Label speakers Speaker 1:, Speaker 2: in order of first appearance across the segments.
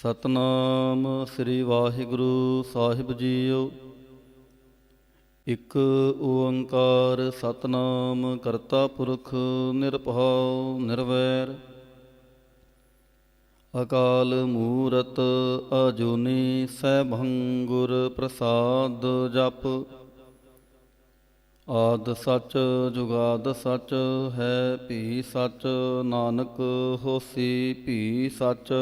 Speaker 1: ਸਤਨਾਮ ਸ੍ਰੀ ਵਾਹਿਗੁਰੂ ਸਾਹਿਬ JIO. ਇੱਕ ਓੰਕਾਰ ਸਤਨਾਮ ਕਰਤਾ ਪੁਰਖ ਨਿਰਭਉ ਨਿਰਵੈਰ। ਅਕਾਲ ਮੂਰਤ ਅਜੂਨੀ ਸੈਭੰ ਗੁਰ ਪ੍ਰਸਾਦ ਜਪ। ਆਦਿ ਸਚ ਜੁਗਾਦਿ ਸਚ ਹੈ ਭੀ ਸਚ। ਨਾਨਕ ਹੋਸੀ ਭੀ ਸਚ।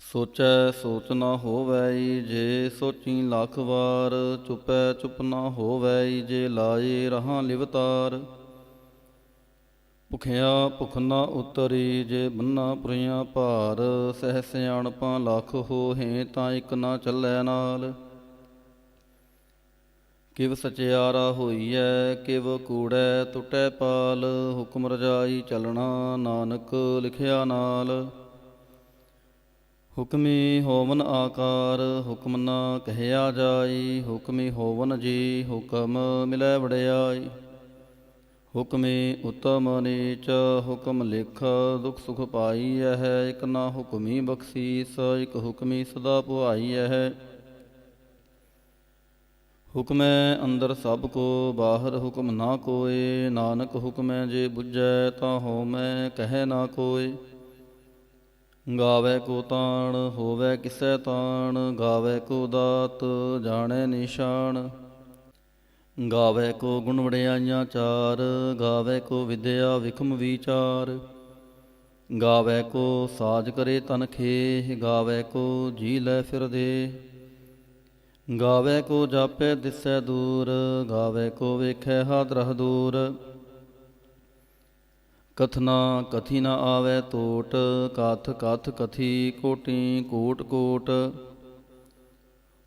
Speaker 1: ਸੋਚੈ ਸੋਚ ਨਾ ਹੋਵੈ ਜੇ ਸੋਚੀ ਲੱਖ ਵਾਰ। ਚੁਪੈ ਚੁਪ ਨਾ ਹੋਵੈ ਜੇ ਲਾਏ ਰਹਾਂ ਲਿਵਤਾਰ। ਭੁਖਿਆ ਭੁਖ ਨਾ ਉਤਰੀ ਜੇ ਬੰਨਾ ਪੁਰੀਆਂ ਭਾਰ। ਸਹਿ ਸਿਆਣਪਾਂ ਲੱਖ ਹੋਹੇ ਤਾਂ ਇੱਕ ਨਾ ਚੱਲੈ ਨਾਲ। ਕਿਵ ਸਚਿਆਰਾ ਹੋਈਐ ਕਿਵ ਕੂੜੈ ਟੁੱਟੈ ਪਾਲ। ਹੁਕਮ ਰਜਾਈ ਚੱਲਣਾ ਨਾਨਕ ਲਿਖਿਆ ਨਾਲ। ਹੁਕਮੀ ਹੋਵਨ ਆਕਾਰ ਹੁਕਮ ਨਾ ਕਹਿਆ ਜਾਈ। ਹੁਕਮੀ ਹੋਵਨ ਜੀ ਹੁਕਮ ਮਿਲੈ ਵਡਿਆਈ। ਹੁਕਮੀ ਉਤਮ ਨੀਚ ਹੁਕਮ ਲਿਖ ਦੁਖ ਸੁਖ ਪਾਈਐ। ਇਕ ਨਾ ਹੁਕਮੀ ਬਖਸ਼ੀਸ ਇਕ ਹੁਕਮੀ ਸਦਾ ਪੁਆਈਐ। ਹੁਕਮੈ ਅੰਦਰ ਸਭ ਕੋ ਬਾਹਰ ਹੁਕਮ ਨਾ ਕੋਇ। ਨਾਨਕ ਹੁਕਮੈ ਜੇ ਬੁਝੈ ਤਾਂ ਹਉਮੈ ਕਹਿ ਨਾ ਕੋਇ। ਗਾਵੈ ਕੋ ਤਾਣ ਹੋਵੈ ਕਿਸੈ ਤਾਣ। ਗਾਵੈ ਕੋ ਦਾਤ ਜਾਣੈ ਨਿਸ਼ਾਨ। ਗਾਵੈ ਕੋ ਗੁਣ ਵਡਿਆਈਆਂ ਚਾਰ। ਗਾਵੈ ਕੋ ਵਿਦਿਆ ਵਿਖਮ ਵਿਚਾਰ। ਗਾਵੈ ਕੋ ਸਾਜ ਕਰੇ ਤਨ ਖੇਹ। ਗਾਵੈ ਕੋ ਜੀ ਲੈ ਫਿਰ ਦੇਹ। ਗਾਵੈ ਕੋ ਜਾਪੈ ਦਿਸੈ ਦੂਰ। ਗਾਵੈ ਕੋ ਵੇਖੈ ਹਾਦਰਹ ਦੂਰ। ਕਥਨਾ ਕਥੀ ਨ ਆਵੈ ਤੋਟ। ਕਥ ਕਥ ਕਥੀ ਕੋਟੀ ਕੋਟ ਕੋਟ।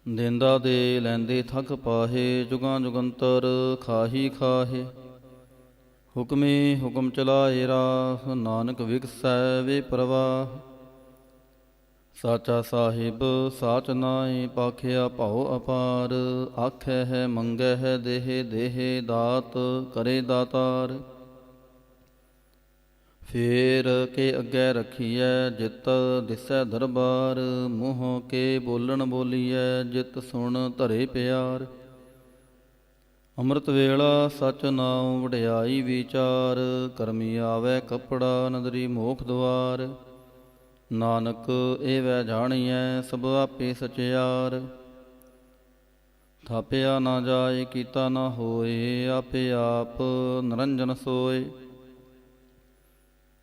Speaker 1: ਦੇਂਦਾ ਦੇ ਲੈਂਦੇ ਥਕ ਪਾਹੇ। ਜੁਗਾਂ ਜੁਗੰਤਰ ਖਾਹੀ ਖਾਹੇ। ਹੁਕਮੀ ਹੁਕਮ ਚਲਾਏ ਰਾਹ। ਨਾਨਕ ਵਿਗਸੈ ਵੇ ਪ੍ਰਵਾਹ। ਸਾਚਾ ਸਾਹਿਬ ਸਾਚ ਨਾਇ ਪਾਖਿਆ ਭਉ ਅਪਾਰ। ਆਖੈ ਹੈ ਮੰਗੈ ਹੈ ਦੇਹ ਦੇਹ ਦਾਤ ਕਰੇ ਦਾਤਾਰ। ਫੇਰ ਕੇ ਅੱਗੇ ਰਖੀਐ ਜਿਤ ਦਿਸੈ ਦਰਬਾਰ। ਮੂੰਹ ਕੇ ਬੋਲਣ ਬੋਲੀਐ ਜਿਤ ਸੁਣ ਧਰੇ ਪਿਆਰ। ਅੰਮ੍ਰਿਤ ਵੇਲਾ ਸਚ ਨਾਉ ਵਡਿਆਈ ਵਿਚਾਰ। ਕਰਮੀ ਆਵੈ ਕੱਪੜਾ ਨਦਰੀ ਮੋਖ ਦੁਆਰ। ਨਾਨਕ ਏਵੈ ਜਾਣੀਐ ਸਭ ਆਪੇ ਸਚਿਆਰ। ਥਾਪਿਆ ਨਾ ਜਾਏ ਕੀਤਾ ਨਾ ਹੋਏ। ਆਪੇ ਆਪ ਨਿਰੰਜਨ ਸੋਏ।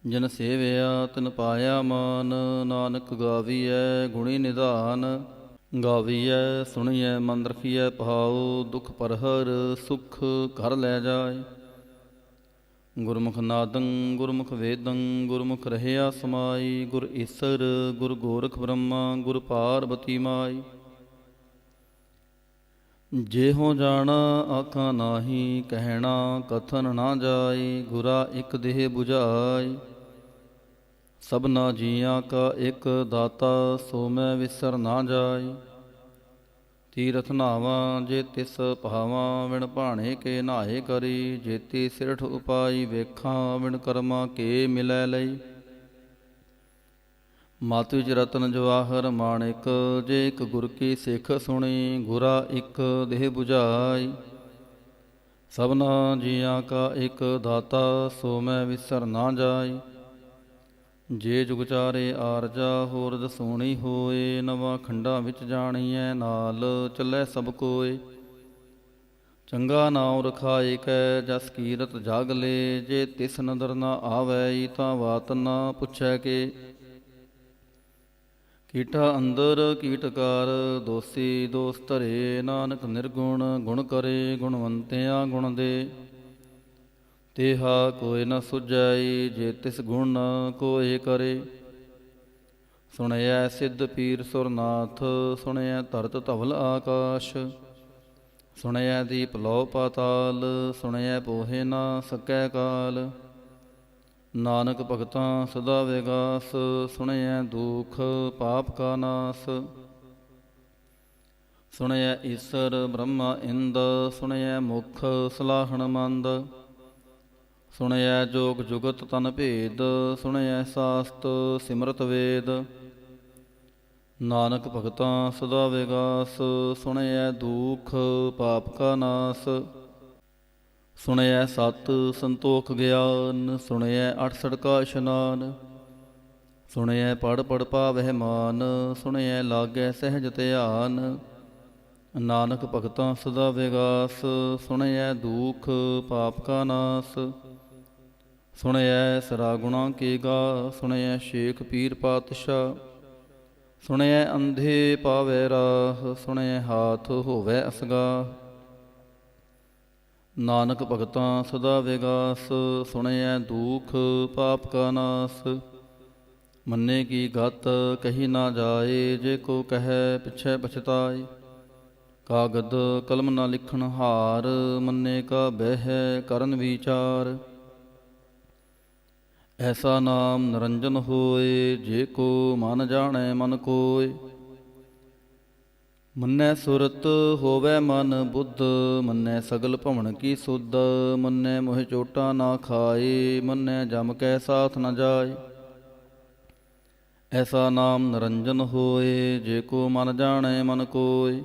Speaker 1: ਜਿਨ ਸੇਵਿਆ ਤਿਨ ਪਾਇਆ ਮਾਨ। ਨਾਨਕ ਗਾਵੀਐ ਗੁਣੀ ਨਿਧਾਨ। ਗਾਵੀਐ ਸੁਣੀਐ ਮਨ ਰਖੀਐ ਭਾਉ। ਦੁਖ ਪਰਹਰ ਸੁਖ ਘਰ ਲੈ ਜਾਏ। ਗੁਰਮੁਖ ਨਾਦੰ ਗੁਰਮੁਖ ਵੇਦੰ ਗੁਰਮੁਖ ਰਹਿਆ ਸਮਾਈ। ਗੁਰ ਈਸਰ ਗੁਰ ਗੋਰਖ ਬ੍ਰਹਮਾ ਗੁਰ ਪਾਰਬਤੀ ਮਾਈ। ਜਿਹੋ ਜਾਣਾ ਆਖਾਂ ਨਾਹੀ ਕਹਿਣਾ ਕਥਨ ਨਾ ਜਾਈ। ਗੁਰਾ ਇਕ ਦੇਹ 부ਝਾਈ। ਸਭਨਾ ਜੀਆਂ ਕਾ ਇਕ ਦਾਤਾ ਸੋ ਮੈਂ ਵਿਸਰ ਨਾ ਜਾਈ। ਤੀਰਥ ਨਾਵਾਂ ਜੇ ਤਿਸ ਭਾਵਾਂ ਵਿਣ ਭਾਣੇ ਕੇ ਨਾਏ ਕਰੀ। ਜੇਤੀ ਸਿਰਠ ਉਪਾਈ ਵੇਖਾਂ ਵਿਣ ਕਰਮਾਂ ਕੇ ਮਿਲੈ ਲਈ। ਮਤ ਵਿਚ ਰਤਨ ਜਵਾਹਰ ਮਾਣਿਕ ਜੇ ਇਕ ਗੁਰ ਕੀ ਸਿੱਖ ਸੁਣੀ। ਗੁਰਾ ਇਕ ਦੇਹ 부ਝਾਈ। ਸਭਨਾ ਜੀਆਂ ਕਾ ਇਕ ਦਾਤਾ ਸੋ ਮੈਂ ਵਿਸਰ ਨਾ ਜਾਈ। ਜੇ ਜੁਗ ਚਾਰੇ ਆਰਜਾ ਹੋਰ ਦਸੂਣੀ ਹੋਏ। ਨਵਾਂ ਖੰਡਾਂ ਵਿੱਚ ਜਾਣੀਐ ਨਾਲ ਚੱਲੈ ਸਭ ਕੋਏ। ਚੰਗਾ ਨਾਉ ਰਖਾਏ ਕੈ ਜਸ ਕੀਰਤ ਜਗ ਲੇ। ਜੇ ਤਿਸ ਨਦਰ ਨਾ ਆਵੈ ਤਾਂ ਬਾਤ ਨਾ ਪੁੱਛੈ ਕੇ। ਕੀਟਾ ਅੰਦਰ ਕੀਟਕਾਰ ਦੋਸੀ ਦੋਸ ਧਰੇ। ਨਾਨਕ ਨਿਰਗੁਣ ਗੁਣ ਕਰੇ ਗੁਣਵੰਤਿਆਂ ਗੁਣ ਦੇ। ਤੇਹਾ ਕੋਇ ਨ ਸੁਝੈ ਜੇ ਤਿਸ ਗੁਣ ਨ ਕੋਇ ਕਰੇ। ਸੁਣਿਐ ਸਿੱਧ ਪੀਰ ਸੁਰਨਾਥ ਸੁਣਿਐ ਧਰਤ ਧਵਲ ਆਕਾਸ਼। ਸੁਣਿਐ ਦੀਪ ਲਉ ਪਾਤਾਲ ਸੁਣਿਐ ਪੋਹੇ ਨਾ ਸਕੈ ਕਾਲ। ਨਾਨਕ ਭਗਤਾਂ ਸਦਾ ਵਿਗਾਸ ਸੁਣਿਐ ਦੁਖ ਪਾਪ ਕਾ ਨਾਸ। ਸੁਣਿਐ ਈਸਰ ਬ੍ਰਹਮਾ ਇੰਦ ਸੁਣਿਐ ਮੁਖ ਸਲਾਹਣ ਮੰਦ। ਸੁਣਿਐ ਜੋਗ ਜੁਗਤ ਤਨ ਭੇਦ, ਸੁਣਿਐ ਸਾਸਤ ਸਿਮਰਤ ਵੇਦ। ਨਾਨਕ ਭਗਤਾਂ ਸਦਾ ਵਿਗਾਸ, ਸੁਣਿਐ ਦੂਖ ਪਾਪ ਕਾ ਨਾਸ। ਸੁਣਿਐ ਸਤ ਸੰਤੋਖ ਗਿਆਨ, ਸੁਣਿਐ ਅਠਸਠ ਕਾ ਇਸ਼ਨਾਨ। ਸੁਣਿਐ ਪੜ ਪੜ ਪਾਵਹਿ ਮਾਨ, ਸੁਣਿਐ ਲਾਗੈ ਸਹਿਜ ਧਿਆਨ। ਨਾਨਕ ਭਗਤਾਂ ਸਦਾ ਵਿਗਾਸ, ਸੁਣਿਐ ਦੂਖ ਪਾਪ ਕਾ ਨਾਸ। ਸੁਣਿਐ ਸਰਾ ਗੁਣਾ ਕੀ ਗਾ, ਸੁਣਿਐ ਸ਼ੇਖ ਪੀਰ ਪਾਤਸ਼ਾਹ। ਸੁਣਿਐ ਅੰਧੇ ਪਾਵੈ ਰਾਹ, ਸੁਣਿਐ ਹਾਥ ਹੋਵੈ ਅਸਗਾ। ਨਾਨਕ ਭਗਤਾਂ ਸਦਾ ਵਿਗਾਸ, ਸੁਣਿਐ ਦੂਖ ਪਾਪ ਕਾ ਨਾਸ। ਮੰਨੇ ਕੀ ਗਤ ਕਹੀ ਨਾ ਜਾਏ, ਜੇ ਕੋ ਕਹੈ ਪਿਛੈ ਪਛਤਾਏ। ਕਾਗਦ ਕਲਮ ਨਾ ਲਿਖਣ ਹਾਰ, ਮੰਨੇ ਕਾ ਬਹਿ ਕਰਨ ਵਿਚਾਰ। ਐਸਾ ਨਾਮ ਨਿਰੰਜਨ ਹੋਏ, ਜੇ ਕੋ ਮਨ ਜਾਣੈ ਮਨ ਕੋਇ। ਮੰਨੈ ਸੁਰਤ ਹੋਵੈ ਮਨ ਬੁੱਧ, ਮੰਨੈ ਸਗਲ ਭਵਨ ਕੀ ਸੁਧ। ਮੰਨੈ ਮੋਹਿ ਚੋਟਾ ਨਾ ਖਾਏ, ਮੰਨੈ ਜਮ ਕੈ ਸਾਥ ਨ ਜਾਏ। ਐਸਾ ਨਾਮ ਨਿਰੰਜਨ ਹੋਏ, ਜੇ ਕੋ ਮਨ ਜਾਣੈ ਮਨ ਕੋਇ।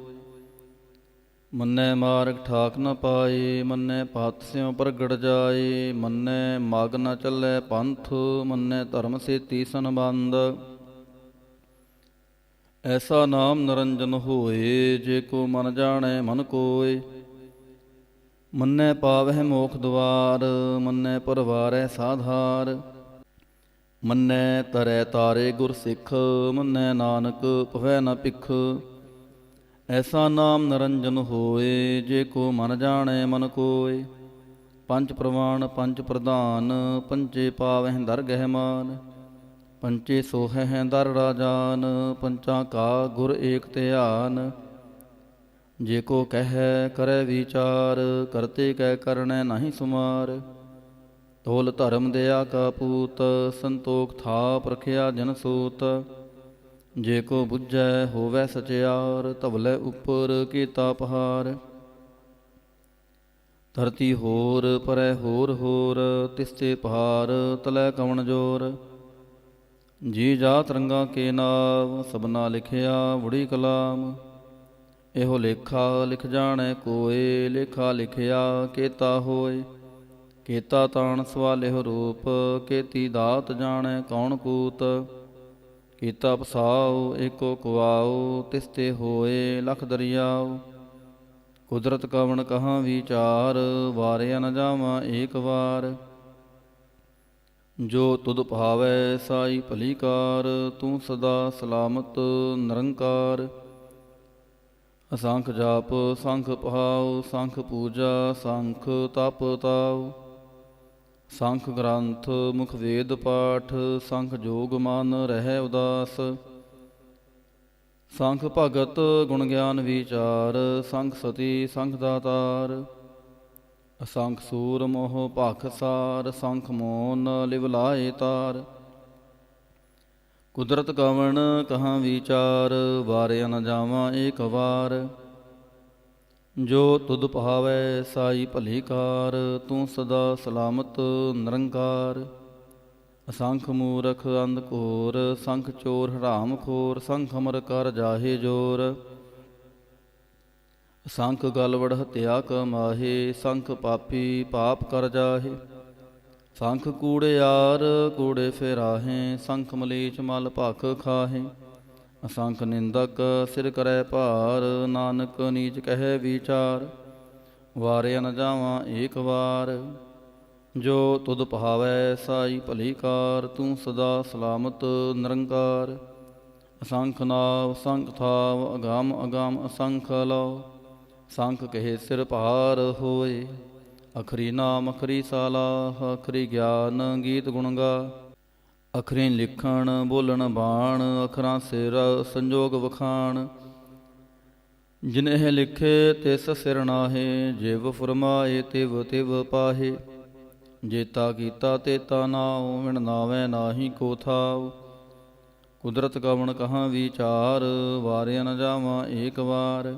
Speaker 1: ਮੰਨੈ ਮਾਰਗ ਠਾਕ ਨ ਪਾਏ, ਮੰਨੈ ਪਤ ਸਿਉ ਪ੍ਰਗਟ ਜਾਏ। ਮੰਨੈ ਮਗ ਨ ਚੱਲੈ ਪੰਥ, ਮੰਨੈ ਧਰਮ ਸੇਤੀ ਸੰਬੰਧ। ਐਸਾ ਨਾਮ ਨਿਰੰਜਨ ਹੋਏ, ਜੇ ਕੋ ਮਨ ਜਾਣੈ ਮਨ ਕੋਇ। ਮੰਨੈ ਪਾਵਹਿ ਮੋਖ ਦੁਆਰ, ਮੰਨੈ ਪਰਵਾਰੈ ਸਾਧਾਰ। ਮੰਨੈ ਤਰੈ ਤਾਰੇ ਗੁਰ ਸਿੱਖ, ਮੰਨੈ ਨਾਨਕ ਪਵੈ ਨ ਭਿਖ। ਐਸਾ ਨਾਮ ਨਿਰੰਜਨ ਹੋਏ, ਜੇ ਕੋ ਮਨ ਜਾਣੈ ਮਨ ਕੋਇ। ਪੰਜ ਪ੍ਰਵਾਨ ਪੰਜ ਪ੍ਰਧਾਨ, ਪੰਚੇ ਪਾਵਹਿ ਦਰਗਹਿ ਮਾਨ। ਪੰਚੇ ਸੋਹਹਿ ਦਰ ਰਾਜਾਨ, ਪੰਚਾਂ ਕਾ ਗੁਰ ਏਕ ਧਿਆਨ। ਜੇ ਕੋ ਕਹਿ ਕਰੈ ਵਿਚਾਰ, ਕਰਤੇ ਕੈ ਕਰਣੈ ਨਾਹੀ ਸੁਮਾਰ। ਤੋਲ ਧਰਮ ਦਇਆ ਕਾ ਪੂਤ, ਸੰਤੋਖ ਥਾਪ ਰਖਿਆ ਜਨ ਸੂਤ। ਜੇ ਕੋ ਬੁੱਝੈ ਹੋਵੈ ਸਚਿਆਰ, ਧਵਲੇ ਉੱਪਰ ਕੀਤਾ ਪਹਾਰ। ਧਰਤੀ ਹੋਰ ਪਰੈ ਹੋਰ ਹੋਰ, ਤਿਸ ਤੇ ਪਹਾਰ ਤਲੈ ਕਵਣ ਜੋਰ। ਜੀ ਜਾਤ ਰੰਗਾ ਕੇ ਨਾਮ, ਸਭਨਾ ਲਿਖਿਆ ਵੜੀ ਕਲਾਮ। ਇਹੋ ਲੇਖਾ ਲਿਖ ਜਾਣੈ ਕੋਇ, ਲੇਖਾ ਲਿਖਿਆ ਕੇਤਾ ਹੋਇ। ਕੇਤਾ ਤਾਣ ਸਵਾਲਿਹੁ ਰੂਪ, ਕੇਤੀ ਦਾਤ ਜਾਣੈ ਕੌਣ ਕੂਤ। ਕੀਤਾ ਪਸਾਉ ਏਕੋ ਕੁਆਉ, ਤਿਸ ਤੇ ਹੋਏ ਲਖ ਦਰਿਆਉ। ਕੁਦਰਤ ਕਵਣ ਕਹਾਂ ਵਿਚਾਰ, ਵਾਰਿਆ ਨ ਜਾਵਾਂ ਏਕ ਵਾਰ। ਜੋ ਤੁਧ ਭਾਵੈ ਸਾਈ ਭਲੀ ਕਾਰ, ਤੂੰ ਸਦਾ ਸਲਾਮਤ ਨਿਰੰਕਾਰ। ਅਸੰਖ ਜਾਪ ਸੰਖ ਪਹਾਉ, ਸੰਖ ਪੂਜਾ ਸੰਖ ਤਪ ਤਾਉ। ਸੰਖ ਗ੍ਰੰਥ ਮੁਖ ਵੇਦ ਪਾਠ, ਸੰਖ ਜੋਗ ਮਨ ਰਹਿ ਉਦਾਸ। ਸੰਖ ਭਗਤ ਗੁਣ ਗਿਆਨ ਵਿਚਾਰ, ਸੰਖ ਸਤੀ ਸੰਖ ਦਾਤਾਰ। ਅਸੰਖ ਸੂਰ ਮੋਹ ਭਖ ਸਾਰ, ਸੰਖ ਮੋਨ ਲਿਵ ਲਾਏ ਤਾਰ। ਕੁਦਰਤ ਕਵਣ ਕਹਾਂ ਵਿਚਾਰ, ਵਾਰਿਆ ਨ ਜਾਵਾਂ ਏਕ ਵਾਰ। ਜੋ ਤੁਧ ਭਾਵੈ ਸਾਈ ਭਲੀ ਕਾਰ, ਤੂੰ ਸਦਾ ਸਲਾਮਤ ਨਿਰੰਕਾਰ। ਅਸੰਖ ਮੂਰਖ ਅੰਧ ਘੋਰ, ਸੰਖ ਚੋਰ ਹਰਾਮ ਖੋਰ। ਸੰਖ ਅਮਰ ਕਰ ਜਾਹੇ ਜੋਰ, ਸੰਖ ਗਲਵੜ ਹਤਿਆ ਕਮਾਹੇ। ਸੰਖ ਪਾਪੀ ਪਾਪ ਕਰ ਜਾਹੇ। ਸੰਖ ਕੂੜਿਆਰ ਕੂੜੇ ਫਿਰਾਹੇ, ਸੰਖ ਮਲੀਚ ਮਲ ਭਖ ਖਾਹੇ। ਅਸੰਖ ਨਿੰਦਕ ਸਿਰ ਕਰੈ ਭਾਰ, ਨਾਨਕ ਨੀਚ ਕਹਿ ਵਿਚਾਰ। ਵਾਰਿਆ ਨ ਜਾਵਾਂ ਏਕ ਵਾਰ। ਜੋ ਤੁਧ ਭਾਵੈ ਸਾਈ ਭਲੀ ਕਾਰ, ਤੂੰ ਸਦਾ ਸਲਾਮਤ ਨਿਰੰਕਾਰ। ਅਸੰਖ ਨਾਵ ਸੰਖ ਥਾਵ, ਅਗੰਮ ਅਗੰਮ ਅਸੰਖ ਲਉ। ਸੰਖ ਕਹੇ ਸਿਰ ਭਾਰ ਹੋਏ, ਅਖਰੀ ਨਾਮ ਅਖਰੀ ਸਾਲਾਹ। ਅਖਰੀ ਗਿਆਨ ਗੀਤ ਗੁਣ ਗਾ, ਅਖਰੀ ਲਿਖਣ ਬੋਲਣ ਬਾਣ। ਅਖਰਾਂ ਸਿਰ ਸੰਜੋਗ ਵਖਾਣ, ਜਿਨ ਇਹ ਲਿਖੇ ਤਿਸ ਸਿਰ ਨਾਹੇ। ਜਿਵ ਫੁਰਮਾਏ ਤਿਵ ਤਿਵ ਪਾਹੇ। ਜੇਤਾ ਕੀਤਾ ਤੇਤਾ ਨਾਉ, ਵਿਣ ਨਾਵੈ ਨਾਹੀ ਕੋ ਥਾਉ। ਕੁਦਰਤ ਕਵਣ ਕਹਾਂ ਵਿਚਾਰ, ਵਾਰਿਆ ਨ ਜਾਵਾਂ ਏਕ ਵਾਰ।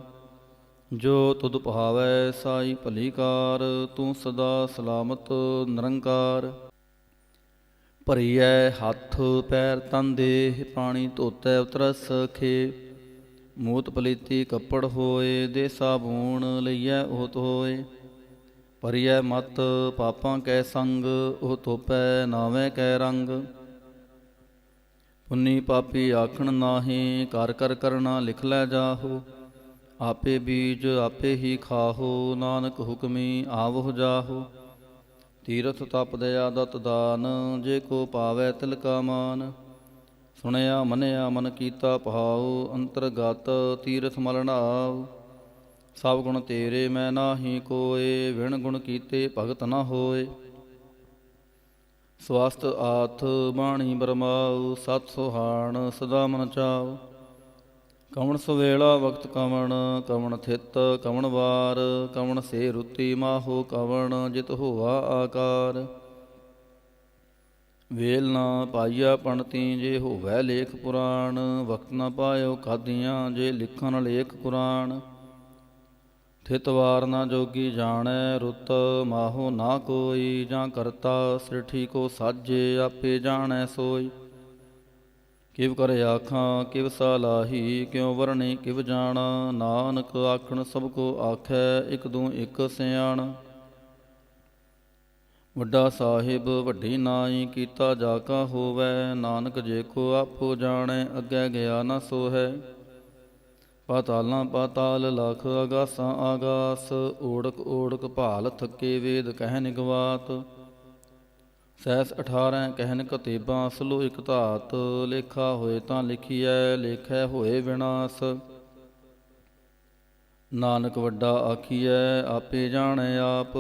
Speaker 1: ਜੋ ਤੁਧ ਭਾਵੈ ਸਾਈ ਭਲੀ ਕਾਰ, ਤੂੰ ਸਦਾ ਸਲਾਮਤ ਨਿਰੰਕਾਰ। ਭਰੀਐ ਹੱਥ ਪੈਰ ਤਨ ਦੇਹ, ਪਾਣੀ ਧੋਤੈ ਉਤਰਸ ਖੇ। ਮੂਤ ਪਲੀਤੀ ਕੱਪੜ ਹੋਏ, ਦੇ ਸਾਬੂਣ ਲਈਐ ਓਤ ਹੋਏ। ਭਰੀਐ ਮਤ ਪਾਪਾਂ ਕੈ ਸੰਗ, ਉਹ ਧੋਪੈ ਨਾਵੇਂ ਕੈ ਰੰਗ। ਪੁੰਨੀ ਪਾਪੀ ਆਖਣ ਨਾਹੀਂ, ਕਰ ਕਰ ਕਰਨਾ ਲਿਖ ਲੈ ਜਾਹੋ। ਆਪੇ ਬੀਜ ਆਪੇ ਹੀ ਖਾਹੋ, ਨਾਨਕ ਹੁਕਮੀ ਆਵਹੁ ਜਾਹੋ। ਤੀਰਥ ਤਪ ਦਇਆ ਦਤ ਦਾਨ, ਜੇ ਕੋ ਪਾਵੈ ਤਿਲ ਕਾ ਮਾਨ। ਸੁਣਿਆ ਮੰਨਿਆ ਮਨ ਕੀਤਾ ਭਾਉ, ਅੰਤਰਗਤ ਤੀਰਥ ਮਲ ਨਾਉ। ਸਭ ਗੁਣ ਤੇਰੇ ਮੈਂ ਨਾਹੀ ਕੋਇ, ਵਿਣ ਗੁਣ ਕੀਤੇ ਭਗਤ ਨ ਹੋਏ। ਸਵਸਤ ਆਥ ਬਾਣੀ ਬਰਮਾਉ, ਸਤ ਸੁਹਾਣ ਸਦਾ ਮਨ ਚਾਉ। ਕਵਣ ਸਵੇਲਾ ਵਕਤ ਕਵਣ, ਕਵਣ ਥਿਤ ਕਵਣ ਵਾਰ। ਕਵਣ ਸੇ ਰੁਤੀ ਮਾਹੋ ਕਵਣ, ਜਿਤ ਹੋਆ ਆਕਾਰ। ਵੇਲ ਨਾ ਪਾਈਆ ਪੰਡਤੀ, ਜੇ ਹੋਵੈ ਲੇਖ ਪੁਰਾਣ। ਵਕਤ ਨਾ ਪਾਇਓ ਖਾਦੀਆਂ, ਜੇ ਲਿਖਣ ਲੇਖ ਕੁਰਾਨ। ਥਿਤ ਵਾਰ ਨਾ ਜੋਗੀ ਜਾਣੈ, ਰੁੱਤ ਮਾਹੋ ਨਾ ਕੋਈ। ਜਾਂ ਕਰਤਾ ਸ੍ਰਿਠੀ ਕੋ ਸਾਜੇ, ਆਪੇ ਜਾਣੈ ਸੋਈ। ਕਿਵ ਕਰ ਆਖਾਂ ਕਿਵ ਸਲਾਹੀ, ਕਿਉ ਵਰਣੀ ਕਿਵ ਜਾਣਾ। ਨਾਨਕ ਆਖਣ ਸਭ ਕੋ ਆਖੈ, ਇਕ ਦੂ ਇਕ ਸਿਆਣ। ਵੱਡਾ ਸਾਹਿਬ ਵੱਡੀ ਨਾਈ, ਕੀਤਾ ਜਾ ਕਾ ਹੋਵੈ। ਨਾਨਕ ਜੇ ਕੋ ਆਪੋ ਜਾਣੈ, ਅੱਗੇ ਗਿਆ ਨਾ ਸੋਹੈ। ਪਾਤਾਲਾਂ ਪਾਤਾਲ ਲਖ, ਆਗਾਸਾਂ ਆਗਾਸ। ਓੜਕ ਓੜਕ ਭਾਲ ਥੱਕੇ, ਵੇਦ ਕਹਿ ਨਿਗਵਾਤ। ਸੈਸ 18 ਕਹਿਨ ਕਤੇਬਾਂ, ਸਲੋ ਇਕ ਧਾਤ। ਲੇਖਾ ਹੋਏ ਤਾਂ ਲਿਖੀਐ, ਲੇਖੈ ਹੋਏ ਵਿਨਾਸ਼। ਨਾਨਕ ਵੱਡਾ ਆਖੀਐ, ਆਪੇ ਜਾਣੈ ਆਪ।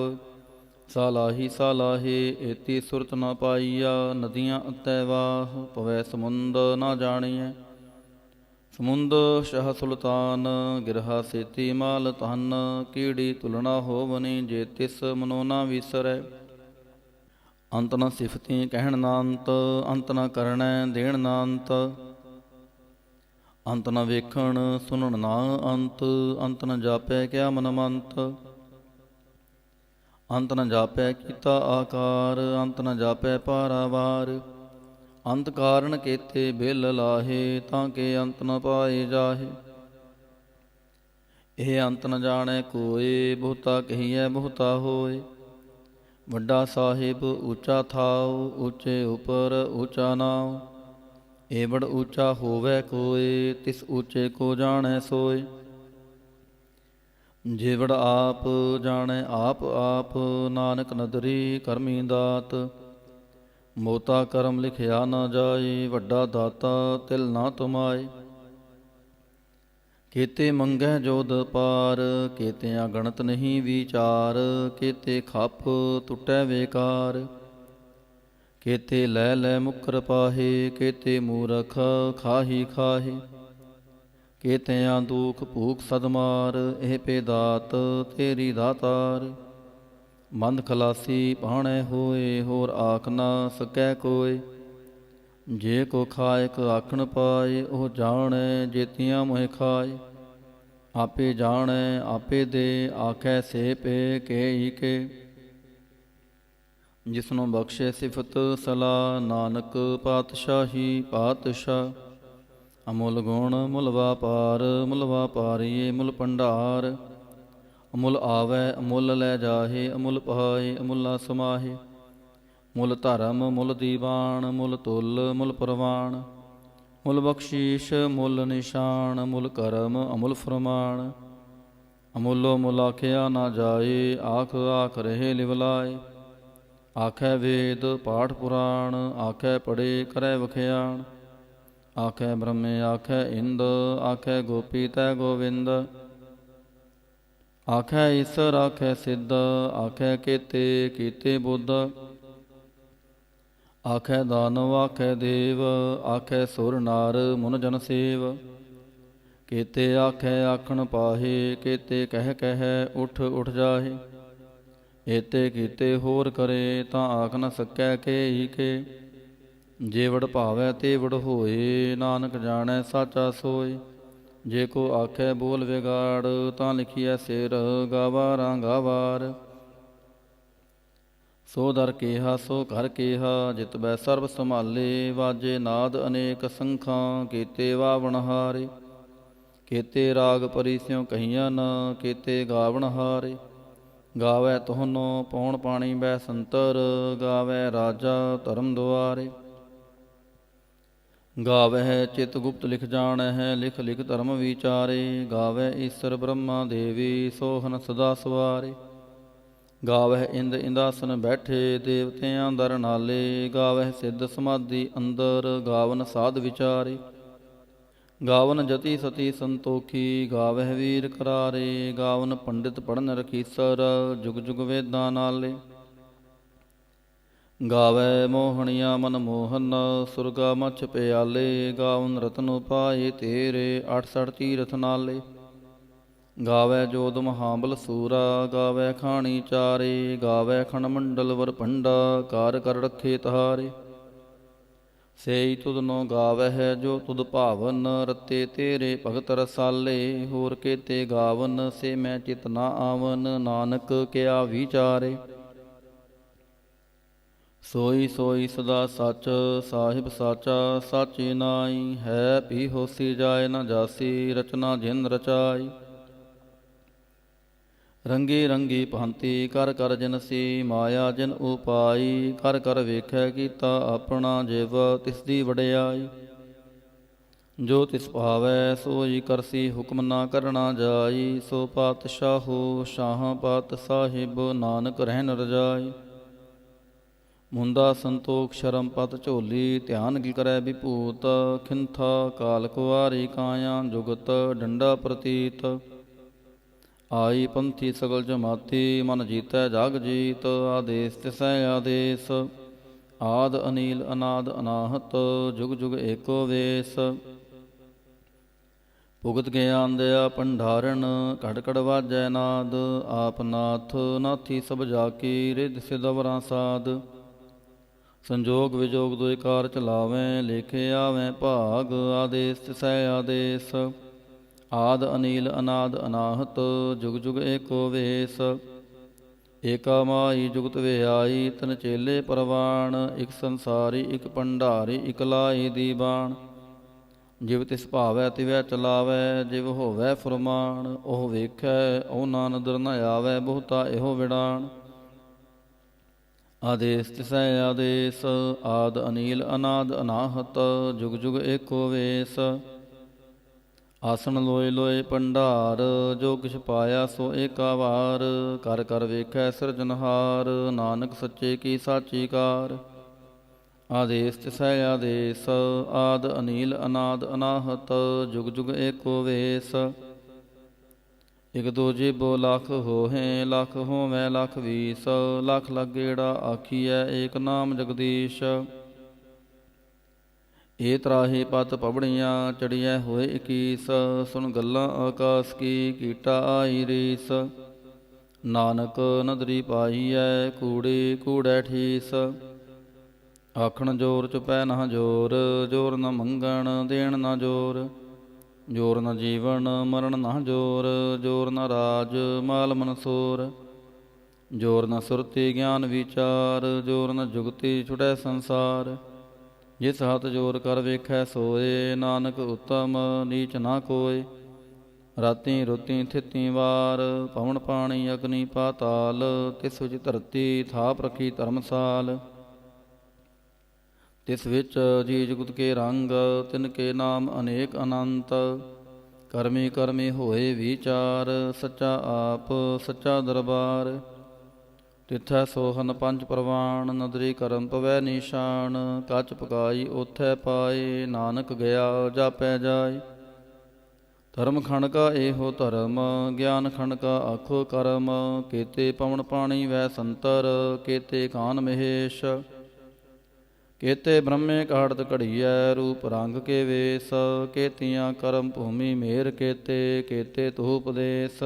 Speaker 1: ਸਾਲਾਹੀ ਸਾਲਾਹੇ, ਏਤੀ ਸੁਰਤ ਨ ਪਾਈਆ। ਨਦੀਆਂ ਅਤੈ ਵਾਹ, ਪਵੈ ਸਮੁੰਦ ਨਾ ਜਾਣੀਐ। ਸਮੁੰਦ ਸ਼ਹ ਸੁਲਤਾਨ, ਗਿਰਹਾ ਸੇਤੀ ਮਾਲ ਧਨ। ਕੀੜੀ ਤੁਲਨਾ ਹੋਵਨੀ, ਜੇ ਤਿਸ ਮਨੋ ਨਾ ਵਿਸਰੈ। ਅੰਤ ਨ ਸਿਫਤੀ ਕਹਿਣ ਨਾ ਅੰਤ, ਅੰਤ ਨ ਕਰਣੈ ਦੇਣ ਨਾ ਅੰਤ। ਅੰਤ ਨ ਵੇਖਣ ਸੁਣਨ ਨਾ ਅੰਤ, ਅੰਤ ਨ ਜਾਪੈ ਕਿਆ ਮਨ ਮੰਤ। ਅੰਤ ਨ ਜਾਪੈ ਕੀਤਾ ਆਕਾਰ, ਅੰਤ ਨ ਜਾਪੈ ਪਾਰਾਵਾਰ। ਅੰਤ ਕਾਰਨ ਕੇਤੇ ਬਿਲ ਲਾਹੇ, ਤਾਂ ਕੇ ਅੰਤ ਨ ਪਾਏ ਜਾਹੇ। ਇਹ ਅੰਤ ਨ ਜਾਣੈ ਕੋਇ, ਬਹੁਤਾ ਕਹੀਐ ਬਹੁਤਾ ਹੋਏ। ਵੱਡਾ ਸਾਹਿਬ ਉੱਚਾ ਥਾਉ, ਉੱਚੇ ਉਪਰ ਉੱਚਾ ਨਾਉ। ਏਵੜ ਉੱਚਾ ਹੋਵੈ ਕੋਇ, ਤਿਸ ਉੱਚੇ ਕੋ ਜਾਣੈ ਸੋਇ। ਜੇਵੜ ਆਪ ਜਾਣੈ ਆਪ ਆਪ, ਨਾਨਕ ਨਦਰੀ ਕਰਮੀ ਦਾਤ। ਮੋਤਾ ਕਰਮ ਲਿਖਿਆ ਨਾ ਜਾਏ, ਵੱਡਾ ਦਾਤਾ ਤਿਲ ਨਾ ਤੁਮਾਏ। ਕੇਤੇ ਮੰਗੈ ਜੋਦ ਪਾਰ, ਕੇਤਿਆਂ ਗਣਤ ਨਹੀਂ ਵਿਚਾਰ। ਕੇਤੇ ਖੱਪ ਟੁੱਟੈ ਵੇਕਾਰ, ਕੇਤੇ ਲੈ ਲੈ ਮੁਕਰ ਪਾਹੇ। ਕੇਤੇ ਮੂਰਖ ਖਾਹੀ ਖਾਹੇ, ਕੇਤਿਆਂ ਦੁਖ ਭੂਖ ਸਦਮਾਰ। ਇਹ ਪੇਦਾਤ ਤੇਰੀ ਦਾਤਾਰ, ਮੰਦ ਖਲਾਸੀ ਭਾਣੈ ਹੋਏ। ਹੋਰ ਆਖ ਨਾ ਸਕੈ ਕੋਇ, ਜੇ ਕੋ ਖਾਇਕ ਆਖਣ ਪਾਏ। ਉਹ ਜਾਣੈ ਜੇਤੀਆਂ ਮੋਹਿ ਖਾਏ। ਆਪੇ ਜਾਣੈ ਆਪੇ ਦੇ, ਆਖੈ ਸੇ ਪੇ ਕੇ ਹੀ ਕੇ। ਜਿਸਨੂੰ ਬਖਸ਼ੇ ਸਿਫਤ ਸਲਾਹ, ਨਾਨਕ ਪਾਤਸ਼ਾਹੀ ਪਾਤਸ਼ਾਹ। ਅਮੁੱਲ ਗੁਣ ਮੁੱਲ ਵਾਪਾਰ, ਮੁੱਲ ਵਾਪਾਰੀਏ ਮੁੱਲ ਭੰਡਾਰ। ਅਮੁੱਲ ਆਵੈ ਅਮੁੱਲ ਲੈ ਜਾਹੇ, ਅਮੁੱਲ ਪਾਏ ਅਮੁੱਲਾ ਸਮਾਹੇ। ਮੁੱਲ ਧਰਮ ਮੁੱਲ ਦੀਵਾਨ, ਮੁੱਲ ਤੁਲ ਮੁੱਲ ਪ੍ਰਵਾਨ। ਮੁੱਲ ਬਖਸ਼ੀਸ਼ ਮੁੱਲ ਨਿਸ਼ਾਨ, ਮੁੱਲ ਕਰਮ ਅਮੁੱਲ ਫਰਮਾਨ। ਅਮੁੱਲੋ ਮੁੱਲ ਆਖਿਆ ਨਾ ਜਾਏ, ਆਖ ਆਖ ਰਹੇ ਲਿਵਲਾਏ। ਆਖੈ ਵੇਦ ਪਾਠ ਪੁਰਾਣ, ਆਖੈ ਪੜ੍ਹੇ ਕਰੈ ਵਖਿਆਣ। ਆਖੈ ਬ੍ਰਹਮੇ ਆਖੈ ਇੰਦ, ਆਖੈ ਗੋਪੀ ਤੈ ਗੋਵਿੰਦ। ਆਖੈ ਈਸਰ ਆਖੈ ਸਿੱਧ, ਆਖੈ ਕੇਤੇ ਕੀਤੇ ਬੁੱਧ। ਆਖੈ ਦਾਨਵ ਆਖੈ ਦੇਵ, ਆਖੈ ਸੁਰ ਨਾਰ ਮੁਨ ਜਨ ਸੇਵ। ਕੇਤੇ ਆਖੈ ਆਖਣ ਪਾਹੇ, ਕੇਤੇ ਕਹਿ ਕਹਿ ਉਠ ਉਠ ਜਾਹੇ। ਏਤੇ ਕੀਤੇ ਹੋਰ ਕਰੇ, ਤਾਂ ਆਖ ਨ ਸਕੈ ਕੇ ਹੀ ਕੇ। ਜੇ ਵਡ ਭਾਵੈ ਤੇ ਵਡ ਹੋਏ, ਨਾਨਕ ਜਾਣੈ ਸਾਚਾ ਸੋਏ। ਜੇ ਕੋ ਆਖੈ ਬੋਲ ਵਿਗਾੜ, ਤਾਂ ਲਿਖੀਐ ਸਿਰ ਗਾਵਾਰਾਂ ਗਾਵਾਰ। ਸੋ ਦਰ ਕੇਹਾ ਸੋ ਘਰ ਕੇਹਾ, ਜਿਤ ਬੈ ਸਰਬ ਸੰਭਾਲੇ। ਵਾਜੇ ਨਾਦ ਅਨੇਕ ਸੰਖਾਂ, ਕੀਤੇ ਵਾਵਣ ਹਾਰੇ। ਕੀਤੇ ਰਾਗ ਪਰੀ ਸਿਉ ਕਹੀਆਂ ਨ, ਕੀਤੇ ਗਾਵਣ ਹਾਰੇ। ਗਾਵੈ ਤੁਹਾਨੋ ਪੌਣ ਪਾਣੀ ਬੈ ਸੰਤਰ, ਗਾਵੈ ਰਾਜਾ ਧਰਮ ਦੁਆਰੇ। ਗਾਵਹਿ ਚਿਤ ਗੁਪਤ ਲਿਖ ਜਾਣਹਿ, ਲਿਖ ਲਿਖ ਧਰਮ ਵਿਚਾਰੇ। ਗਾਵੈ ਈਸਰ ਬ੍ਰਹਮਾ ਦੇਵੀ, ਸੋਹਨ ਸਦਾ ਸਵਾਰੇ। ਗਾਵਹਿ ਇੰਦ ਇੰਦਾਸਨ ਬੈਠੇ, ਦੇਵਤਿਆਂ ਦਰ ਨਾਲੇ। ਗਾਵਹਿ ਸਿੱਧ ਸਮਾਧੀ ਅੰਦਰ, ਗਾਵਨ ਸਾਧ ਵਿਚਾਰੇ। ਗਾਵਨ ਜਤੀ ਸਤੀ ਸੰਤੋਖੀ, ਗਾਵਹਿ ਵੀਰ ਕਰਾਰੇ। ਗਾਵਨ ਪੰਡਿਤ ਪੜਨ ਰਖੀਸਰ, ਜੁਗ ਜੁਗ ਵੇਦਾਂ ਨਾਲੇ। ਗਾਵੈ ਮੋਹਣੀਆ ਮਨ ਮੋਹਨ, ਸੁਰਗਾ ਮਛ ਪਿਆਲੇ। ਗਾਵਨ ਰਤਨ ਉਪਾਏ ਤੇਰੇ, 68 ਤੀਰਥ ਨਾਲੇ। ਗਾਵੈ ਜੋਧ ਮਹਾਬਲ ਸੂਰਾ, ਗਾਵੈ ਖਾਣੀ ਚਾਰੇ। ਗਾਵੈ ਖੰਡ ਮੰਡਲ ਵਰ ਭੰਡਾ, ਕਾਰ ਕਰ ਰੱਖੇ ਤਹਾਰੇ। ਸੇਈ ਤੁਧਨੋ ਗਾਵਹਿ ਜੋ ਤੁਧ ਭਾਵਨ, ਰਤੇ ਤੇਰੇ ਭਗਤ ਰਸਾਲੇ। ਹੋਰ ਕੇਤੇ ਗਾਵਨ, ਸੇ ਮੈਂ ਚਿਤ ਨਾ ਆਵਨ। ਨਾਨਕ ਕਿਆ ਵਿਚਾਰੇ। ਸੋਈ ਸੋਈ ਸਦਾ ਸੱਚ, ਸਾਹਿਬ ਸਾਚਾ ਸਾਚੀ ਨਾਈ। ਹੈ ਭੀ ਹੋਸੀ ਜਾਏ ਨ ਜਾਸੀ, ਰਚਨਾ ਜਿਨ ਰਚਾਈ। ਰੰਗੀ ਰੰਗੀ ਭਾਂਤੀ ਕਰ ਕਰ ਜਿਨਸੀ, ਮਾਇਆ ਜਿਨ ਉਪਾਈ। ਕਰ ਕਰ ਵੇਖੈ ਕੀਤਾ ਆਪਣਾ, ਜਿਵ ਤਿਸ ਦੀ ਵਡਿਆਈ। ਜੋ ਤਿਸ ਭਾਵੈ ਸੋਈ ਕਰਸੀ, ਹੁਕਮ ਨਾ ਕਰਨਾ ਜਾਈ। ਸੋ ਪਾਤਸ਼ਾਹੋ ਸ਼ਾਹ ਪਾਤ ਸਾਹਿਬ, ਨਾਨਕ ਰਹਿਨ ਰਜਾਈ। ਮੁੰਦਾ ਸੰਤੋਖ ਸ਼ਰਮ ਪਤ ਝੋਲੀ, ਧਿਆਨ ਗਿ ਕਰੈ ਵਿਭੂਤ। ਖਿੰਥਾ ਕਾਲ ਕੁਵਾਰੀ ਕਾਇਆ, ਜੁਗਤ ਡੰਡਾ ਪ੍ਰਤੀਤ। ਆਈ ਪੰਥੀ ਸਗਲ ਜਮਾਤੀ, ਮਨ ਜੀਤੈ ਜਗ ਜੀਤ। ਆਦੇਸ ਤਿਸੈ ਆਦੇਸ, ਆਦ ਅਨੀਲ ਅਨਾਦ ਅਨਾਹਤ। ਜੁਗ ਜੁਗ ਏਕੋ ਵੇਸ। ਭੁਗਤ ਗਿਆਨ ਦਇਆ ਭੰਡਾਰਨ, ਘੜ ਘੜ ਵਾਜੈ ਨਾਦ। ਆਪ ਨਾਥ ਨਾਥੀ ਸਭ ਜਾ ਕੀ, ਰਿੱਧ ਸਿਧ ਅਵਰਾਂ ਸਾਧ। ਸੰਜੋਗ ਵਿਜੋਗ ਦੁਇ ਕਾਰ ਚਲਾਵੈ, ਲੇਖੇ ਆਵੈ ਭਾਗ। ਆਦੇਸ ਤਿਸੈ ਆਦੇਸ, ਆਦ ਅਨੀਲ ਅਨਾਦ ਅਨਾਹਤ। ਜੁਗ ਜੁਗ ਏਕੋ ਵੇਸ। ਏਕਾ ਮਾਈ ਜੁਗਤ ਵਿਆਈ, ਤਨ ਚੇਲੇ ਪਰਵਾਣ। ਇਕ ਸੰਸਾਰੀ ਇਕ ਭੰਡਾਰੀ, ਇਕ ਲਾਈ ਦੀਬਾਨ। ਜਿਵ ਤਿਸ ਭਾਵੈ ਤਿਵੈ ਚਲਾਵੈ, ਜਿਵ ਹੋਵੈ ਫੁਰਮਾਨ। ਉਹ ਵੇਖੈ ਉਹ ਨਾ ਨਦਰ ਨ ਆਵੈ, ਬਹੁਤਾ ਇਹੋ ਵਿਡਾਣ। ਆਦੇਸ ਤਿਸੈ ਆਦੇਸ, ਆਦ ਅਨੀਲ ਅਨਾਦ ਅਨਾਹਤ। ਜੁਗ ਜੁਗ ਏਕੋ ਵੇਸ। ਆਸਣ ਲੋਏ ਲੋਏ ਭੰਡਾਰ, ਜੋ ਕਿਛ ਪਾਇਆ ਸੋ ਏਕਾ ਵਾਰ। ਕਰ ਕਰ ਵੇਖੈ ਸਿਰਜਨਹਾਰ, ਨਾਨਕ ਸੱਚੇ ਕੀ ਸਾਚੀ ਕਾਰ। ਆਦੇਸ ਤਿਸੈ ਆਦੇਸ, ਆਦ ਅਨੀਲ ਅਨਾਦ ਅਨਾਹਤ। ਜੁਗ ਜੁਗ ਏਕੋ ਵੇਸ। ਇਕ ਦੋ ਜੀਬੋ ਲੱਖ ਹੋਹੇ, ਲੱਖ ਹੋਵੈ ਲੱਖ ਵੀਸ। ਲੱਖ ਲੱਖ ਗੇੜਾ ਆਖੀਐ, ਏਕ ਨਾਮ ਜਗਦੀਸ਼। ਏ ਤਰਾਹੀ ਪਤ ਪਬੜੀਆਂ, ਚੜੀਐ ਹੋਏ ਇਕੀਸ। ਸੁਣ ਗੱਲਾਂ ਆਕਾਸ ਕੀ, ਕੀਟਾ ਆਈ ਰੀਸ। ਨਾਨਕ ਨਦਰੀ ਪਾਈਐ, ਕੂੜੀ ਕੂੜੈ ਠੀਸ। ਆਖਣ ਜੋਰ ਚੁਪੈ ਨਾ ਜੋਰ, ਜੋਰ ਨ ਮੰਗਣ ਦੇਣ ਨਾ ਜੋਰ। ਜੋਰ ਨ ਜੀਵਨ ਮਰਨ ਨਾ ਜੋਰ, ਜੋਰ ਨ ਰਾਜ ਮਾਲ ਮਨਸੂਰ। ਜੋਰ ਨ ਸੁਰਤੀ ਗਿਆਨ ਵਿਚਾਰ, ਜੋਰ ਨ ਜੁਗਤੀ ਛੁਟੈ ਸੰਸਾਰ। ਜਿਸ ਹੱਥ ਜੋਰ ਕਰ ਵੇਖੈ ਸੋਏ, ਨਾਨਕ ਉਤਮ ਨੀਚ ਨਾ ਕੋਇ। ਰਾਤੀ ਰੁਤੀ ਥਿਤੀ ਵਾਰ, ਪਵਨ ਪਾਣੀ ਅਗਨੀ ਪਾਤਾਲ। ਤਿਸ ਵਿੱਚ ਧਰਤੀ ਥਾਪ ਰਖੀ ਧਰਮਸਾਲ। ਤਿਸ ਵਿੱਚ ਜੀ ਜੁਗਤ ਕੇ ਰੰਗ, ਤਿਨ ਕੇ ਨਾਮ ਅਨੇਕ ਅਨੰਤ। ਕਰਮੀ ਕਰਮੀ ਹੋਏ ਵਿਚਾਰ, ਸੱਚਾ ਆਪ ਸੱਚਾ ਦਰਬਾਰ। ਤਿਥੈ ਸੋਹਨ ਪੰਜ ਪ੍ਰਵਾਣ, ਨਦਰੀ ਕਰਮ ਪਵੈ ਨਿਸ਼ਾਨ। ਕੱਚ ਪਕਾਈ ਓਥੈ ਪਾਏ, ਨਾਨਕ ਗਿਆ ਜਾਪੈ ਜਾਏ। ਧਰਮ ਖੰਡ ਕਾ ਇਹੋ ਧਰਮ, ਗਿਆਨ ਖੰਡ ਕਾ ਆਖੋ ਕਰਮ। ਕੇਤੇ ਪਵਨ ਪਾਣੀ ਵੈ ਸੰਤਰ, ਕੇਤੇ ਕਾਨ ਮਹੇਸ਼। ਕੇਤੇ ਬ੍ਰਹਮੇ ਕਾੜਤ ਘੜੀਐ, ਰੂਪ ਰੰਗ ਕੇ ਵੇਸ। ਕੇਤੀਆਂ ਕਰਮ ਭੂਮੀ ਮੇਰ ਕੇਤੇ, ਕੇਤੇ ਤੂੰ ਉਪਦੇਸ।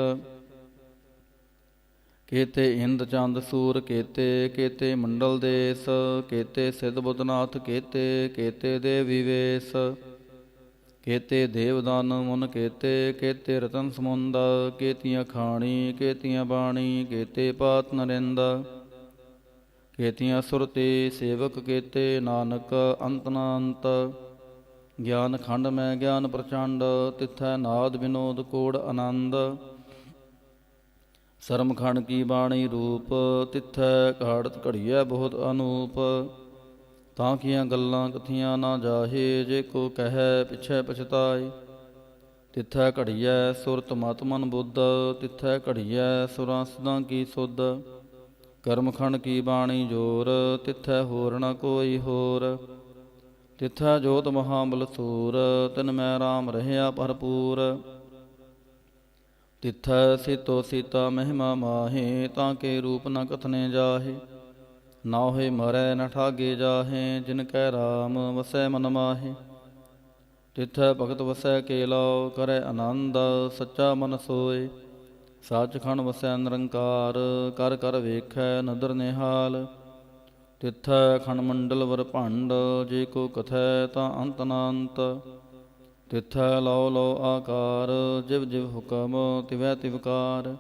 Speaker 1: ਕੇਤੇ ਇੰਦ ਚੰਦ ਸੂਰ ਕੇਤੇ, ਕੇਤੇ ਮੰਡਲ ਦੇਸ। ਕੇਤੇ ਸਿੱਧ ਬੁੱਧਨਾਥ ਕੇਤੇ, ਕੇਤੇ ਦੇਵੀ ਵੇਸ। ਕੇਤੇ ਦੇਵਦਾਨ ਮੁਨ ਕੇਤੇ, ਕੇਤੇ ਰਤਨ ਸਮੁੰਦ, ਕੇਤੀਆਂ ਖਾਣੀ, ਕੇਤੀਆਂ ਬਾਣੀ, ਕੇਤੇ ਪਾਤ ਨਰਿੰਦ, ਕੇਤੀਆਂ ਸੁਰਤੀ ਸੇਵਕ ਕੇਤੇ, ਨਾਨਕ ਅੰਤ ਨ ਅੰਤ। ਗਿਆਨ ਖੰਡ ਮੈਂ ਗਿਆਨ ਪ੍ਰਚੰਡ, ਤਿਥੈ ਨਾਦ ਵਿਨੋਦ ਕੋੜ ਆਨੰਦ। ਸਰਮ ਖੰਡ ਕੀ ਬਾਣੀ ਰੂਪ, ਤਿਥੈ ਘਾੜਤ ਘੜੀਐ ਬਹੁਤ ਅਨੂਪ। ਤਾਂ ਕੀਆਂ ਗੱਲਾਂ ਕਥੀਆਂ ਨਾ ਜਾਹੇ, ਜੇ ਕੋ ਕਹੈ ਪਿਛੈ ਪਛਤਾਏ। ਤਿਥੈ ਘੜੀਐ ਸੁਰਤ ਮਤ ਮਨ ਬੁੱਧ, ਤਿਥੈ ਘੜੀਐ ਸੁਰਾਂ ਸਦਾਂ ਕੀ ਸੁਧ। ਕਰਮ ਖੰਡ ਕੀ ਬਾਣੀ ਜੋਰ, ਤਿਥੈ ਹੋਰ ਨ ਕੋਈ ਹੋਰ। ਤਿਥੈ ਜੋਤ ਮਹਾਬਲ ਸੂਰ, ਤਿਨ ਮੈਂ ਰਾਮ ਰਹਿਆ ਭਰਪੂਰ। ਤਿਥੈ ਸੀਤੋ ਸੀਤਾ ਮਹਿਮਾ ਮਾਹੇ, ਤਾਂ ਕੇ ਰੂਪ ਨ ਕਥਨੇ ਜਾਹੇ। ਨਾ ਹੋਏ ਮਰੈ ਨ ਠਾਗੇ ਜਾਹੇ, ਜਿਨ ਕੈ ਰਾਮ ਵਸੈ ਮਨ ਮਾਹੇ। ਤਿਥੈ ਭਗਤ ਵਸੈ ਕੇਲਉ, ਕਰੈ ਆਨੰਦ ਸੱਚਾ ਮਨ ਸੋਏ। ਸੱਚਖੰਡ ਵਸੈ ਨਿਰੰਕਾਰ, ਕਰ ਕਰ ਵੇਖੈ ਨਦਰ ਨਿਹਾਲ। ਤਿਥੈ ਖੰਡ ਮੰਡਲ ਵਰ ਭੰਡ, ਜੇ ਕੋ ਕਥੈ ਤਾਂ ਅੰਤ ਨ ਅੰਤ। ਤਿਥੈ ਲਉ ਲਉ ਆਕਾਰ, ਜਿਵ ਜਿਵ ਹੁਕਮ ਤਿਵੈ ਤਿਵਕਾਰ।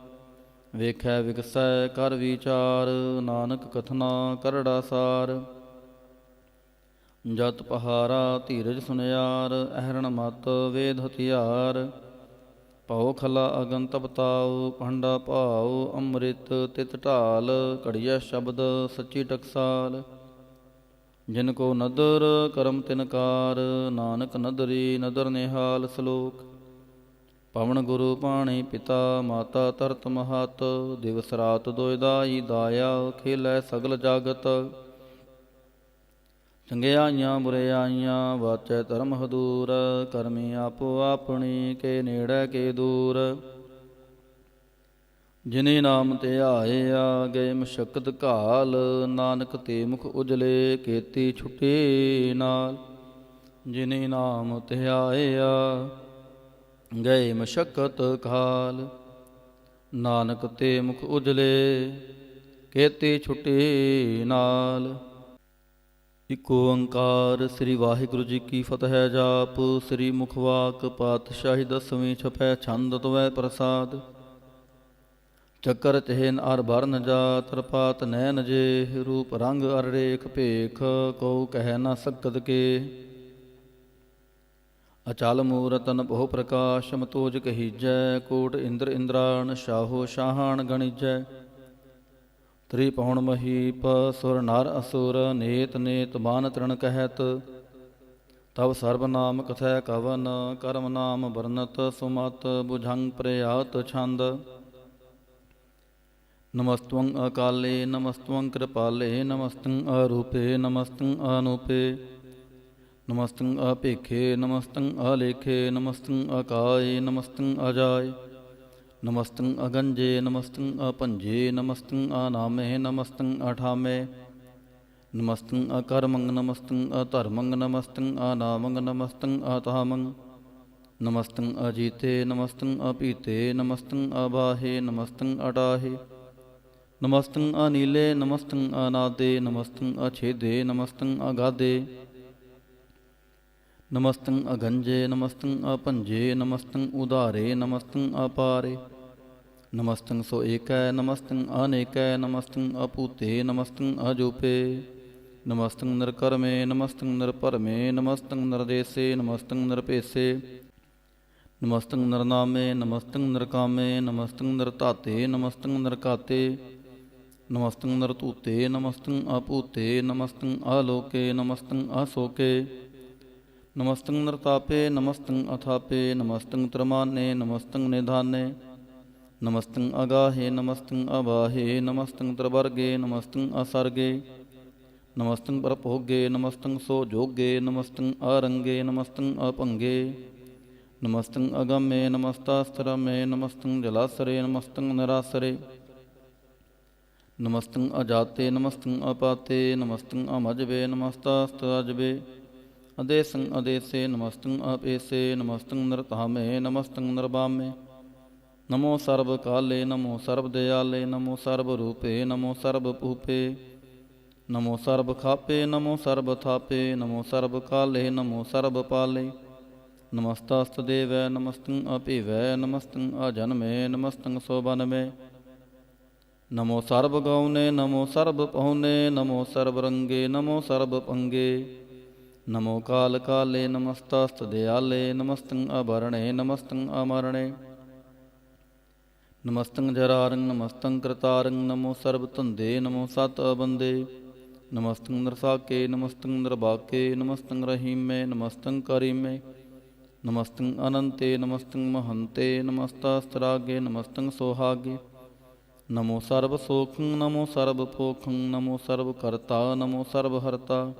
Speaker 1: ਵੇਖੈ ਵਿਗਸੈ ਕਰ ਵਿਚਾਰ, ਨਾਨਕ ਕਥਨਾ ਕਰੜਾ ਸਾਰ। ਜਤ ਪਹਾਰਾ ਧੀਰਜ ਸੁਨਿਆਰ, ਅਹਰਣ ਮਤ ਵੇਦ ਹਥਿਆਰ। ਭਉ ਖਲਾ ਅਗਨ ਤਪਤਾਉ, ਭਾਂਡਾ ਭਾਉ ਅੰਮ੍ਰਿਤ ਤਿਤ ਢਾਲ। ਘੜੀਐ ਸ਼ਬਦ ਸੱਚੀ ਟਕਸਾਲ, ਜਿਨ ਕੋ ਨਦਰ ਕਰਮ ਤਿਨਕਾਰ। ਨਾਨਕ ਨਦਰੀ ਨਦਰ ਨਿਹਾਲ। ਸ਼ਲੋਕ। ਪਵਨ ਗੁਰੂ ਪਾਣੀ ਪਿਤਾ, ਮਾਤਾ ਤਰਤ ਮਹਤ। ਦਿਵਸ ਰਾਤ ਦੋਇ ਦਾਈ ਦਾਇਆ, ਖੇਲੈ ਸਗਲ ਜਾਗਤ। ਚੰਗਿਆਈਆਂ ਬੁਰਿਆਈਆਂ ਵਾਚੈ ਧਰਮ ਹਦੂਰ, ਕਰਮੀ ਆਪੋ ਆਪਣੀ ਕੇ ਨੇੜੇ ਕੇ ਦੂਰ। ਜਿਨੇ ਨਾਮ ਧਿਆਇਆ ਗਏ ਮਸ਼ਕਤ ਘਾਲ, ਨਾਨਕ ਤੇ ਮੁਖ ਉਜਲੇ ਕੇਤੀ ਛੁਟੀ ਨਾਲ। ਜਿਨੇ ਨਾਮ ਧਿਆਇਆ ਗਏ ਮਸ਼ਕਤ ਘਾਲ, ਨਾਨਕ ਤੇ ਮੁਖ ਉਜਲੇ ਕੇਤੀ ਛੁਟੀ ਨਾਲ। ਇਕ ਓੰਕਾਰ। ਸ੍ਰੀ ਵਾਹਿਗੁਰੂ ਜੀ ਕੀ ਫਤਿਹ। ਜਾਪ। ਸ੍ਰੀ ਮੁਖਵਾਕ ਪਾਤਸ਼ਾਹੀ ਦਸਵੀਂ ਛਪੈ ਛੰਦ ਤਵੈ ਪ੍ਰਸਾਦ। ਚੱਕਰ ਚਹਿਨ ਅਰ ਬਰਨ ਜਾਤ, ਰਪਾਤ ਨੈਨ ਜੇ। ਰੂਪ ਰੰਗ ਅਰ ਰੇਖ ਭੇਖ, ਕਉ ਕਹਿ ਨ ਸਕਤ ਕੇ। ਅਚਲ ਮੂਰਤਨ ਬਹੁ ਪ੍ਰਕਾਸ਼, ਮਤੋਜ ਕਹੀਜੈ। ਕੋਟ ਇੰਦਰ ਇੰਦਰਾਣ, ਸ਼ਾਹੋ ਸ਼ਾਹਾਨ ਗਣੀਜੈ। ਤ੍ਰਿਪਉਣ ਮਹੀਪ ਸੁਰ ਨਰ ਅਸੁਰ, ਨੇਤ ਨੇਤ ਬਾਨ ਤ੍ਰਿਣ ਕਹਿਤ। ਤਵ ਸਰਬ ਨਾਮ ਕਥੈ ਕਵਨ, ਕਰਮ ਨਾਮ ਵਰਨਤ ਸੁਮਤ। ਬੁਝੰਗ ਪ੍ਰਯਾਤ ਛੰਦ। ਨਮਸਤਵੰ ਅਕਾਲੇ, ਨਮਸਤਵੰ ਕਿਰਪਾਲੇ। ਨਮਸਤੰ ਅਰੂਪੇ, ਨਮਸਤੰ ਅਨੂਪੇ। ਨਮਸਤੰ ਅਭੇਖੇ, ਨਮਸਤੰ ਅਲੇਖੇ। ਨਮਸਤੰ ਅਕਾਏ, ਨਮਸਤੰ ਅਜਾਏ। ਨਮਸਤੰ ਅਗੰਜੇ, ਨਮਸਤੰ ਅਭੰਜੇ। ਨਮਸਤੰ ਅਨਾਮੇ, ਨਮਸਤੰ ਅਠਾਮੇ। ਨਮਸਤੰ ਅਕਰਮੰ, ਨਮਸਤੰ ਅਧਰਮੰ। ਨਮਸਤੰ ਅਨਾਮੰ, ਨਮਸਤੰ ਅਤਾਮੰ। ਨਮਸਤੰ ਅਜੀਤੇ, ਨਮਸਤੰ ਅਪੀਤੇ। ਨਮਸਤੰ ਅਬਾਹੇ, ਨਮਸਤੰ ਅਟਾਹੇ। ਨਮਸਤੰ ਅਨੀਲੇ, ਨਮਸਤੰ ਅਨਾਦੇ। ਨਮਸਤੰ ਅਛੇਦੇ, ਨਮਸਤੰ ਅਗਾਧੇ। ਨਮਸਤੰ ਅਗੰਜੇ, ਨਮਸਤੰ ਅਭੰਜੇ। ਨਮਸਤੰ ਉਦਾਰੇ, ਨਮਸਤੰ ਅਪਾਰੇ। ਨਮਸਤੰ ਸੋ ਏਕੈ, ਨਮਸਤੰ ਅਨੇਕੈ। ਨਮਸਤੰ ਅਪੂਤੇ, ਨਮਸਤੰ ਅਜੂਪੇ। ਨਮਸਤੰ ਨਿਰਕਰਮੇ, ਨਮਸਤੰ ਨਿਰਭਰਮੇ। ਨਮਸਤੰ ਨਿਰਦੇਸੇ, ਨਮਸਤੰ ਨਿਰਭੇਸੇ। ਨਮਸਤੰ ਨਿਰਨਾਮੇ, ਨਮਸਤੰ ਨਿਰਕਾਮੇ। ਨਮਸਤੰ ਨਿਰਧਾਤੇ, ਨਮਸਤੰ ਨਿਰਘਾਤੇ। ਨਮਸਤੰ ਨਿਰਧੂਤੇ, ਨਮਸਤੰ ਅਭੂਤੇ। ਨਮਸਤੰ ਆਲੋਕੇ, ਨਮਸਤੰ ਅਸੋਕੇ। ਨਮਸਤੰ ਨਿਰਤਾਪੇ, ਨਮਸਤੰ ਅਥਾਪੇ। ਨਮਸਤੰ ਤ੍ਰਮਾਨੇ, ਨਮਸਤੰ ਨਿਧਾਨੇ। ਨਮਸਤੰ ਅਗਾਹੇ, ਨਮਸਤੰ ਅਬਾਹੇ। ਨਮਸਤੰ ਤ੍ਰਵਰਗੇ, ਨਮਸਤੰ ਅਸਰਗੇ। ਨਮਸਤੰ ਪਰਭੋਗੇ, ਨਮਸਤੰ ਸੋਜੋਗੇ। ਨਮਸਤੰ ਅਰੰਗੇ, ਨਮਸਤੰ ਅਭੰਗੇ। ਨਮਸਤੰ ਅਗਮੇ, ਨਮਸਤਾਸਤਰਮੇ। ਨਮਸਤੰ ਜਲਾਸਰੇ, ਨਮਸਤੰ ਨਿਰਾਸਰੇ। ਨਮਸਤੰ ਅਜਾਤੇ, ਨਮਸਤੰ ਅਪਾਤੇ। ਨਮਸਤੰ ਅਮਜਵੇ, ਨਮਸਤਾਸਤ ਅਜਵੇ। ਅਦੇਸੰ ਅਦੇਸੇ, ਨਮਸਤੰ ਅਪੇਸੇ। ਨਮਸਤੰ ਨਿਰਧਾਮੇ, ਨਮਸਤੰ ਨਿਰਬਾਮੇ। ਨਮੋ ਸਰਬ ਕਾਲੇ, ਨਮੋ ਸਰਬ ਦਿਆਲੇ। ਨਮੋ ਸਰਬ ਰੂਪੇ, ਨਮੋ ਸਰਬ ਭੂਪੇ। ਨਮੋ ਸਰਬ ਖਾਪੇ, ਨਮੋ ਸਰਬ ਥਾਪੇ। ਨਮੋ ਸਰਬ ਕਾਲੇ, ਨਮੋ ਸਰਬ ਪਾਲੇ। ਨਮਸਤਾਸਤੁਦੇਵੈ ਨਮਸਤੰ ਅਭਿਵੈ ਨਮਸਤੰ ਅਜਨਮੇ ਨਮਸਤੰ ਸੋਬਨਮੇ। ਨਮੋ ਸਰਬ ਗਉਨੇ ਨਮੋ ਸਰਬ ਪਹੁਨੇ ਨਮੋ ਸਰਬ ਰੰਗੇ ਨਮੋ ਸਰਬ ਪੰਗੇ। ਨਮੋ ਕਾਲ ਕਾਲੇ ਨਮਸਤਸਤ ਦਿਆਲੇ ਨਮਸਤੰ ਅਭਰਣੇ ਨਮਸਤੰ ਅਮਰਣੇ। ਨਮਸਤੰ ਜਰਾਰੰ ਨਮਸਤੰ ਕਰਤਾਰੰ ਨਮੋ ਸਰਬ ਧੰਦੇ ਨਮੋ ਸਤ ਅਬੰਦੇ। ਨਮਸਤੰ ਨਰਸਾਕੇ ਨਮਸਤੰ ਨਿਰਬਾਕੇ ਨਮਸਤੰ ਰਹੀਮੇ ਨਮਸਤੰ ਕਰੀਮੇ। ਨਮਸਤੰ ਅਨੰਤੇ ਨਮਸਤੰ ਮਹੰਤੇ ਨਮਸਤਸਤਰਾਗੇ ਨਮਸਤੰ ਸੋਹਾਗੇ। ਨਮੋ ਸਰਬ ਸੋਖੰ ਨਮੋ ਸਰਬ ਪੋਖੰ ਨਮੋ ਸਰਬ ਕਰਤਾ ਨਮੋ ਸਰਬ ਹਰਤਾ।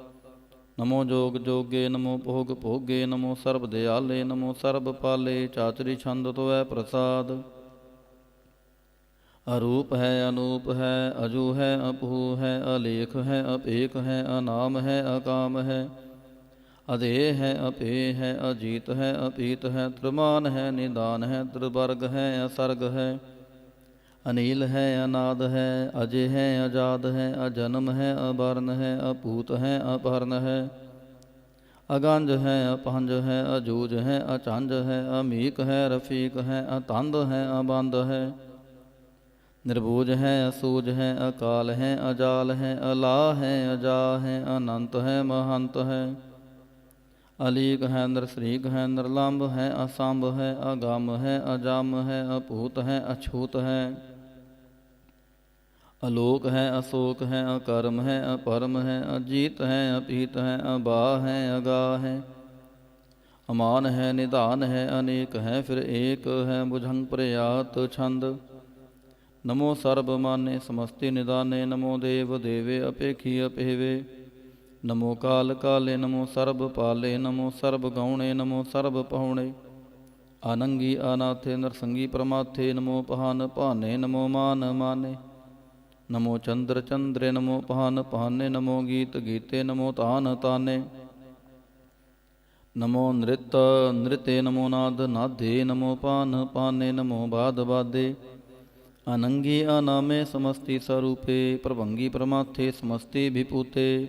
Speaker 1: ਨਮੋ ਜੋਗ ਜੋਗੇ ਨਮੋ ਭੋਗ ਭੋਗੇ ਨਮੋ ਸਰਬ ਦਿਆਲੇ ਨਮੋ ਸਰਬ ਪਾਲੇ। ਚਾਤਰੀ ਛੰਦ ਤੋਐ ਪ੍ਰਸਾਦ। ਅਰੂਪ ਹੈ ਅਨੂਪ ਹੈ ਅਜੂ ਹੈ ਅਪਹੂ ਹੈ ਅਲੇਖ ਹੈ ਅਪੇਖ ਹੈ ਅਨਾਮ ਹੈ ਅਕਾਮ ਹੈ। ਅਦੇਹ ਹੈ ਅਪੇ ਹੈ ਅਜੀਤ ਹੈ ਅਪੀਤ ਹੈ ਤ੍ਰਿਮਾਨ ਹੈ ਨਿਦਾਨ ਹੈ ਤ੍ਰਿਵਰਗ ਹੈ ਅਸਰਗ ਹੈ। ਅਨੀਲ ਹੈ ਅਨਾਦ ਹੈ ਅਜੇ ਹੈ ਅਜਾਦ ਹੈ ਅਜਨਮ ਹੈ ਅਬਰਨ ਹੈ ਅਭੂਤ ਹੈ ਅਪਹਰਨ ਹੈ। ਅਗੰਜ ਹੈ ਅਪੰਜ ਹੈ ਅਜੂਜ ਹੈ ਅਚੰਜ ਹੈ ਅਮੀਕ ਹੈ ਰਫੀਕ ਹੈ ਅਤੰਦ ਹੈ ਅਬੰਦ ਹੈ। ਨਿਰਬੂਜ ਹੈ ਅਸੂਜ ਹੈ ਅਕਾਲ ਹੈ ਅਜਾਲ ਹੈ ਅਲਾ ਹੈ ਅਜਾ ਹੈ ਅਨੰਤ ਹੈ ਮਹੰਤ ਹੈ। ਅਲੀਕ ਹੈ ਨਿਰਸਰੀਕ ਹੈ ਨਿਰਲੰਭ ਹੈ ਅਸੰਭ ਹੈ ਅਗੰਮ ਹੈ ਅਜਮ ਹੈ ਅਭੂਤ ਹੈ ਅਛੂਤ ਹੈ। ਅਲੋਕ ਹੈ ਅਸੋਕ ਹੈ ਅਕਰਮ ਹੈ ਅਪਰਮ ਹੈ ਅਜੀਤ ਹੈ ਅਪੀਤ ਹੈ ਅਬਾ ਹੈ ਅਗਾ ਹੈ। ਅਮਾਨ ਹੈ ਨਿਧਾਨ ਹੈ ਅਨੇਕ ਹੈ ਫਿਰ ਏਕ ਹੈ ਬੁਝੰਗ ਪ੍ਰਯਾਤ ਛੰਦ। ਨਮੋ ਸਰਬ ਮਾਨੇ ਸਮਸਤੀ ਨਿਦਾਨੇ ਨਮੋ ਦੇਵ ਦੇਵੇ ਅਪੇਖੀ ਅਪੇਵੇ। ਨਮੋ ਕਾਲ ਕਾਲੇ ਨਮੋ ਸਰਬ ਪਾਲੇ ਨਮੋ ਸਰਬ ਗਉਣੇ ਨਮੋ ਸਰਬ ਪਹੁਣੇ। ਆਨੰਗੀ ਅਨਾਥੇ ਨਰਸੰਗੀ ਪ੍ਰਮਾਥੇ ਨਮੋ ਪਹਾਨ ਭਾਨੇ ਨਮੋ ਮਾਨ ਮਾਨੇ। ਨਮੋ ਚੰਦਰ ਚੰਦਰੇ ਨਮੋ ਪਹਾਨ ਪਹਾਨੇ ਨਮੋ ਗੀਤ ਗੀਤੇ ਨਮੋ ਤਾਨ ਤਾਨੇ। ਨਮੋ ਨ੍ਰਿਤ ਨ੍ਰਿਤੇ ਨਮੋ ਨਾਦ ਨਾਦੇ ਨਮੋ ਪਾਨ ਪਾਨੇ ਨਮੋ ਬਾਦ ਬਾਦੇ। ਅਨੰਗੀ ਅਨਾਮੇ ਸਮਸਤੀ ਸਰੂਪੇ ਪ੍ਰਭੰਗੀ ਪ੍ਰਮਾਥੇ ਸਮਸਤੀ ਵਿਭੂਤੇ।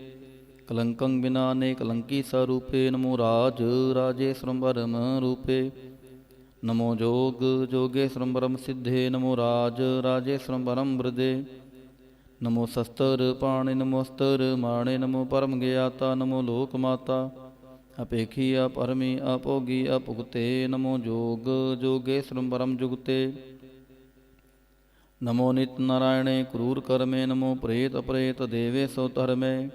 Speaker 1: ਕਲੰਕੰ ਬਿਨਾਨੇ ਕਲੰਕੀ ਸਰੂਪੇ ਨਮੋ ਰਾਜ ਰਾਜੇ ਸ੍ਰੰਭਰਮ ਰੂਪੇ। ਨਮੋ ਜੋਗ ਜੋਗੇ ਸ੍ਰੰਭਰਮ ਸਿੱਧੇ ਨਮੋ ਰਾਜ ਰਾਜੇ ਸ੍ਰੰਭਰਮ ਬ੍ਰਦੇ। ਨਮੋ ਸਸਤਰ ਪਾਣੇ ਨਮੋ ਅਸਤਰ ਮਾਣੇ ਨਮੋ ਪਰਮ ਗਿਆਤਾ ਨਮੋ ਲੋਕ ਮਾਤਾ। ਅਪੇਖੀ ਅਪਰਮੀ ਅਭੋਗੀ ਅਭੁਗਤੇ ਨਮੋ ਜੋਗ ਜੋਗੇ ਸ੍ਰੰਭਰਮ ਜੁਗਤੇ। ਨਮੋ ਨਿਤ ਨਾਰਾਇਣੇ ਕਰੂਰ ਕਰਮੇ ਨਮੋ ਪ੍ਰੇਤ ਅਪਰੇਤ ਦੇਵੇ ਸੋ ਧਰਮੇ।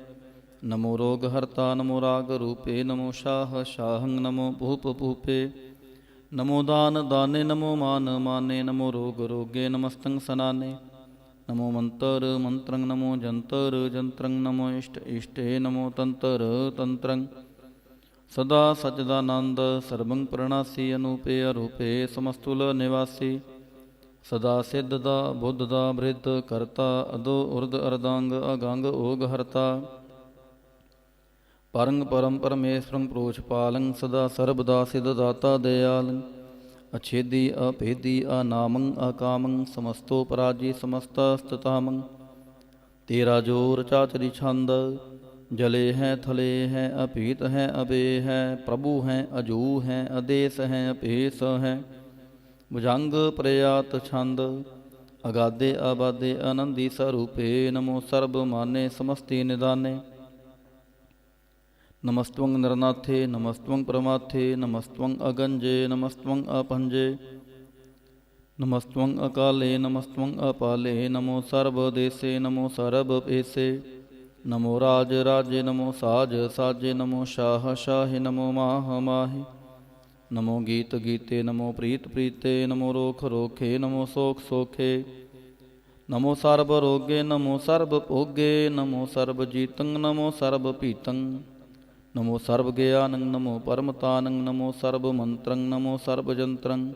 Speaker 1: ਨਮੋ ਰੋਗ ਹਰਤਾ ਨਮੋ ਰਾਗ ਰੂਪੇ ਨਮੋ ਸ਼ਾਹ ਸ਼ਾਹੰ ਨਮੋ ਭੂਪ ਭੂਪੇ। ਨਮੋ ਦਾਨ ਦਾਨੇ ਨਮੋ ਮਾਨ ਮਾਨੇ ਨਮੋ ਰੋਗ ਰੋਗੇ ਨਮਸਤੰ ਸਨਾਨੇ। ਨਮੋ ਮੰਤਰ ਮੰਤਰੰ ਨਮੋ ਜੰਤਰ ਜੰਤਰੰ ਨਮੋ ਇਸ਼ਟ ਇਸ਼ਟੇ ਨਮੋ ਤੰਤਰ ਤੰਤਰੰ। ਸਦਾ ਸਚਦਾਨੰਦ ਸਰਬੰ ਪ੍ਰਣਾਸੀ ਅਨੂਪੇ ਅਰੂਪੇ ਸਮਸਤੁਲ ਨਿਵਾਸੀ। ਸਦਾ ਸਿੱਧ ਦਾ ਬੁੱਧ ਦਾ ਬ੍ਰਿਧ ਕਰਤਾ ਅਦੋ ਉਰਦ ਅਰਦਾਂਗ ਅਗੰਗ ਓਗ ਹਰਤਾ। ਪਰੰਗ ਪਰਮ ਪਰਮੇਸ਼ਵਰੰ ਪ੍ਰੋਛ ਪਾਲੰ ਸਦਾ ਸਰਬ ਦਾ ਸਿਧ ਦਾਤਾ ਦਿਆਲੰ। ਅਛੇਦੀ ਅਭੇਦੀ ਅਨਾਮੰ ਅਕਾਮੰ ਸਮਸਤੋ ਪਰਾਜੀ ਸਮਸਤਾ ਸਤਤਾਮੰ। ਤੇਰਾ ਜੋਰ ਚਾਤਰੀ ਛੰਦ ਜਲੇ ਹੈ ਥਲੇ ਹੈ ਅਭੀਤ ਹੈ ਅਬੇ ਹੈ। ਪ੍ਰਭੂ ਹੈ ਅਜੂ ਹੈ ਆਦੇਸ ਹੈ ਅਭੇਸ ਹੈ। ਭੁਜੰਗ ਪ੍ਰਯਾਤ ਛੰਦ ਅਗਾਦੇ ਆਬਾਦੇ ਆਨੰਦੀ ਸਰੂਪੇ ਨਮੋ ਸਰਬ ਮਾਨੇ ਸਮਸਤੀ ਨਿਦਾਨੇ। ਨਮਸਤਵੰ ਨਿਰਨਾਥੇ ਨਮਸਤਵੰ ਪ੍ਰਮਾਥੇ ਨਮਸਤਵੰ ਅਗੰਜੇ ਨਮਸਤਵੰ ਅਪੰਜੇ। ਨਮਸਤਵੰ ਅਕਾਲੇ ਨਮਸਤਵੰ ਅਪਾਲੇ ਨਮੋ ਸਰਬ ਦੇਸੇ ਨਮੋ ਸਰਬ ਭੇਸੇ। ਨਮੋ ਰਾਜ ਰਾਜੇ ਨਮੋ ਸਾਜ ਸਾਜੇ ਨਮੋ ਸ਼ਾਹ ਸ਼ਾਹੇ ਨਮੋ ਮਾਹ ਮਾਹੇ। ਨਮੋ ਗੀਤ ਗੀਤੇ ਨਮੋ ਪ੍ਰੀਤ ਪ੍ਰੀਤੇ ਨਮੋ ਰੋਖ ਰੋਖੇ ਨਮੋ ਸੋਖ ਸੋਖੇ। ਨਮੋ ਸਰਬ ਰੋਗੇ ਨਮੋ ਸਰਬ ਭੋਗੇ ਨਮੋ ਸਰਬ ਜੀਤੰ ਨਮੋ ਸਰਬ ਭੀਤੰ। ਨਮੋ ਸਰਬ ਗਿਆਨੰ ਨਮੋ ਪਰਮਤਾਨੰ ਨਮੋ ਸਰਬ ਮੰਤਰੰ ਨਮੋ ਸਰਬ ਜੰਤਰੰ।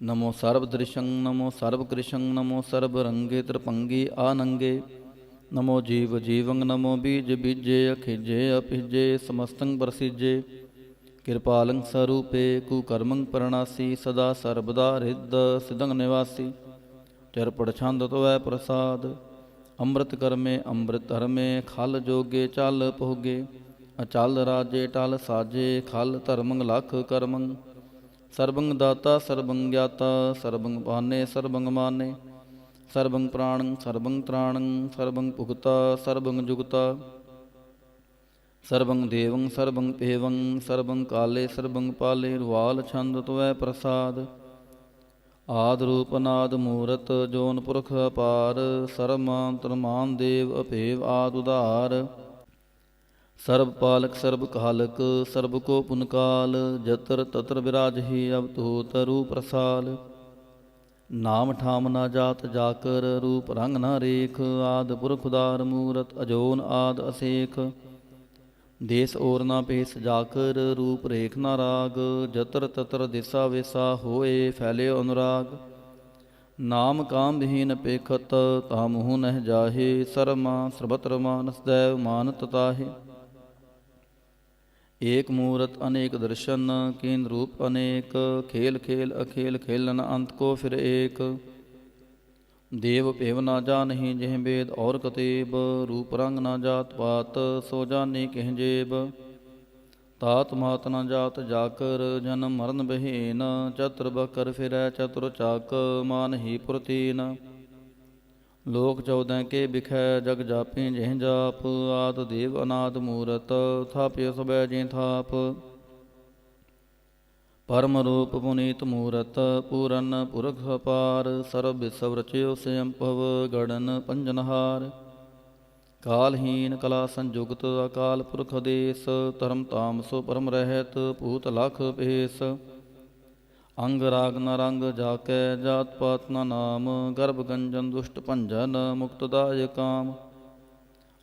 Speaker 1: ਨਮੋ ਸਰਬ ਦ੍ਰਿਸ਼ੰ ਨਮੋ ਸਰਬ ਕ੍ਰਿਸ਼ੰ ਨਮੋ ਸਰਬ ਰੰਗੇ ਤ੍ਰਿਭੰਗੀ ਆਨੰਗੇ। ਨਮੋ ਜੀਵ ਜੀਵੰ ਨਮੋ ਬੀਜ ਬੀਜੇ ਅਖਿਜੇ ਅਭਿਜੇ ਸਮਸਤੰ ਪ੍ਰਸਿਜੇ। ਕਿਰਪਾਲੰ ਸਰੂਪੇ ਕੁਕਰਮੰ ਪ੍ਰਣਾਸੀ ਸਦਾ ਸਰਬਦਾ ਰਿੱਧ ਸਿਦੰ ਨਿਵਾਸੀ। ਚਰਪੜ ਛੰਦ ਤੋਐ ਪ੍ਰਸਾਦ ਅੰਮ੍ਰਿਤ ਕਰਮੇ ਅੰਮ੍ਰਿਤ ਧਰਮੇ। ਖਲ ਜੋਗੇ ਚਲ ਭੋਗੇ ਅਚਲ ਰਾਜੇ ਟਲ ਸਾਜੇ, ਖਲ ਧਰਮੰ ਲਖ ਕਰਮੰ। ਸਰਬੰ ਦਾਤਾ ਸਰਬੰ ਗਿਆਤਾ, ਸਰਬੰ ਪਾਨੇ ਸਰਬੰ ਮਾਨੇ। ਸਰਬੰ ਪ੍ਰਾਣੰ ਸਰਬੰ ਤ੍ਰਾਣੰ, ਸਰਬੰ ਭੁਗਤਾ ਸਰਬੰ ਜੁਗਤਾ। ਸਰਬੰ ਦੇਵੰ ਸਰਬੰ ਭੇਵੰ, ਸਰਬੰ ਕਾਲੇ ਸਰਬੰ ਪਾਲੇ। ਰੁਆਲ ਛੰਦ ਤੁਵੈ ਪ੍ਰਸਾਦ, ਆਦਿ ਰੂਪ ਅਨਾਦ ਮੂਰਤ। ਜੋਨ ਪੁਰਖ ਅਪਾਰ, ਸਰਬ ਮਾਨ ਤਨਮਾਨ ਦੇਵ। ਅਭੇਵ ਆਦਿ ਉਧਾਰ, ਸਰਬ ਪਾਲਕ ਸਰਬ ਕਾਲਕ। ਸਰਬ ਕੋ ਪੁਨ ਕਾਲ, ਜਤਰ ਤਤਰ ਬਿਰਾਜਹੀ। ਅਵਧੂਤ ਰੂਪ ਰਸਾਲ, ਨਾਮ ਠਾਮ ਨਾ ਜਾਤ ਜਾਕਰ। ਰੂਪ ਰੰਗ ਨਾ ਰੇਖ, ਆਦਿ ਪੁਰਖ ਉਦਾਰ ਮੂਰਤ। ਅਜੋਨ ਆਦਿ ਅਸੇਖ, ਦੇਸ ਔਰ ਨਾ ਭੇਸ ਜਾਕਰ। ਰੂਪ ਰੇਖ ਨਾ ਰਾਗ, ਜਤਰ ਤਤਰ ਦਿਸਾ ਵੇਸਾ। ਹੋਏ ਫੈਲਿਓ ਅਨੁਰਾਗ, ਨਾਮ ਕਾਮ ਵਿਹੀਨ ਪੇਖਤ। ਤਾ ਮੂੰਹ ਨਹਿ ਜਾਹੇ, ਸਰਮਾ ਸਰਬਤਰ ਮਾਨਸ ਦੈਵ ਮਾਨਤ ਤਾਹੇ। ਏਕ ਮੂਰਤ ਅਨੇਕ ਦਰਸ਼ਨ, ਕੀਨ ਰੂਪ ਅਨੇਕ। ਖੇਲ ਖੇਲ ਅਖੇਲ ਖੇਲਨ, ਅੰਤ ਕੋ ਫਿਰ ਏਕ। ਦੇਵ ਭੇਵ ਨਾ ਜਾਨਹੀ, ਜਿਹ ਬੇਦ ਔਰ ਕਤੇਬ। ਰੂਪ ਰੰਗ ਨਾ ਜਾਤ ਪਾਤ, ਸੋ ਜਾਨੀ ਕਿਹ ਜੇਬ। ਤਾਤ ਮਾਤ ਨਾ ਜਾਤ ਜਾਕਰ, ਜਨਮ ਮਰਨ ਬਹੀਨ। ਚਤੁਰ ਬਕਰ ਫਿਰੈ ਚਤੁਰ ਚਾਕ, ਮਾਨਹੀ ਪੁਰਤੀਨ। ਲੋਕ 14 ਕੇ ਬਿਖੈ, ਜਗ ਜਾਪੇ ਜਿਹ ਜਾਪ। ਆਦਿ ਦੇਵ ਅਨਾਦ ਮੂਰਤ, ਥਾਪਿ ਸਬੈ ਜਿ ਥਾਪ। ਪਰਮ ਰੂਪ ਪੁਨੀਤ ਮੂਰਤ, ਪੂਰਨ ਪੁਰਖ ਅਪਾਰ। ਸਰਬ ਵਿਸਵ ਰਚਿਓ ਸਯੰ ਭਵ, ਗੜਨ ਪੰਜਨਹਾਰ। ਕਾਲਹੀਨ ਕਲਾ ਸੰਜੁਗਤ, ਅਕਾਲ ਪੁਰਖ ਆਦੇਸ। ਧਰਮ ਧਾਮ ਸੋ ਪਰਮ ਰਹਿਤ, ਭੂਤ ਲਖ ਭੇਸ। ਅੰਗ ਰਾਗ ਨ ਰੰਗ ਜਾਕੈ, ਜਾਤ ਪਾਤ ਨ ਨਾਮ। ਗਰਭ ਗੰਜਨ ਦੁਸ਼ਟ ਭੰਜਨ, ਮੁਕਤ ਦਾਇ ਕਾਮ।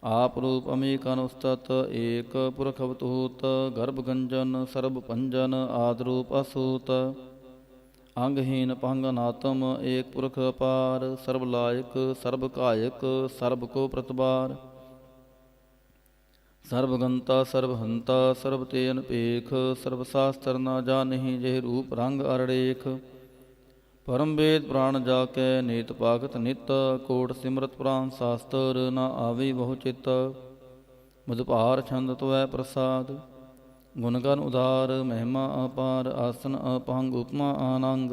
Speaker 1: ਆਪ ਰੂਪ ਅਮੇਕ ਅਨੁਸਤਤ, ਏਕ ਪੁਰਖ ਅਵਤੂਤ। ਗਰਭ ਗੰਜਨ ਸਰਬ ਭੰਜਨ, ਆਦਿ ਰੂਪ ਅਸੂਤ। ਅੰਗਹੀਨ ਭੰਗ ਅਨਾਤਮ, ਏਕ ਪੁਰਖ ਅਪਾਰ। ਸਰਬ ਲਾਇਕ ਸਰਬ ਕਾਇਕ, ਸਰਬ ਕੋ ਪ੍ਰਤਬਾਰ। ਸਰਬ ਗੰਤਾ ਸਰਬ ਹੰਤਾ, ਸਰਬ ਤੇ ਅਨਪੇਖ। ਸਰਬ ਸਾਸਤਰ ਨਾ ਜਾਨਹੀ, ਜਿਹ ਰੂਪ ਰੰਗ ਅਰੜੇਖ। ਪਰਮ ਵੇਦ ਪ੍ਰਾਣ ਜਾਕੈ, ਨੀਤ ਪਾਖਤ ਨਿਤ। ਕੋਟ ਸਿਮਰਤ ਪੁਰਾਨ ਸਾਸਤਰ, ਨਾ ਆਵੀ ਬਹੁ ਚਿਤ। ਮਧੁਪਾਰ ਛੰਦ ਤੁਵੈ ਪ੍ਰਸਾਦ, ਗੁਣ ਗਨ ਉਦਾਰ। ਮਹਿਮਾ ਅਪਾਰ, ਆਸਨ ਅਪੰਗ। ਉਪਮਾ ਆਨੰਗ,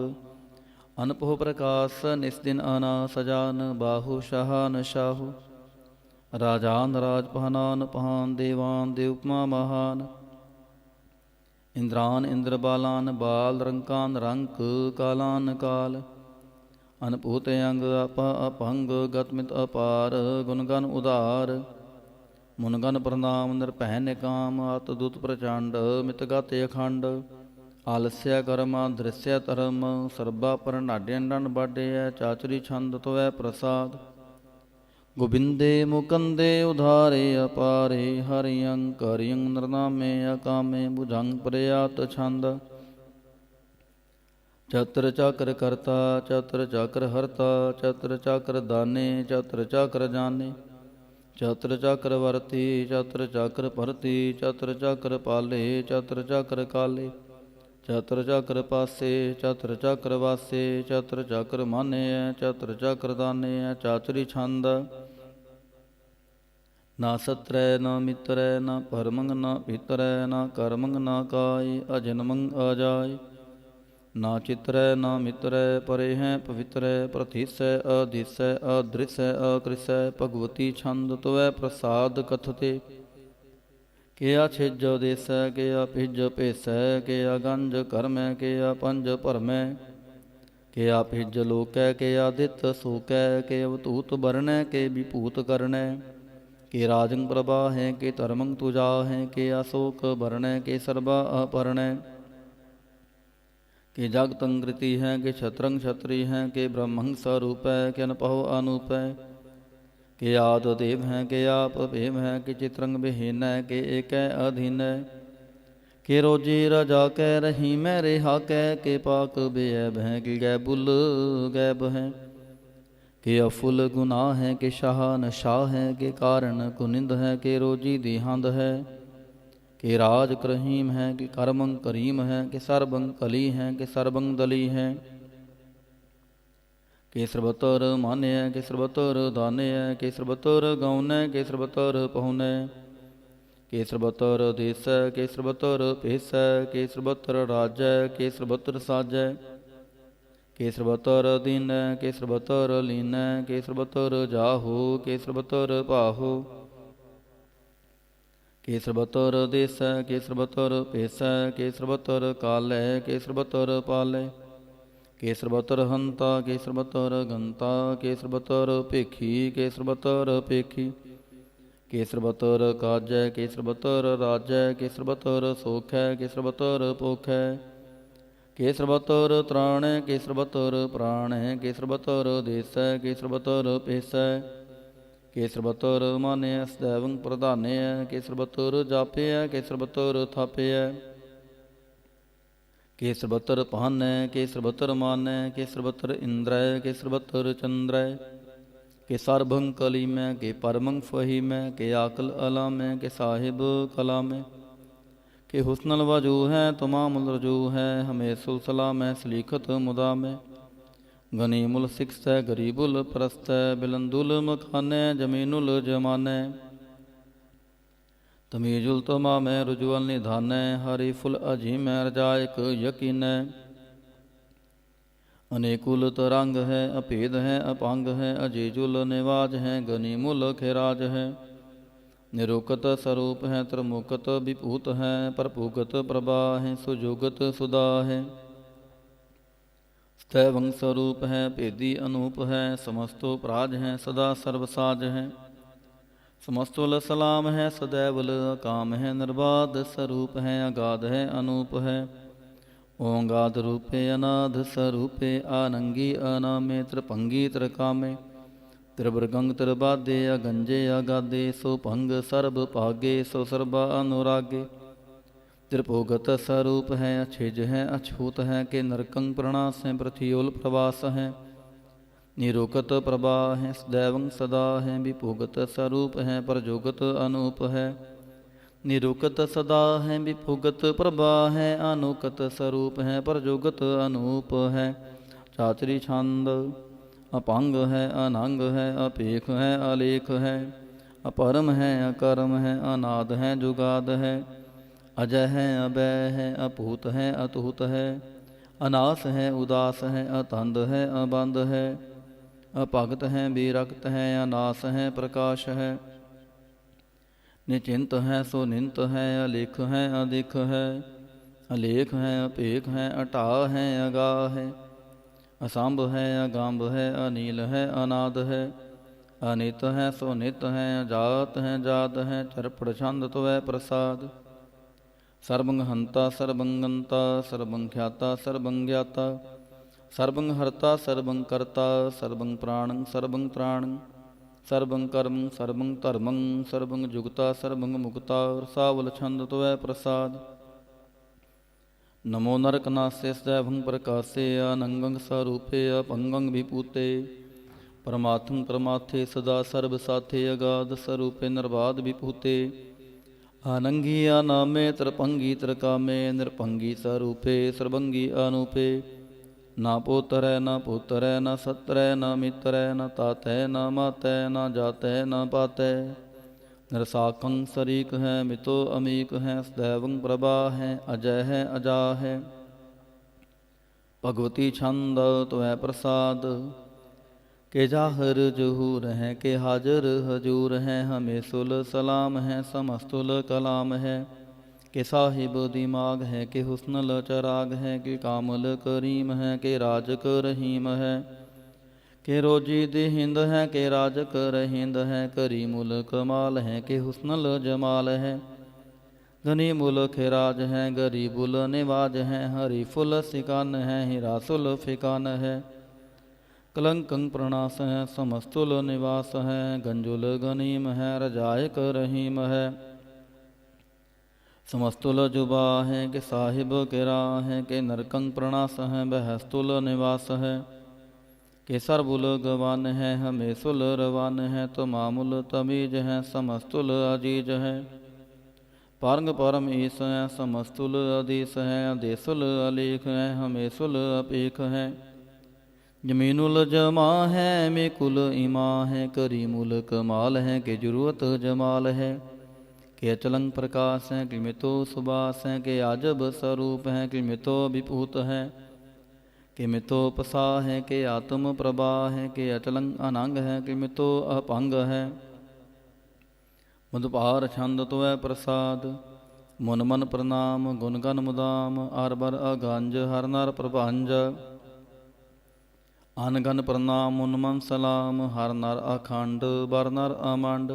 Speaker 1: ਅਨਪਹੁ ਪ੍ਰਕਾਸ। ਨਿਸ ਦਿਨ ਆਨਾ ਸਜਾਨ, ਬਾਹੂ ਸ਼ਾਹਾਨ ਸ਼ਾਹੂ। ਰਾਜਾਨ ਰਾਜ ਪਹਨਾਨ ਪਹਾਨ, ਦੇਵਾਨ ਦੇਵ ਉਪਮਾ ਮਹਾਨ। ਇੰਦਰਾਨ ਇੰਦਰ ਬਾਲਾਨ ਬਾਲ, ਰੰਕਾਨ ਰੰਕ। ਕਾਲਾਨ ਕਾਲ, ਅਨਭੂਤ ਅੰਗ। ਆਪਾ ਅਪੰਗ, ਗਤ ਮਿਤ ਅਪਾਰ। ਗੁਣ ਗਨ ਉਧਾਰ, ਮੁਨ ਗਨ ਪ੍ਰਣਾਮ। ਨਿਰਭੈ ਨਿਕਾਮ, ਆਤ ਦੂਤ ਪ੍ਰਚੰਡ। ਮਿਤ ਗਤ ਅਖੰਡ, ਆਲਸਿਆ ਕਰਮਾ ਦ੍ਰਿਸਿਆ ਧਰਮ। ਸਰਬਾ ਪਰਨਾਡਿਆ ਡੰਡ ਬਾਡਿਆ, ਚਾਚਰੀ ਛੰਦ ਤੁਵੈ ਪ੍ਰਸਾਦ। ਗੋਬਿੰਦੇ ਮੁਕੰਦੇ ਉਧਾਰੇ ਅਪਾਰੇ, ਹਰਿਯੰ ਕਰਿਯੰ ਨਰਨਾਮੇ। ਅਕਾਮੇ ਭੁਜੰਗ ਪ੍ਰਯਾਤ ਛੰਦ। ਚਤੁਰ ਚਾਕਰ ਕਰਤਾ, ਚਤੁਰ ਚਾਕਰ ਹਰਤਾ। ਚਤੁਰ ਚਾਕਰ ਦਾਨੇ, ਚਤੁਰ ਚਾਕਰ ਜਾਨੇ। ਚਤੁਰ ਚਾਕਰ ਵਰਤੀ, ਚਤੁਰ ਚਾਕਰ ਭਰਤੀ। ਚਤੁਰ ਚਾਕਰ ਪਾਲੇ, ਚਤੁਰ ਚਾਕਰ ਕਾਲੇ। ਚਤੁਰ ਚਾਕਰ ਪਾਸੇ, ਚਤੁਰ ਚਾਕਰ ਵਾਸੇ। ਚਤੁਰ ਚਾਕਰ ਮਾਨਿਐ, ਚਤੁਰ ਚਾਕਰ ਦਾਨਿਐ। ਚਾਤੁਰੀ ਛੰਦ। ਨਾ ਸਤਰੈ ਨਾ ਮਿਤਰੈ, ਨਾ ਪਰਮੰ ਨਾ ਪਿਤਰੈ। ਨਾ ਕਰਮੰ ਨਾ ਕਾਇ, ਅਜਨਮੰ ਅਜਾਇ। ਨਾ ਚਿਤਰੈ ਨਾ ਮਿਤਰੈ, ਪਰੇ ਹੈ ਪਵਿਤਰੈ। ਪ੍ਰਥਿਸੈ ਅਧਿਸੈ, ਅਦ੍ਰਿਸੈ ਅਕ੍ਰਿਸੈ। ਭਗਵਤੀ ਛੰਦ ਤੁਵੈ ਪ੍ਰਸਾਦ ਕਥਤੇ। ਕਿਆ ਛਿਜ ਦੇਸੈ, ਕਿਆ ਭਿਜ ਭੇਸੈ। ਕਿਆ ਗੰਜ ਕਰਮੈ, ਕਿਆ ਪੰਜ ਭਰਮੈ। ਕਿਆ ਭਿਜ ਲੋਕੈ, ਕਿਆ ਦਿੱਤ ਸੋਕੈ। ਕਿ ਅਵਤੂਤ ਬਰਣੈ, ਕਿ ਵਿਭੂਤ ਕਰਣੈ। ਕਿ ਰਾਜੰ ਪ੍ਰਭਾ ਹੈ, ਕਿ ਧਰਮੰ ਤੁਜਾ ਹੈ। ਕਿ ਅਸ਼ੋਕ ਬਰਣੈ, ਕਿ ਸਰਬਾ ਅਪਰਣੈ। ਕਿ ਜਗਤੰ ਕ੍ਰਿਤੀ ਹੈ, ਕਿ ਛਤਰੰ ਛਤਰੀ ਹੈ। ਕਿ ਬ੍ਰਹਮੰ ਸਰੂਪੈ, ਕਿ ਅਨਪਹੁ ਅਨੂਪੈ। ਕਿ ਆਦ ਦੇਵ ਹੈ, ਕਿ ਆਪ ਭੇਵ ਹੈ। ਕਿ ਚਿਤਰੰਗ ਬਿਹੀਨੈ, ਕਿ ਏਕੈ ਅਧੀਨੈ। ਕਿ ਰੋਜੀ ਰਜਾ ਕੈ, ਰਹੀਮੈ ਰਿਹਾ ਕੈ। ਕਿ ਪਾਕ ਬੇਅਬ ਹੈ, ਕਿ ਗੈ ਬੁਲ ਗੈਬ ਹੈ। ਕਿ ਅਫੁਲ ਗੁਨਾਹ ਹੈ, ਕਿ ਸ਼ਾਹ ਨਸ਼ਾਹ ਹੈ। ਕਿ ਕਾਰਨ ਕੁਨਿੰਦ ਹੈ, ਕਿ ਰੋਜੀ ਦੀਹੰਦ ਹੈ। ਕਿ ਰਾਜ ਕਰਹੀਮ ਹੈ, ਕਿ ਕਰਮੰ ਕਰੀਮ ਹੈ। ਕਿ ਸਰਬੰ ਕਲੀ ਹੈ, ਕਿ ਸਰਬੰ ਦਲੀ ਹੈ। ਕਿ ਸਰਬਤਰ ਮਾਨਿਐ, ਕਿ ਸਰਬਤਰ ਦਾਨਿਐ। ਕਿ ਸਰਬਤਰ ਗਾਉਨੈ, ਕਿ ਸਰਬਤਰ ਪਹੁਨੈ। ਕੇਸਰ ਬਤਰ ਦੇਸੈ ਕੇਸਰ ਬਤਰ ਭੇਸੈ ਕੇਸਰ ਬਤਰ ਰਾਜੈ ਕੇਸਰ ਬਤਰ ਸਾਜੈ ਕੇਸਰ ਬਤਰ ਦੀਨੈ ਕੇਸਰ ਬਤਰ ਲੀਨੈ ਕੇਸਰ ਬਤਰ ਜਾਹੋ ਕੇਸਰ ਬਤਰ ਭਾਹੋ ਕੇਸਰ ਬਤਰ ਦੇਸੈ ਕੇਸਰ ਬਤਰ ਭੇਸੈ ਕੇਸਰ ਬਤਰ ਕਾਲੈ ਕੇਸਰ ਬਤਰ ਪਾਲੈ ਕੇਸਰ ਬਤਰ ਹੰਤਾ ਕੇਸਰ ਬਤਰ ਗੰਤਾ ਕੇਸਰ ਬਤਰ ਭੇਖੀ ਕੇਸਰ ਬਤਰ ਭੇਖੀ ਕੇਸਰ ਬਤਰ ਕਾਜੈ ਕੇਸਰ ਬਤਰ ਰਾਜੈ ਕੇਸਰ ਬਤਰ ਸੋਖੈ ਕੇਸਰ ਬਤਰ ਪੋਖੈ ਕੇਸਰ ਬਤਰ ਤ੍ਰਾਣੈ ਕੇਸਰ ਬਤਰ ਪ੍ਰਾਣੈ ਕੇਸਰ ਬਤਰ ਦੇਸੈ ਕੇਸਰ ਬਤਰ ਭੇਸੈ ਕੇਸਰ ਬਤਰ ਮਾਨਿਐ ਸਦੈਵੰ ਪ੍ਰਧਾਨਿਐ ਕੇਸਰ ਬਤਰ ਜਾਪਿਐ ਕੇਸਰ ਬਤਰ ਥਾਪਿਐ ਕੇਸਰ ਬਤਰ ਭਾਨੈ ਕੇਸਰ ਬਤਰ ਮਾਨੈ ਕੇਸਰ ਬਤਰ ਇੰਦਰੈ ਕੇਸਰ ਬਤਰ ਚੰਦਰੈ ਕੇ ਸਰਬੰ ਕਲੀਮੈ ਕੇ ਪਰਮੰ ਫਹੀਮੈ ਕੇ ਆਕਲ ਅਲਾਮੈ ਕੇ ਸਾਹਿਬ ਕਲਾਮੈ ਕਿ ਹੁਸਨਲ ਵਜੂ ਹੈ ਤਮਾਮ ਰਜੂ ਹੈ ਹਮੇਸੁਲ ਸਲਾਮੈ ਸਲੀਖਤ ਮੁਦਾਮੈ ਗਨੀਮੁਲ ਸਿਕਸੈ ਗਰੀਬੁਲ ਪ੍ਰਸਤੈ ਬਿਲੰਦੁਲ ਮਖਾਨੈ ਜਮੀਨੁਲ ਜਮਾਨੈ ਤਮੀਜੁਲ ਤਮਾਮੈ ਰੁਜੁਅਲ ਨਿਧਾਨੈ ਹਰੀ ਫੁਲ ਅਜੀਮੈ ਰਜਾਇਕ ਯਕੀਨੈ ਅਨੇਕੁਲ ਤਰੰਗ ਹੈ ਅਭੇਦ ਹੈ ਅਪੰਗ ਹੈ ਅਜੀਜੁਲ ਨਿਵਾਜ ਹੈ ਗਨੀਮੁਲ ਖਿਰਾਜ ਹੈ ਨਿਰੁਕਤ ਸਰੂਪ ਹੈ ਤ੍ਰਮੁਕਤ ਵਿਭੂਤ ਹੈ ਪਰਭੂਗਤ ਪ੍ਰਭਾ ਹੈ ਸੁਜੁਗਤ ਸੁਦਾ ਹੈ ਸਤੈਵੰ ਸਰੂਪ ਹੈ ਭੇਦੀ ਅਨੂਪ ਹੈ ਸਮਸਤੋ ਪ੍ਰਾਜ ਹੈ ਸਦਾ ਸਰਬ ਸਾਜ ਹੈ ਸਮਸਤੁਲ ਸਲਾਮ ਹੈ ਸदैवल ਕਾਮ ਹੈ ਨਿਰਬਾਧ ਸਰੂਪ ਹੈ ਅਗਾਧ ਹੈ ਅਨੂਪ ਹੈ ਓੰਗਾਦ ਰੂਪੇ ਅਨਾਧ ਸਰੂਪੇ ਆਨੰਗੀ ਅਨਾਮੇ ਤ੍ਰਿਭੰਗੀ ਤ੍ਰਿਕਾਮੇ ਤ੍ਰਿਵਰਗੰਗ ਤ੍ਰਿਬਾਦੇ ਅਗੰਜੇ ਅਗਾਦੇ ਸੋ ਭੰਗ ਸਰਬ ਭਾਗੇ ਸੋ ਸਰਬਾ ਅਨੁਰਾਗੇ ਤ੍ਰਿਭੋਗਤ ਸਰੂਪ ਹੈ ਅਛਿਜ ਹੈ ਅਛੂਤ ਹੈ ਕਿ ਨਰਕੰ ਪ੍ਰਣਾਸ ਹੈ ਪ੍ਰਥਿਉਲ ਪ੍ਰਵਾਸ ਹੈ ਨਿਰੁਕਤ ਪ੍ਰਭਾ ਹੈ ਸदैवੰ ਸਦਾ ਹੈ ਵਿਭੋਗਤ ਸਰੂਪ ਹੈ ਪਰਜੋਗਤ ਅਨੂਪ ਹੈ ਨਿਰੁਕਤ ਸਦਾ ਹੈ ਵਿਭੋਗਤ ਪ੍ਰਭਾ ਹੈ ਅਨੂਕਤ ਸਰੂਪ ਹੈ ਪਰਜੋਗਤ ਅਨੂਪ ਹੈ ਚਾਤਰੀ ਛੰਦ ਅਪੰਗ ਹੈ ਅਨੰਗ ਹੈ ਅਪੇਖ ਹੈ ਅਲੇਖ ਹੈ ਅਪਰਮ ਹੈ ਅਕਰਮ ਹੈ ਅਨਾਦ ਹੈ ਜੁਗਾਦ ਹੈ ਅਜੈ ਹੈ ਅਬੈ ਹੈ ਅਭੂਤ ਹੈ ਅਤੂਤ ਹੈ ਅਨਾਸ ਹੈ ਉਦਾਸ ਹੈ ਅਤੰਦ ਹੈ ਅਬੰਦ ਹੈ ਅਭਗਤ ਹੈ ਬੇਰਕਤ ਹੈ ਅਨਾਸ ਹੈ ਪ੍ਰਕਾਸ਼ ਹੈ ਨਿਚਿੰਤ ਹੈ ਸੋ ਨਿੰਤ ਹੈ ਅਲੇਖ ਹੈ ਅਦਿਖ ਹੈ ਅਲੇਖ ਹੈ ਅਭੇਖ ਹੈ ਅਟਾ ਹੈ ਅਗਾ ਹੈ ਅਸੰਭ ਹੈ ਅਗੰਭ ਹੈ ਅਨੀਲ ਹੈ ਅਨਾਦ ਹੈ ਅਨਿਤ ਹੈ ਸੋ ਨਿਤ ਹੈ ਅਜਾਤ ਹੈ ਜਾਤ ਹੈ ਚਰਪੜ ਛੰਦ ਤਵੈ ਪ੍ਰਸਾਦ ਸਰਬੰ ਹੰਤਾ ਸਰਬੰ ਗੰਤਾ ਸਰਬੰ ਖਿਆਤਾ ਸਰਬੰ ਗਿਆਤਾ ਸਰਬੰ ਹਰਤਾ ਸਰਬੰ ਕਰਤਾ ਸਰਬੰ ਪ੍ਰਾਣੰ ਸਰਬੰ ਤ੍ਰਾਣੰ ਸਰਬੰ ਕਰਮੰ ਸਰਬੰ ਧਰਮੰ ਸਰਬੰ ਜੁਗਤਾ ਸਰਬੰ ਮੁਕਤਾ ਰਸਾਵਲ ਛੰਦ ਤਵੈ ਪ੍ਰਸਾਦ ਨਮੋ ਨਰਕ ਨਾਸੇ ਸदैवं ਪ੍ਰਕਾਸੇ ਅਨੰਗੰ ਸਰੂਪੇ ਅਪੰਗੰ ਵਿਭੂਤੇ ਪਰਮਾਤਮ ਪਰਮਾਥੇ ਸਦਾ ਸਰਬ ਸਾਥੇ ਅਗਾਧ ਸਰੂਪੇ ਨਿਰਬਾਧ ਵਿਭੂਤੇ ਆਨੰਗੀ ਆਨਾਮੇ ਤ੍ਰਿਭੰਗੀ ਤ੍ਰਿਕਾਮੇ ਨਿਰਭੰਗੀ ਸਰੂਪੇ ਸਰਬੰਗੀ ਅਨੂਪੇ ਨਾ ਪੋਤਰੈ ਨਾ ਪੁੱਤਰੈ ਨਾ ਸਤਰੈ ਨਾ ਮਿਤਰੈ ਨਾ ਤਾਤੈ ਨਾ ਮਾਤੈ ਨਾ ਜਾਤੈ ਨਾ ਪਾਤੈ ਨਿਰਸਾਖੰ ਸਰੀਕ ਹੈ ਮਿਤੋ ਅਮੀਕ ਹੈ ਸदैवं ਪ੍ਰਭਾ ਹੈ ਅਜੈ ਹੈ ਅਜਾ ਹੈ ਭਗਵਤੀ ਛੰਦ ਤਵੈ ਪ੍ਰਸਾਦ ਕੇ ਜਾਹਰ ਜਹੂਰ ਹੈ ਕੇ ਹਾਜ਼ਰ ਹਜੂਰ ਹੈ ਹਮੇ ਸੁਲ ਸਲਾਮ ਹੈ ਸਮਸਤੁਲ ਕਲਾਮ ਹੈ ਕਿ ਸਾਹਿਬ ਦਿਮਾਗ ਹੈ ਕਿ ਹੁਸਨਲ ਚਰਾਗ ਹੈ ਕਿ ਕਾਮਲ ਕਰੀਮ ਹੈ ਕਿ ਰਾਜਕ ਰਹੀਮ ਹੈ ਕਿ ਰੋਜੀ ਦੇਹਿੰਦ ਹੈ ਕਿ ਰਾਜਕ ਰਹਿੰਦ ਹੈ ਕਰੀ ਮੁਲ ਕਮਾਲ ਹੈ ਕਿ ਹੁਸਨਲ ਜਮਾਲ ਹੈ ਗਨੀ ਮੁਲ ਖਿਰਾਜ ਹੈ ਗਰੀਬੁਲ ਨਿਵਾਜ ਹੈ ਹਰੀ ਫੁਲ ਸਿਕਾਨ ਹੈ ਹੀਰਾਸੁਲ ਫਿਕਾਨ ਹੈ ਕਲੰਕੰ ਪ੍ਰਣਾਸ ਹੈ ਸਮਸਤੁਲ ਨਿਵਾਸ ਹੈ ਗੰਜੁਲ ਗਨੀਮ ਹੈ ਰਜਾਇਕ ਰਹੀਮ ਹੈ ਸਮਸਤੁਲ ਜੁਬਾ ਹੈ ਕਿ ਸਾਹਿਬ ਕਿਰਾ ਹੈ ਕਿ ਨਰਕੰ ਪ੍ਰਣਾਸ ਹੈ ਬਹਿਸਤੁਲ ਨਿਵਾਸ ਹੈ ਕਿ ਸਰਬੁਲ ਗਵਨ ਹੈ ਹਮੇਸੁਲ ਰਵਨ ਹੈ ਤਮਾਮੁਲ ਤਮੀਜ ਹੈ ਸਮਸਤੁਲ ਅਜੀਜ ਹੈ ਪਰੰਗ ਪਰਮ ਈਸ ਹੈ ਸਮਸਤੁਲ ਅਦੀਸ ਹੈ ਅਦੇਸੁਲ ਅਲੇਖ ਹੈ ਹਮੇਸੁਲ ਅਪੇਖ ਹੈ ਜਮੀਨੁਲ ਜਮਾ ਹੈ ਮੇਕੁਲ ਈਮਾ ਹੈ ਕਰੀਮੁਲ ਕਮਾਲ ਹੈ ਕਿ ਜ਼ਰੂਰਤ ਜਮਾਲ ਹੈ कि अचलंग प्रकाश है कि मितो सुबास है कि आजब स्वरूप है कि मितो विभूत है कि मितो पसा है कि आत्म प्रभा है कि अचलंग अनंग है कि मितो अपंग है। मधुपार छंद तोय प्रसाद मुन मन प्रणाम गुण गन मुदाम आर बर अगंज हर नर प्रभंज अन गन प्रणाम मुन मन सलाम हर नर अखंड बर नर अमंड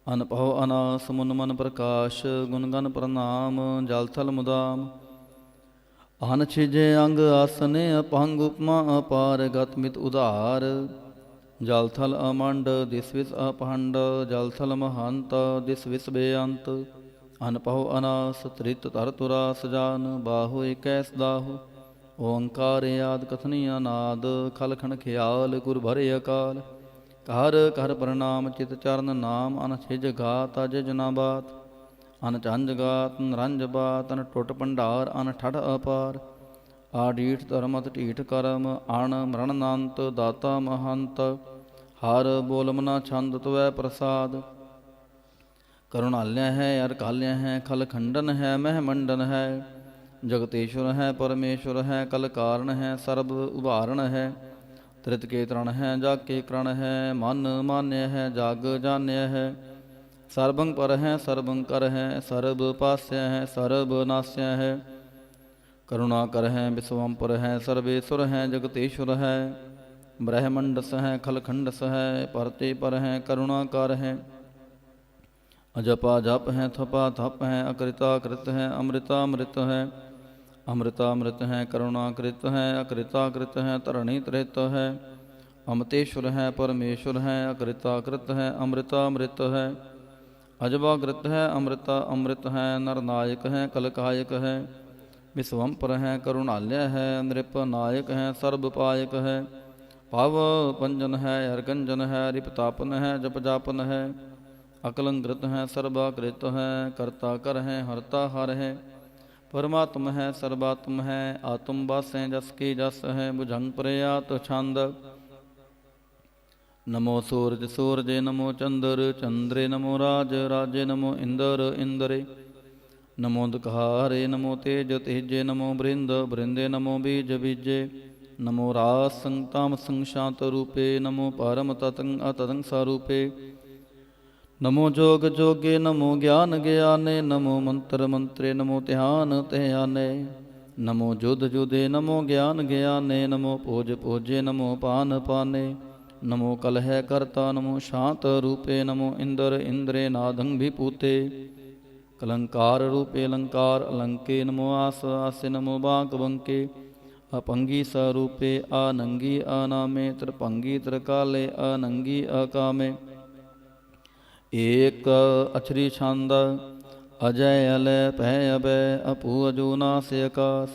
Speaker 1: अनपहो अनास मुन मन प्रकाश गुण गन प्रणाम जल थल मुदाम अन छिजे अंग आसने अपंग उपमा अपार गत मित उदार जल थल अमंड दिस विस अपहंड जल थल महंत दिस विस बेअंत अनपहो अनास त्रित तर तुरा सजान बाहु एकैस दाहु ओंकार याद कथनी अनाद खल खन ख्याल गुर भरे अकाल कर कर प्रणाम चित चरण नाम अन छिज घात अज जना बात अन झंझ गात नरंज बात अन टुट भंडार अन ठठ अपार आडीठ धर्मत ढीठ करम अण मरणनंत दाता महंत हर बोल मना छंद त्वै प्रसाद करुणाल्य है अर काल्य है खल खंडन है मह मंडन है जगतेश्वर है परमेश्वर है कल कारण है सर्ब उभारण है त्रित के तरण है जाग के करण है मन मान्य है जाग जान्य है सर्वं पर है सर्वं कर है सर्व पास्य है सर्व नास्य है करुणा कर है विश्वम्पर है सर्वेश्वर है जगतेश्वर है ब्रह्मंडस है खलखंडस है परते पर है करुणाकार है अजपा जप है थपा थप है अकृता कृत है अमृता अमृत है अमृतामृत है करुणाकृत है अकृताकृत है धरणी त्रित है अमृतेश्वर है परमेश्वर है अकृताकृत है अमृतामृत है अजबाकृत है अमृता अमृत है नरनायक है कलकायक है विश्वम्पर है करुणाल्य है नृपनायक है सर्वपायक है पाव पंजन है अर्गंजन है रिपतापन है जप जापन है अकलंकृत है सर्वाकृत है कर्ता कर है हरता हर है परमात्म है सर्वात्म है आत्म बस है जस की जस है बुझंग प्रयात छंद नमो सूरज सूरजे नमो चंद्र चंद्रे नमो राज राजे नमो इंद्र इंद्रे नमो दुखारे नमो तेज तेजे नमो बृंद बृंदे नमो बीज बीजे नमो रास संताम संशांत रूपे नमो परम ततंग अतंग स्वरूपे नमो जोग जोगे नमो ज्ञान ज्ञाने नमो मंत्र मंत्रे नमो ध्यान ध्याने नमो जुद जुदे नमो ज्ञान ज्ञाने नमो पूज पूजे नमो पान पाने नमो कलह कर्ता नमो शांत रूपे नमो इंद्र इंद्रे नादं विपूते कलंकार रूपे अलंकार अलंके नमो आस आसे नमो बांक बंके अपंगी स्वरूपे आनंगी अनामे त्रिपंगी त्रिकाले अनंगी अकामे एक अछरी छंद अजय अलय भय अभय अपू अजूना से आकाश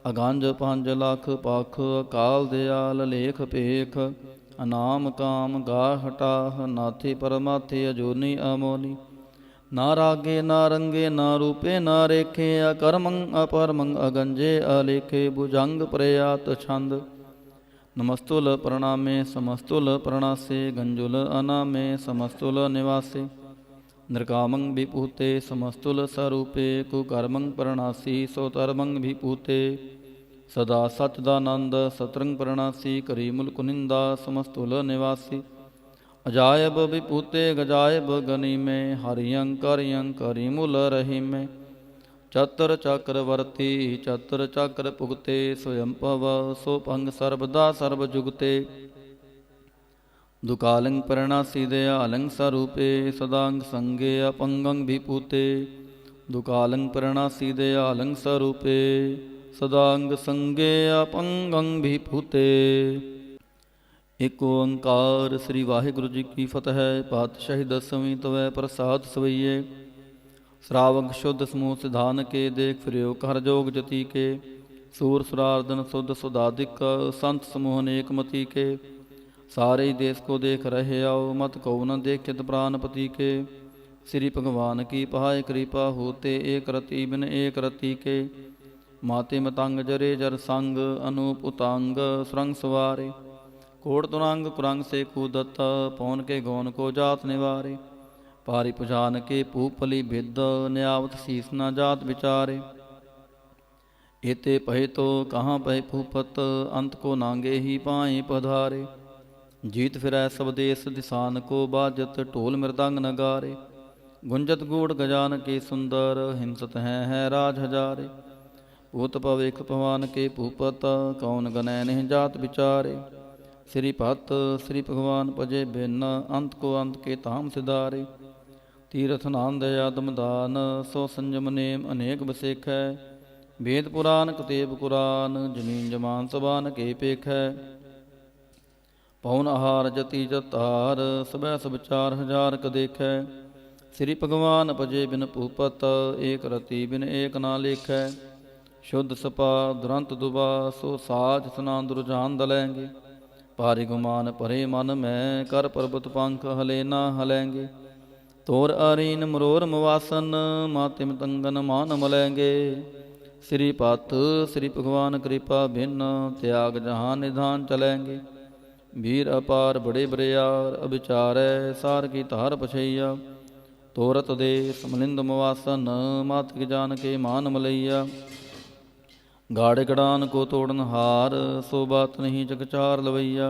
Speaker 1: अगांज पंज लख पख अकाल दयाल लेख पेख अनाम काम गा हटाह नाथी परमाथी अजूनी अमोनी ना रागे ना रंगे ना रूपे ना रेखे अकर्मंग अपरमंग अगंजे अलेखे भुजंग प्रयात छंद नमस्तुल प्रणामे समस्तुल प्रणासे गंजुल अनामे समस्तुल निवासे नृकामं विपूते समस्तुल स्वरूपे कुकर्मं प्रणासी सोतर्मं विपूते सदा सच्चिदानंद सतरंग प्रणासी करीमुल कुनिंदा समस्तुल निवासी अजायब विपूते गजायब गनी में हरियं करीमुल रही में चतर चक्रवर्ती चतर चक्र पुगते स्वयं पव सो पंग सर्वदा सर्व जुगते दुकालंग प्रणासी दयालंग स्वरूपे सदांग संगे अपंगं विपूते दुकालंग प्रणासी दयालंग स्वरूपे सदांग संगे अपंगं विपूते। एक ओंकार। श्री वाहिगुरु जी की फतह। पातशाही दसवीं तवै प्रसाद सवैये श्रावक शुद्ध समूह सिधान के देख फिर्यो कर जोग जति के सूर सुरार्दन शुद्ध सुधाधिक संत समूह नेक मति के सारे देश को देख रहे आओ मत को न देखित प्राणपति के श्री भगवान की पहाय कृपा होते एक रति बिन एक रति के माते मतंग जरे जर संग अनूप उतांग सुरंग सवारे कोट तुरंग कुरंग से कूदत पौन के गौन को जात निवारे पारि पुजान के पूपली भिद न्यावत शीस न जात विचारे। एते पहे तो कहाँ पहे फूफत अंत को नांगे ही पाए पधारे। जीत फिरै सब देश दिसान को बाजत ढोल मृदंग नगारे। गुंजत गूढ़ गजान के सुंदर हिंसत है राज हजारे। पूत पवेख पवान के भूपत कौन गनय नहीं जात विचारे। श्री भक्त श्री भगवान पजे भिन्न अंत को अंत के ताम सिधारे। तीर्थ नाम दया दमदान सो संयम नेम अनेक बसेख है। वेद पुराण कतेब कुरान जमीन जमान सबान के पेख है। पौन आहार जति जतार सबै सब 4000 क देखै। श्री भगवान भजे बिन भूपत एक रति बिन एक ना लेखै। शुद्ध सपा दुरंत दुबा सो साज स्नान दुरजान दलैंगे। भारी गुमान भरे मन में कर पर्वत पंख हले ना हलेंगे। तोर अरीन मरोर मवासन मातिम तंगन मान मलैंगे। श्री पत श्री भगवान कृपा भिन्न त्याग जहाँ निधान चलेंगे। वीर अपार बड़े बरियार अभिचारै सार की धार पछैया। तोरत देश मलिंद मवासन मात की जान के मान मलैया। गाड़ गड़ान को तोड़न हार सो बात नहीं जगचार लवैया।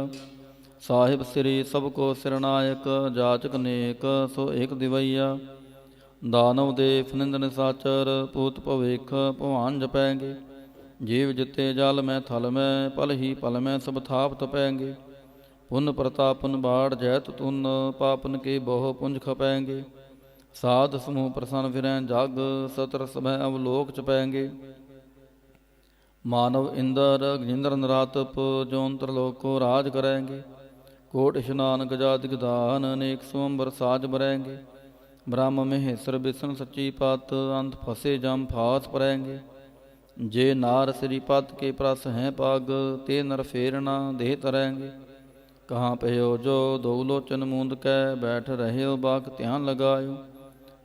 Speaker 1: साहिब श्री सबको सिरनायक जाचक नेक सो एक दिवैया। दानव देव निंदन साचर पूत भवेख भवान जपैंगे। जीव जिते जल में थल में पल ही पल में सब थाप तपैंगे। पुन प्रतापन बाढ़ जैत तुन पापन के बहु पुंज खपैंगे। साध समूह प्रसन्न फिरें जग सतर सभै अवलोक चपैंगे। मानव इंद्र गजेंद्र नरातप जोंतर लोक को राज करेंगे। कोट स्नान गजादिक दान अनेक स्वंबर साज बरेंगे। ब्रह्म महेश्वर विष्णु सच्ची पत अंत फसे जम फास परेंगे। जे नार श्री पद के प्रस हैं पग ते नर फेरना देह तरेंगे। कहाँ पयो जो दो लोचन मूंद कै बैठ रहे हो बाक ध्यान लगायो।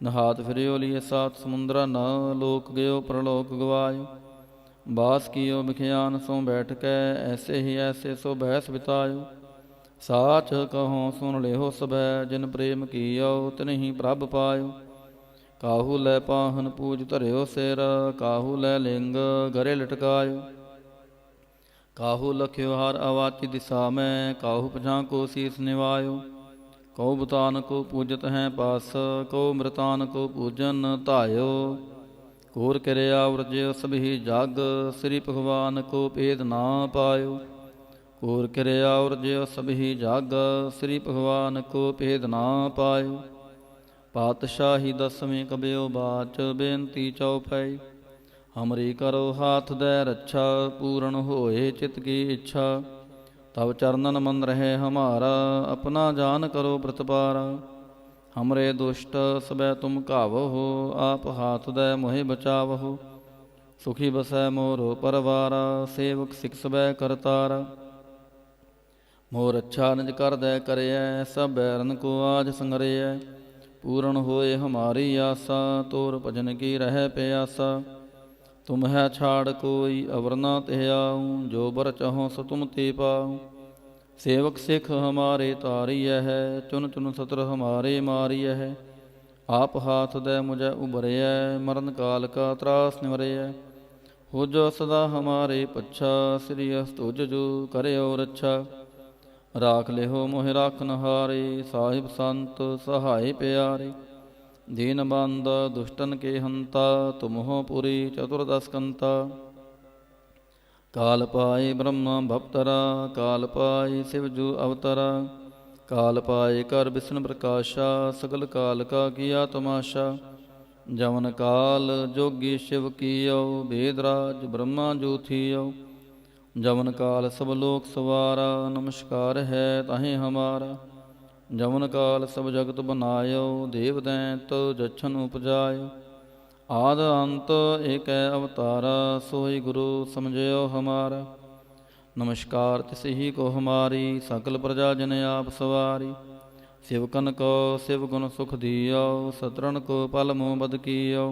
Speaker 1: नहात फिरियो लिए सात समुद्रा न लोक गयो प्रलोक गवायो। बास कियो बिखयान सो बैठ कै ऐसे ही ऐसे सो बहस बितायो। साच कहो सुन लेहो सभै जिन प्रेम कियो तिन ही प्रभ पायो। काहू लै पाहन पूज धरियो सिर काहू लै लिंग गरे लटकायो। काहू लख्यो हार अवाची दिशा में काहू पछा को शीस निवायो। कौ बुतान को पूजत हैं पास कौ मृतान को पूजन धायो। कोर किरया व्रजयो सब ही जग श्री भगवान को भेद ना पायो। कोर किरया व्रजयो सब ही जग श्री भगवान को भेद ना पायो। पातशाही दसवें कबयो बाच बेनती चौपाई। हमरी करो हाथ दे रक्षा पूर्ण होए चित की इच्छा। तब चरणन मन रहे हमारा अपना जान करो प्रतिपारा। हमरे दुष्ट सबै तुम कावहो आप हाथ दे मोहि बचावहो। सुखी बसै मोरो परवारा सेवक सिख सबै करतारा। मोर अच्छा निज कर दे करयै सब बैरन को आज संगरयै। पूर्ण होए हमारी आशा तोर भजन की रह प्यासा। तुम है छाड़ कोई अवर न ते आऊँ जो बर चाहो सो तुम ते पाऊँ। सेवक सिख हमारे तारिय है चुन चुन सतर हमारे मारिय है। आप हाथ दे मुझे उबरयै मरण काल का त्रास निवरयै। हो जो सदा हमारे पच्छा श्री अस्तुज जो करे और अच्छा। राख ले हो मोहि राखन हारे साहिब संत सहाय प्यारे। दीन बंद दुष्टन के हंता तुम हो पुरी चतुर्दश कंता। काल पाए ब्रह्म भवतरा काल पाए शिवजू अवतरा। काल पाए कर विष्णु प्रकाशा सकल काल का किया तमाशा। जवन काल जोगी शिव कियो वेदराज ब्रह्मा जो थियो। जवन काल सब लोक सवारा नमस्कार है ताहि हमारा। जवन काल सब जगत बनायो देव दैत जच्छन उपजायो। आद अंत एक अवतारा सोई गुरु समझयो हमारा। नमस्कार तिस ही को हमारी सकल प्रजा जन आप सवारी। शिवकन को शिव गुण सुख दियो सतरण को पल मोह बद कियो।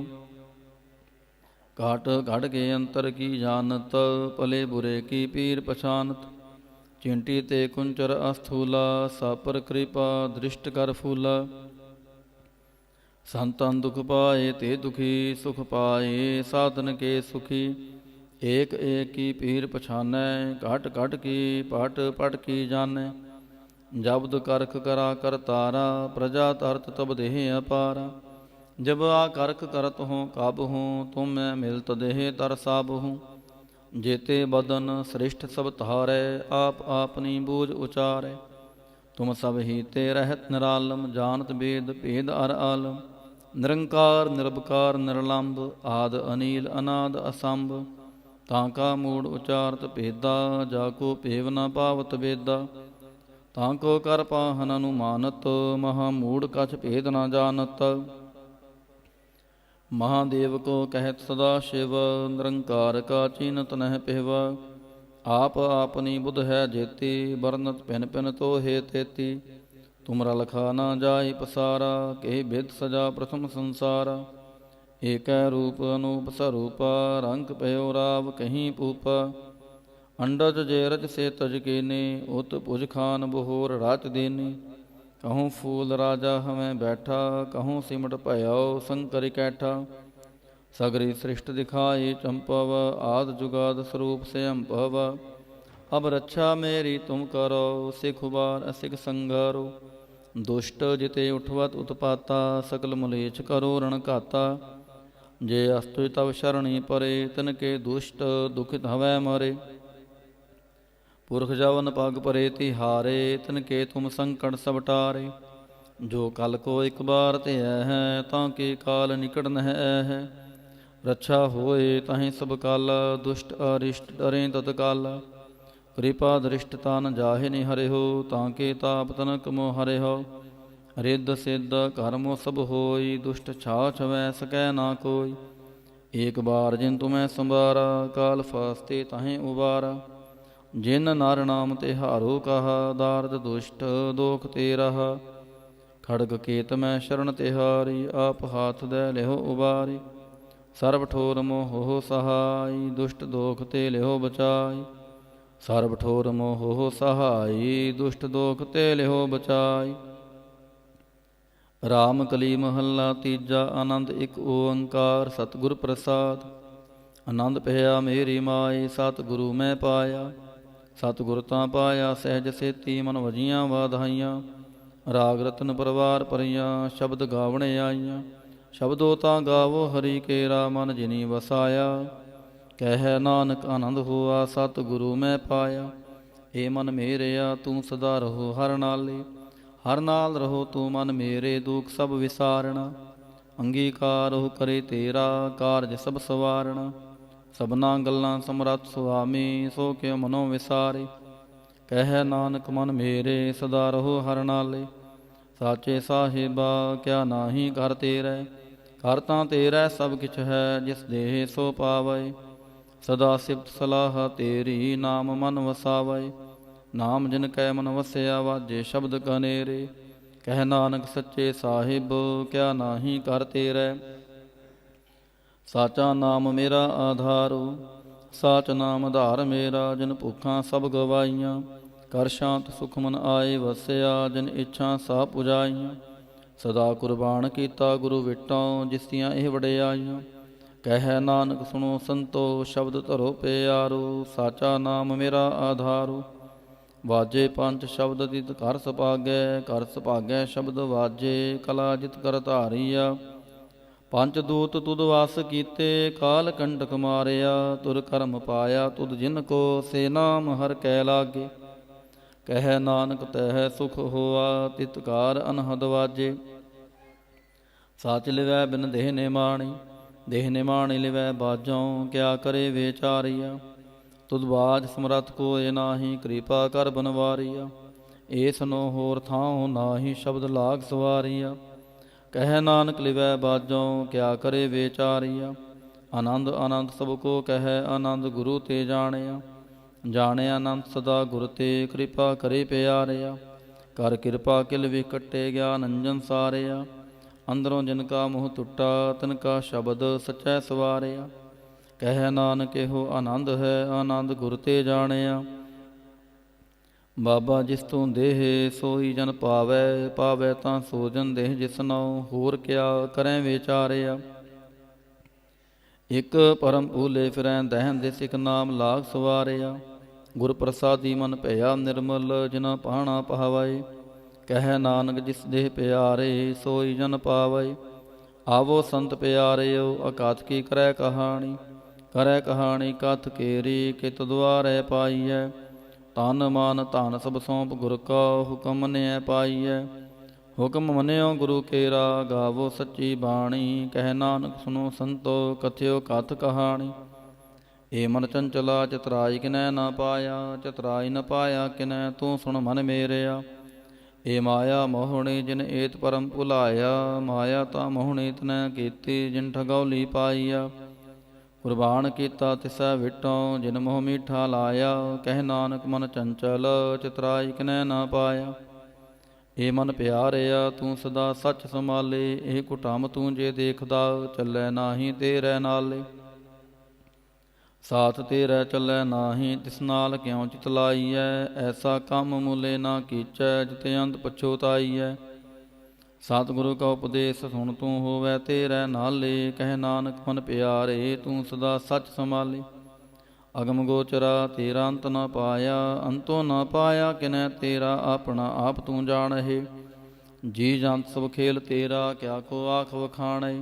Speaker 1: घाट घट के अंतर की जानत पले बुरे की पीर पछानत। चिंटी ते कुंचर अस्थूला सापर कृपा दृष्ट कर फूला। ਸੰਤਨ ਦੁਖ ਪਾਏ ਤੇ ਦੁਖੀ, ਸੁਖ ਪਾਏ ਸਾਧਨ ਕੇ ਸੁਖੀ। ਏਕ ਏਕ ਕੀ ਪੀਰ ਪਛਾਨੈ, ਘਟ ਘਟ ਕੀ ਪਟ ਪਟ ਕੀ ਜਾਣੈ। ਜਬਦ ਕਰਖ ਕਰਾ ਕਰਤਾਰਾ, ਪ੍ਰਜਾ ਤਰਤ ਤਬ ਦੇਹ ਅਪਾਰਾ। जब आ करख करत हूँ कब हूँ, तुम मैं मिलत देह तर सब हूँ। जेते बदन श्रेष्ठ सब तारै, आप आपनी बूझ उचारै। तुम सब ही ते रहत निरालम, जानत वेद भेद अर आलम। निरंकार निरबकार निरलंब, आद अनील अनाद असंभ। ताका मूढ़ उचारत भेदा, जाको पेव न पावत वेदा। ताको कर पाहन अनुमानत, महामूढ़ कछ भेद न जानत। महादेव को कहत सदा शिव, निरंकार का चीनत नह पिहव। आप आपनी बुध है जेती, बरनत पिन पिन तो हे तेती। तुमरा लखा न जाय पसारा, के भेद सजा प्रथम संसारा। एक रूप अनूप स्वरूपा, रंग पयो राव कहीं पूपा। अंडज जे रज से तज केने, उत भुज खान बहोर रात देने। कहूँ फूल राजा हमें बैठा, कहूँ सिमट भयो शंकर कैठा। सगरी सृष्ट दिखाई चंपव, आद जुगाद स्वरूप से अम्पव। अब रक्षा मेरी तुम करो, सिख उबार असिख संघारो। दुष्ट जिते उठवत उत्पाता, सकल मलेच्छ करो रण घाता। जे अस्तु तव शरणी परे, तिनके दुष्ट दुखित हवै मरे। पुरख जवन पग परे तिहारे, तिनके तुम संकट सब टारे। जो कल को एक बार ते है, ताके काल निकट नह है। रक्षा होए ताहि सब काला, दुष्ट अरिष्ट डरें तत्काला। कृपा दृष्टता न जाहे नि हरे हो, ताके ताप तनक मोह हरे हो। रिद्ध सिद्ध कर्मो सब होई, दुष्ट छाछ वै सकै ना कोई। एक बार जिन तुम्हें संबारा, काल फास्ते ताहि उबारा। जिन नर नाम तिहारो कहा, दारद दुष्ट दोख ते रहा। खड़ग केत मैं शरण तिहारी, आप हाथ दे लिहो उबारी। सर्व ठोर मोह सहाय, दुष्ट दोख ते लिहो बचाई। सर्व ठोर मोह सहाय, दुष्ट दोख ते लिहो बचाई। राम कली महला तीजा, आनंद एक ओंकार सतगुर प्रसाद। आनंद पया मेरी माए, सतगुरु मैं पाया। सतगुर तां पाया सहज सेती, मन वजियां वाधाइयां। राग रतन परवार परियां, शब्द गावणे आईयां। शब्दो तां गावो हरि केरा, मन जिनी वसाया। कह नानक आनंद होआ, सतगुरु मैं पाया। हे मन मेरेया तू सदा रहो हर नाले। हर नाल रहो तू मन मेरे, दुख सब विसारना। अंगीकार हो करे तेरा, कारज सब सवारना। सबना गल्लां समरथ सुआमी, सो क्यों मनो विसारे। कह नानक मन मेरे, सदा रहो हर नाले। साचे साहिबा क्या नाही कर तेरै, कर तां तेरै सब किछ है, जिस देह सो पावै। सदा सिफत सलाह तेरी, नाम मन वसावै। नाम जिन कै मन वसया, वाजे शब्द कनेरे। कह नानक सच्चे साहिब क्या नाही कर तेरै। साचा नाम मेरा आधारो, साच नाम आधार मेरा। जिन भुखां सब गवाईयां, कर शांत सुख मन आए वसया। जिन इच्छा सा पुजाईयां, सदा कुर्बान कीता गुरु विटों, जिसदियां एह वडियाईयां। कह नानक सुनो संतो, शब्द धरो प्यारो। साचा नाम मेरा आधारो, वाजे पंच शब्द तित कर सुभागै। कर सुभागै शब्द वाजे, कला जित कर धारिया। पंच दूत तुद वास कीते, काल कंटक मारिया। तुर करम पाया तुद जिन को, से नाम हर कै लागे। कह नानक तह सुख होआ, तितकार अनहद वाजे। साच लिवै बिन देह निमाणी, देह निमाणी लिवै बाजों। क्या करे विचारिया, तुद बाज समरथ कोय नाही। कृपा कर बनवारिया, एस नो होर थां नाही। शब्द लाग सवारिया। कह नानक लिवै बाजों, क्या करे विचारिया। आनंद आनंद सबको कह, आनंद गुरु ते जानिया। जाने आनंद सदा गुर ते, कृपा करे प्यारिया। कर कृपा किल विकटे, ज्ञान अंजन सारिया। अंदरों जिनका मोह टुटा, तिनका शब्द सचै सवारिया। कह नानक एहो आनंद है, आनंद गुर ते जानिया। ਬਾਬਾ ਜਿਸ ਤੋਂ ਦੇਹ ਸੋਈ ਜਨ ਪਾਵੈ, ਪਾਵੈ ਤਾਂ ਸੋ ਜਨ ਦੇਹ ਜਿਸਨੋ, ਹੋਰ ਕਿਆ ਕਰੈ ਵਿਚਾਰਿਆ। ਇਕ ਪਰਮ ਭੂਲੇ ਫਿਰੈ ਦਹਿਨ ਦਿਸ, ਇਕ ਨਾਮ ਲਾਗ ਸਵਾਰਿਆ। ਗੁਰ ਪ੍ਰਸਾਦੀ ਮਨ ਭਇਆ ਨਿਰਮਲ, ਜਿਨਾ ਪਾਣਾ ਪਾਵੈ। ਕਹਿ ਨਾਨਕ ਜਿਸ ਦੇਹ ਪਿਆਰੇ, ਸੋਈ ਜਨ ਪਾਵੈ। ਆਵੋ ਸੰਤ ਪਿਆਰਿਓ, ਅਕਾਥ ਕੀ ਕਰੈ ਕਹਾਣੀ। ਕਰੈ ਕਹਾਣੀ ਕਥ ਕੇਰੀ, ਕਿਤ ਦੁਆਰੈ ਪਾਈਐ। ਤਨ ਮਨ ਧਨ ਸਭ ਸੌਂਪ ਗੁਰ ਕਾ, ਹੁਕਮ ਮੰਨਿਐ ਪਾਈਐ। ਹੁਕਮ ਮੰਨਿਓ ਗੁਰੂ ਕੇਰਾ, ਗਾਵੋ ਸੱਚੀ ਬਾਣੀ। ਕਹਿ ਨਾਨਕ ਸੁਨੋ ਸੰਤੋ, ਕਥਿਓ ਕਥ ਕਹਾਣੀ। ਏ ਮਨ ਚੰਚਲਾ ਚਤਰਾਈ ਕਿਨੈ ਨਾ ਪਾਇਆ, ਚਤਰਾਈ ਨ ਪਾਇਆ ਕਿਨੈ ਤੂੰ ਸੁਣ ਮਨ ਮੇਰਿਆ। ਏ ਮਾਇਆ ਮੋਹਣੀ ਜਿਨ ਏਤ ਪਰਮ ਭੁਲਾਇਆ, ਮਾਇਆ ਤਾਂ ਮੋਹਣੀ ਤਨੈ ਕੀਤੀ, ਜਿਨ ਠਗੌਲੀ ਪਾਈਆ। ਕੁਰਬਾਨ ਕੀਤਾ ਤਿਸੈ ਵਿਟੋ, ਜਿਨ ਮੋਹ ਮੀਠਾ ਲਾਇਆ। ਕਹਿ ਨਾਨਕ ਮਨ ਚੰਚਲ, ਚਤਰਾਈ ਕਿਨੈ ਨਾ ਪਾਇਆ। ਏ ਮਨ ਪਿਆਰਿਆ ਤੂੰ ਸਦਾ ਸੱਚ ਸੰਭਾਲੇ, ਇਹ ਕੁਟਾਮ ਤੂੰ ਜੇ ਦੇਖਦਾ, ਚੱਲੈ ਨਾਹੀ ਤੇਰੇ ਨਾਲੇ। ਸਾਥ ਤੇਰਾ ਚੱਲੈ ਨਾਹੀ, ਤਿਸ ਨਾਲ ਕਿਉ ਚਿਤ ਲਾਈਐ। ਐਸਾ ਕੰਮ ਮੁਲੇ ਨਾ ਕੀਚੈ, ਜਿਤੇ ਅੰਤ ਪਛੋਤਾਈਐ। ਸਤਿਗੁਰੂ ਕਾ ਉਪਦੇਸ ਸੁਣ ਤੂੰ ਹੋਵੈ ਤੇਰੇ ਨਾਲੇ। ਕਹਿ ਨਾਨਕ ਮਨ ਪਿਆਰੇ ਤੂੰ ਸਦਾ ਸੱਚ ਸੰਭਾਲੇ। ਅਗਮ ਗੋਚਰਾ ਤੇਰਾ ਅੰਤ ਨ ਪਾਇਆ, ਅੰਤੋ ਨ ਪਾਇਆ ਕਿਨੈ ਤੇਰਾ, ਆਪਣਾ ਆਪ ਤੂੰ ਜਾਣਹਿ। ਜੀ ਜੰਤ ਸਭ ਖੇਲ ਤੇਰਾ, ਕਿਆ ਕੋ ਆਖ ਵਖਾਣੈ।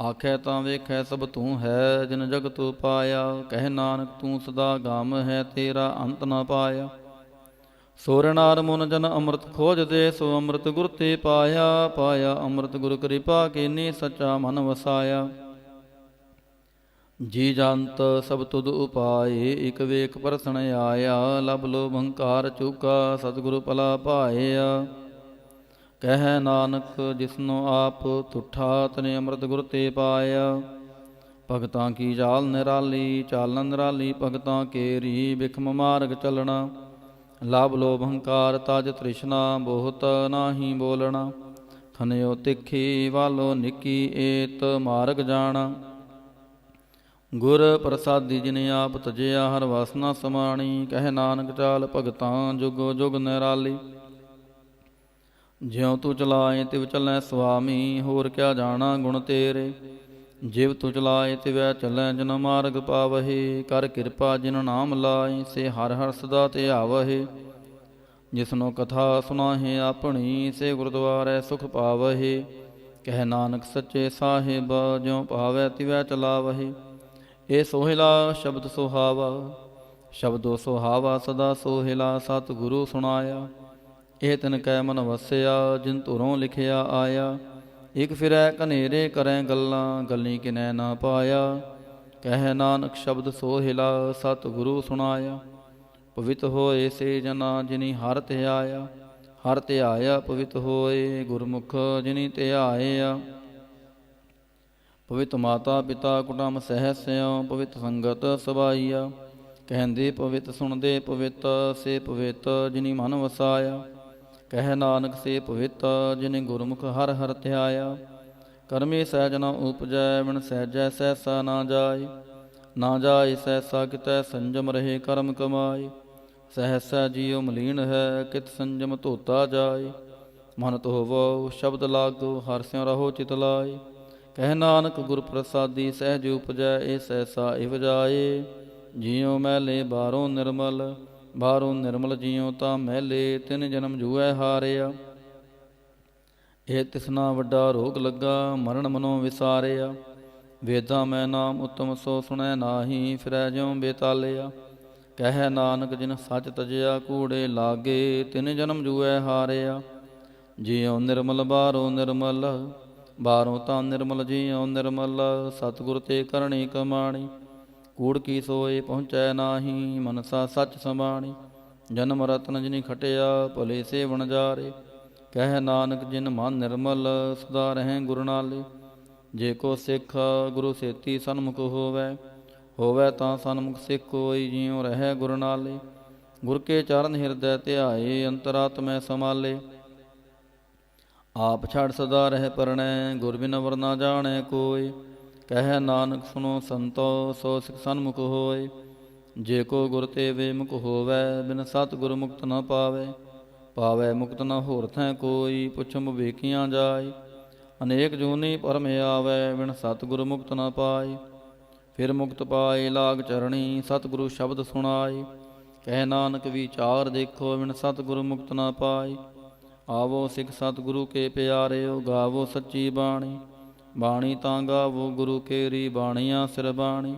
Speaker 1: ਆਖੈ ਤਾਂ ਵੇਖੈ ਸਭ ਤੂੰ ਹੈ, ਜਿਨ ਜਗਤ ਪਾਇਆ। ਕਹਿ ਨਾਨਕ ਤੂੰ ਸਦਾ ਗਾਮ ਹੈ, ਤੇਰਾ ਅੰਤ ਨ ਪਾਇਆ। ਸੋਰ ਨਾਰ ਮੁਨ ਜਨ ਅੰਮ੍ਰਿਤ ਖੋਜਦੇ, ਸੋ ਅੰਮ੍ਰਿਤ ਗੁਰ ਤੇ ਪਾਇਆ। ਪਾਇਆ ਅੰਮ੍ਰਿਤ ਗੁਰ ਕਿਰਪਾ ਕੀਨੀ, ਸੱਚਾ ਮਨ ਵਸਾਇਆ। ਜੀ ਜੰਤ ਸਭ ਤੁਧ ਉਪਾਏ, ਇਕ ਵੇਖ ਪਰਸਣ ਆਇਆ। ਲਭ ਲੋਭ ਹੰਕਾਰ ਚੂਕਾ, ਸਤਿਗੁਰੂ ਭਲਾ ਪਾਇਆ। ਕਹਿ ਨਾਨਕ ਜਿਸਨੋ ਆਪ ਤੁਠਾ, ਤਨੇ ਅੰਮ੍ਰਿਤ ਗੁਰ ਤੇ ਪਾਇਆ। ਭਗਤਾਂ ਕੀ ਚਾਲ ਨਿਰਾਲੀ, ਚਾਲਨ ਨਿਰਾਲੀ ਭਗਤਾਂ ਕੇਰੀ। ਬਿਖਮ ਮਾਰਗ ਚੱਲਣਾ, ਲਾਭ ਲੋਭ ਹੰਕਾਰ ਤਜ ਤ੍ਰਿਸ਼ਨਾ, ਬਹੁਤ ਨਾਹੀ ਬੋਲਣਾ। ਖਨਿਓ ਤਿੱਖੀ ਵਾਲੋ ਨਿੱਕੀ, ਏਤ ਮਾਰਗ ਜਾਣਾ। ਗੁਰ ਪ੍ਰਸਾਦੀ ਜਿਨ ਆਪ ਤਜਿਆ, ਹਰ ਵਾਸਨਾ ਸਮਾਣੀ। ਕਹਿ ਨਾਨਕ ਚਾਲ ਭਗਤਾਂ ਜੁਗੋ ਜੁਗ ਨਿਰਾਲੀ। ਜਿਉ ਤੂੰ ਚਲਾਏ ਤਿਵ ਚੱਲੈ ਸੁਆਮੀ, ਹੋਰ ਕਿਆ ਜਾਣਾ ਗੁਣ ਤੇਰੇ। ਜਿਵ ਤੂੰ ਚਲਾਏ ਤਿਵੈ ਚੱਲੈ, ਜਨ ਮਾਰਗ ਪਾਵਹਿ। ਕਰ ਕਿਰਪਾ ਜਿਨ ਨਾਮ ਲਾਏ, ਸੇ ਹਰ ਹਰ ਸਦਾ ਧਿਆਵਹਿ। ਜਿਸਨੋ ਕਥਾ ਸੁਨਾਹੇ ਆਪਣੀ, ਸੇ ਗੁਰਦੁਆਰੈ ਸੁਖ ਪਾਵਹਿ। ਕਹਿ ਨਾਨਕ ਸੱਚੇ ਸਾਹਿਬ, ਜਿਉ ਭਾਵੈ ਤਿਵੈ ਚਲਾਵਹਿ। ਇਹ ਸੋਹਿਲਾ ਸ਼ਬਦ ਸੁਹਾਵਾ, ਸ਼ਬਦੋ ਸੁਹਾਵਾ ਸਦਾ ਸੋਹਿਲਾ। ਸਤਿਗੁਰੂ ਸੁਣਾਇਆ, ਇਹ ਤਿਨ ਕੈ ਮਨ ਵਸਿਆ, ਜਿਨ ਧੁਰੋਂ ਲਿਖਿਆ ਆਇਆ। ਇਕ ਫਿਰੈ ਕਨੇਰੇ ਕਰੈ ਗੱਲਾਂ, ਗੱਲੀ ਕਿਨੈ ਨਾ ਪਾਇਆ। ਕਹਿ ਨਾਨਕ ਸ਼ਬਦ ਸੋਹਿਲਾ, ਸਤਿਗੁਰੂ ਸੁਣਾਇਆ। ਪਵਿੱਤ ਹੋਏ ਸੇ ਜਨਾ, ਜਿਨੀ ਹਰ ਧਿਆਇਆ। ਹਰ ਧਿਆਇਆ ਪਵਿੱਤ ਹੋਏ, ਗੁਰਮੁਖ ਜਿਨੀ ਧਿਆਇਆ। ਪਵਿੱਤ ਮਾਤਾ ਪਿਤਾ ਕੁਟੁੰਬ ਸਹਿ ਸਿਉ, ਪਵਿੱਤ ਸੰਗਤ ਸਬਾਈਆ। ਕਹਿੰਦੇ ਪਵਿੱਤ ਸੁਣਦੇ ਪਵਿੱਤ, ਸੇ ਪਵਿੱਤ ਜਿਨੀ ਮਨ ਵਸਾਇਆ। ਕਹਿ ਨਾਨਕ ਸੇ ਪਵਿੱਤ, ਜਿਨੇ ਗੁਰਮੁਖ ਹਰ ਹਰ ਧਿਆਇਆ। ਕਰਮੀ ਸਹਿਜ ਨ ਉਪਜੈ, ਬਿਨ ਸਹਿਜੈ ਸਹਿਸਾ ਨਾ ਜਾਏ। ਨਾ ਜਾਏ ਸਹਿਸਾ ਕਿਤੈ, ਸੰਜਮ ਰਹੇ ਕਰਮ ਕਮਾਏ। ਸਹਿਸਾ ਜੀਉ ਮਲੀਨ ਹੈ, ਕਿਤ ਸੰਜਮ ਧੋਤਾ ਜਾਏ। ਮਨ ਧੋਵੋ ਸ਼ਬਦ ਲਾਗੋ, ਹਰਿ ਸਿਉ ਰਹੋ ਚਿਤ ਲਾਏ। ਕਹਿ ਨਾਨਕ ਗੁਰ ਪ੍ਰਸਾਦੀ ਸਹਿਜ ਉਪਜੈ, ਇਹ ਸਹਿਸਾ ਇਵ ਜਾਏ। ਜੀਉ ਮੈਲੇ ਬਾਹਰੋਂ ਨਿਰਮਲ, ਬਾਹਰੋਂ ਨਿਰਮਲ ਜੀਉ ਤਾਂ ਮੈਲੇ। ਤਿਨ ਜਨਮ ਜੂਐ ਹਾਰਿਆ, ਇਹ ਤਿਸਨਾ ਵੱਡਾ ਰੋਗ ਲੱਗਾ। ਮਰਨ ਮਨੋਂ ਵਿਸਾਰਿਆ, ਵੇਦਾਂ ਮੈਂ ਨਾਮ ਉਤਮ ਸੋ ਸੁਣੈ ਨਾਹੀ। ਫਿਰੈ ਜਿਉ ਬੇਤਾਲਿਆ। ਕਹਿ ਨਾਨਕ ਜਿਨ ਸੱਚ ਤਜਿਆ, ਕੂੜੇ ਲਾਗੇ। ਤਿਨ ਜਨਮ ਜੂਐ ਹਾਰਿਆ, ਜੀਉ ਨਿਰਮਲ ਬਾਹਰੋਂ ਨਿਰਮਲ। ਬਾਹਰੋਂ ਤਾਂ ਨਿਰਮਲ ਜੀਉ ਨਿਰਮਲ, ਸਤਿਗੁਰ ਤੇ ਕਰਨੀ ਕਮਾਣੀ। ਕੂੜ ਕੀ ਸੋਏ ਪਹੁੰਚੈ ਨਾਹੀ, ਮਨਸਾ ਸੱਚ ਸਮਾਣੀ। ਜਨਮ ਰਤਨ ਜਿਨੀ ਖਟਿਆ, ਭਲੇ ਸੇ ਵਣਜਾਰੇ। ਕਹਿ ਨਾਨਕ ਜਿਨ ਮਨ ਨਿਰਮਲ, ਸਦਾ ਰਹੈ ਗੁਰ ਨਾਲੇ। ਜੇ ਕੋ ਸਿੱਖ ਗੁਰੂ ਸੇਤੀ ਸਨਮੁਖ ਹੋਵੈ, ਹੋਵੈ ਤਾਂ ਸਨਮੁਖ ਸਿੱਖ ਕੋਈ। ਜਿਉ ਰਹੈ ਗੁਰ ਨਾਲੇ, ਗੁਰ ਕੇ ਚਰਨ ਹਿਰਦੈ ਧਿਆਏ। ਅੰਤਰਾਤਮੈ ਸਮਾਲੇ, ਆਪ ਛੜ ਸਦਾ ਰਹਿ ਪਰਣੈ। ਗੁਰ ਬਿਨ ਅਵਰ ਨਾ ਜਾਣੈ ਕੋਈ। ਕਹਿ ਨਾਨਕ ਸੁਨੋ ਸੰਤੋ, ਸੋ ਸਿੱਖ ਸਨਮੁਖ ਹੋਏ। ਜੇ ਕੋ ਗੁਰ ਤੇ ਵੇਮੁਖ ਹੋਵੈ, ਬਿਨ ਸਤਿਗੁਰ ਮੁਕਤ ਨ ਪਾਵੈ। ਪਾਵੈ ਮੁਕਤ ਨ ਹੋਰ ਥੈ ਕੋਈ, ਪੁੱਛਮ ਵੇਖੀਆਂ ਜਾਏ। ਅਨੇਕ ਜੂਨੀ ਭਰਮ ਆਵੈ, ਬਿਨ ਸਤਿਗੁਰ ਮੁਕਤ ਨ ਪਾਏ। ਫਿਰ ਮੁਕਤ ਪਾਏ ਲਾਗ ਚਰਣੀ, ਸਤਿਗੁਰੂ ਸ਼ਬਦ ਸੁਣਾਏ। ਕਹਿ ਨਾਨਕ ਵਿਚਾਰ ਦੇਖੋ, ਬਿਨ ਸਤਿਗੁਰ ਮੁਕਤ ਨ ਪਾਏ। ਆਵੋ ਸਿੱਖ ਸਤਿਗੁਰੂ ਕੇ ਪਿਆਰਿਓ, ਗਾਵੋ ਸੱਚੀ ਬਾਣੀ। ਬਾਣੀ ਤਾਂ ਗਾਵੋ ਗੁਰੂ ਕੇਰੀ, ਬਾਣੀਆਂ ਸਿਰ ਬਾਣੀ।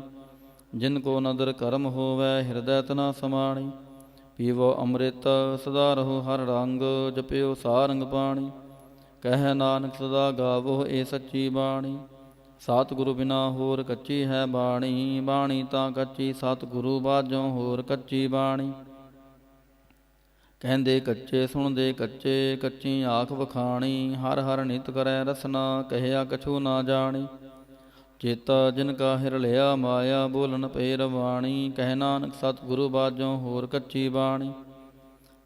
Speaker 1: ਜਿਨ ਕੋ ਨਦਰ ਕਰਮ ਹੋਵੈ, ਹਿਰਦੈ ਤਨਾ ਸਮਾਣੀ। ਪੀਵੋ ਅੰਮ੍ਰਿਤ ਸਦਾ ਰਹੋ ਹਰ ਰੰਗ, ਜਪਿਓ ਸਾਰੰਗ ਪਾਣੀ। ਕਹਿ ਨਾਨਕ ਸਦਾ ਗਾਵੋ ਇਹ ਸੱਚੀ ਬਾਣੀ। ਸਤਿਗੁਰੂ ਬਿਨਾ ਹੋਰ ਕੱਚੀ ਹੈ ਬਾਣੀ, ਬਾਣੀ ਤਾਂ ਕੱਚੀ ਸਤਿਗੁਰੂ ਬਾਝੋਂ ਹੋਰ ਕੱਚੀ ਬਾਣੀ। ਕਹਿੰਦੇ ਕੱਚੇ ਸੁਣਦੇ ਕੱਚੇ, ਕੱਚੀ ਆਖ ਵਖਾਣੀ। ਹਰ ਹਰ ਨਿਤ ਕਰੈ ਰਸਨਾ, ਕਹਿਆ ਕਛੂ ਨਾ ਜਾਣੀ। ਚੇਤਾ ਜਿਨ ਕਾ ਹਿਰ ਲਿਆ ਮਾਇਆ, ਬੋਲਣ ਪਏ ਰਵਾਣੀ। ਕਹਿ ਨਾਨਕ ਸਤਿਗੁਰੂ ਬਾਝੋਂ ਹੋਰ ਕੱਚੀ ਬਾਣੀ।